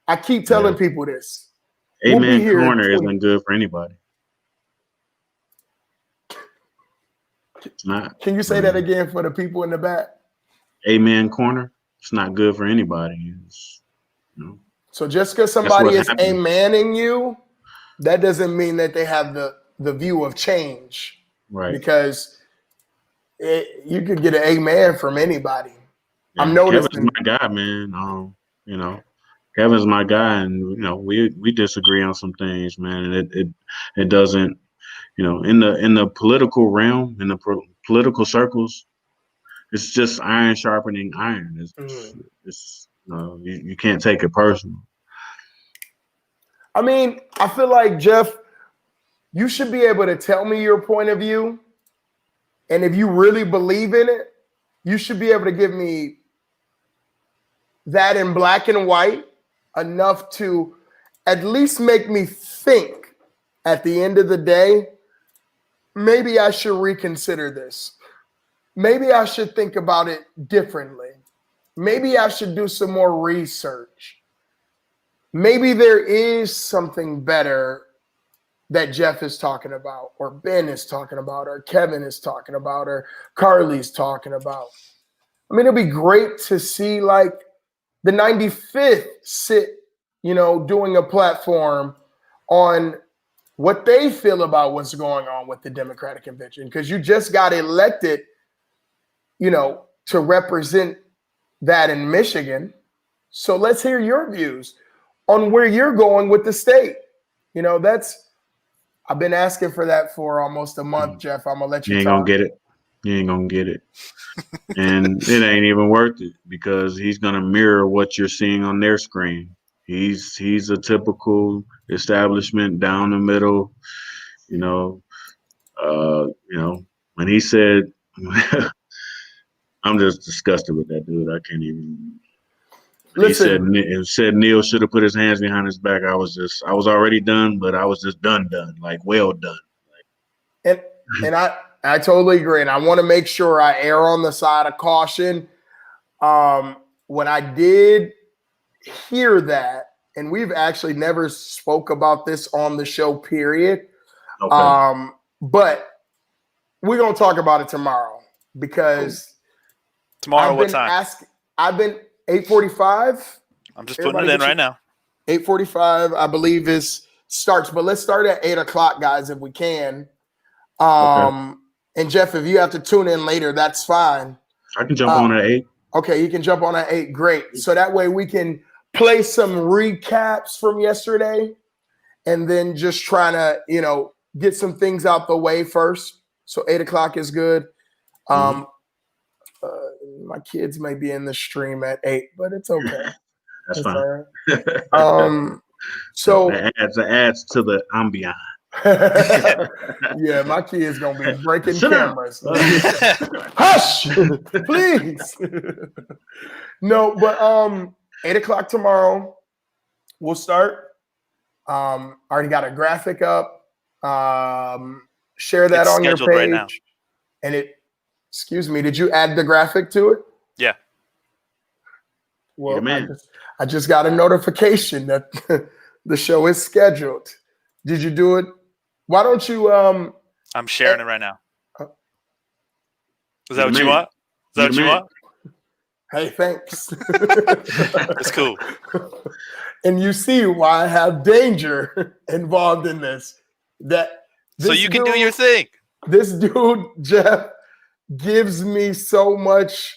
I keep telling people this. Amen corner isn't good for anybody. It's not. Can you say that again for the people in the back? Amen corner. It's not good for anybody. So just because somebody is amening you, that doesn't mean that they have the view of change. Right. Because you could get an amen from anybody. Yeah, I'm noticing. Kevin's my guy, man. Kevin's my guy, and we disagree on some things, man. And it doesn't, in the political realm, in the political circles, it's just iron sharpening iron. It's you can't take it personal. I mean, I feel like, Jeff, you should be able to tell me your point of view. And if you really believe in it, you should be able to give me that in black and white enough to at least make me think at the end of the day, maybe I should reconsider this. Maybe I should think about it differently. Maybe I should do some more research. Maybe there is something better that Jeff is talking about, or Ben is talking about, or Kevin is talking about, or Carly's talking about. I mean, it'd be great to see like the 95th sit, doing a platform on what they feel about what's going on with the Democratic convention, because you just got elected, to represent that in Michigan. So let's hear your views on where you're going with the state. I've been asking for that for almost a month, Jeff. I'm gonna let you. You ain't gonna get it. You ain't gonna get it, and it ain't even worth it because he's gonna mirror what you're seeing on their screen. He's a typical establishment down the middle. When he said, I'm just disgusted with that dude. I can't even. Listen, he said Neil should have put his hands behind his back. I was already done, but I was just done, like well done. And I totally agree. And I want to make sure I err on the side of caution. When I did hear that, and we've actually never spoke about this on the show, period. Okay. But we're going to talk about it tomorrow because Tomorrow, what time? I've been 8:45. I'm just putting it in right now. 8:45, I believe, starts, but let's start at 8 o'clock, guys, if we can. And Jeff, if you have to tune in later, that's fine. I can jump on at 8. Okay, you can jump on at 8. Great. So that way we can play some recaps from yesterday and then just trying to, get some things out the way first. So 8 o'clock is good. My kids may be in the stream at 8, but it's okay. That's fine. All right. So it adds to the ambiance. Yeah, my kid's gonna be breaking cameras. Hush, please. No, but 8 o'clock tomorrow we'll start. Already got a graphic up. Share that It's on your scheduled page. right now. And excuse me, did you add the graphic to it? Yeah. Well, I just got a notification that the show is scheduled. Did you do it? Why don't you? I'm sharing it right now. Is that what you want? Is that what you want? Hey, thanks. It's cool. And you see why I have danger involved in this. So you can do your thing. This dude, Jeff, gives me so much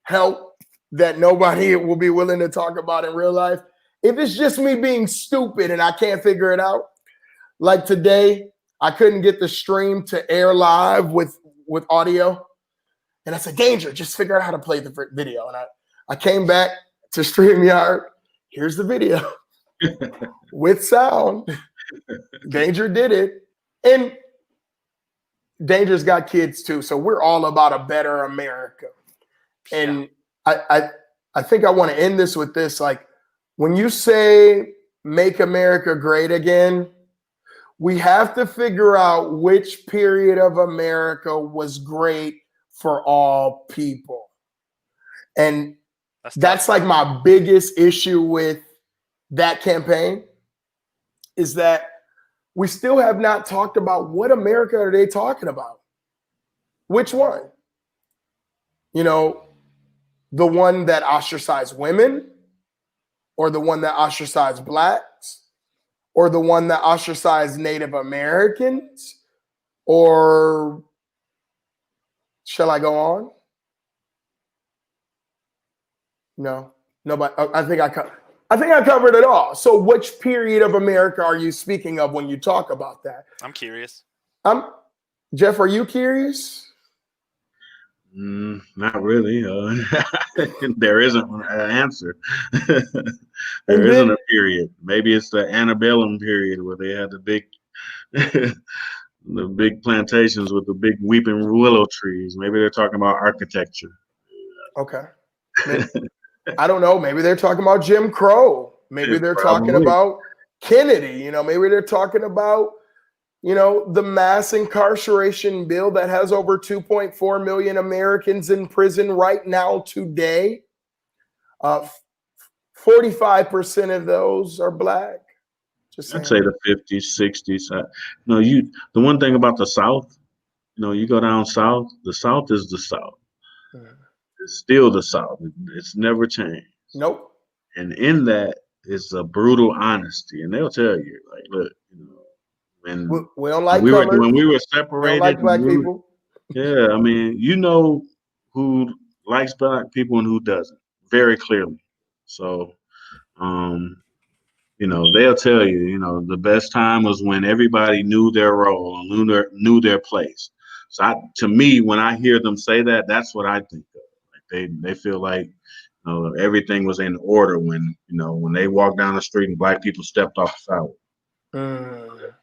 help that nobody will be willing to talk about in real life. If it's just me being stupid and I can't figure it out, like today, I couldn't get the stream to air live with audio. And I said, Danger, just figure out how to play the video. And I came back to StreamYard. Here's the video with sound. Danger did it. And Danger's got kids too. So we're all about a better America. And I think I want to end this with this. Like, when you say make America great again, we have to figure out which period of America was great for all people. And that's like my biggest issue with that campaign, is that we still have not talked about what America are they talking about. Which one? The one that ostracized women, or the one that ostracized blacks, or the one that ostracized Native Americans, or shall I go on? No, nobody. I think I covered it all. So which period of America are you speaking of when you talk about that? I'm curious. Jeff, are you curious? Not really. There isn't an answer. There isn't a period. Maybe it's the antebellum period where they had the big plantations with the big weeping willow trees. Maybe they're talking about architecture. Okay. I don't know. Maybe they're talking about Jim Crow. Maybe they're talking about Kennedy. Maybe they're talking about the mass incarceration bill that has over 2.4 million Americans in prison right now today. 45% of those are black. I'd say the 50s, 60s. The one thing about the South, you go down South, the South is the South. It's still the South. It's never changed. Nope. And in that is a brutal honesty. And they'll tell you, like, look, we don't like when we were separated, we don't like black people. Yeah, I mean, who likes black people and who doesn't very clearly. So, they'll tell you, the best time was when everybody knew their role and knew their place. So, to me, when I hear them say that, that's what I think of. Like they feel like everything was in order when they walked down the street and black people stepped off the sidewalk.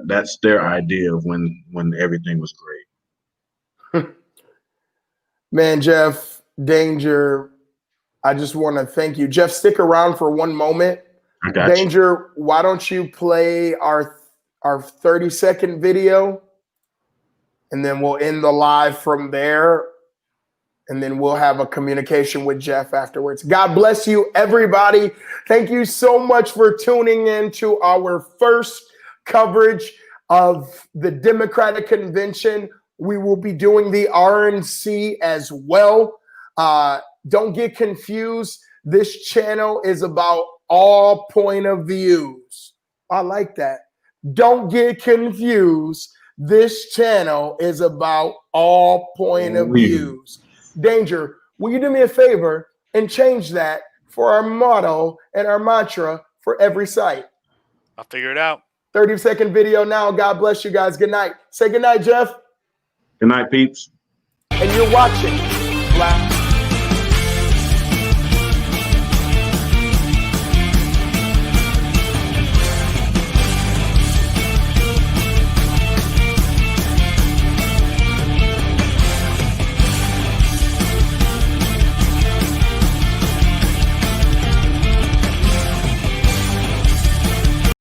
That's their idea of when everything was great. Man, Jeff, Danger, I just want to thank you. Jeff, stick around for one moment. I got Danger, why don't you play our 30-second video, and then we'll end the live from there, and then we'll have a communication with Jeff afterwards. God bless you, everybody. Thank you so much for tuning in to our first coverage of the Democratic Convention. We will be doing the RNC as well. Don't get confused. This channel is about all point of views. I like that. Don't get confused. This channel is about all point of views. Danger, will you do me a favor and change that for our motto and our mantra for every site? I'll figure it out. 30-second video now. God bless you guys. Good night. Say good night, Jeff. Good night, peeps. And you're watching Black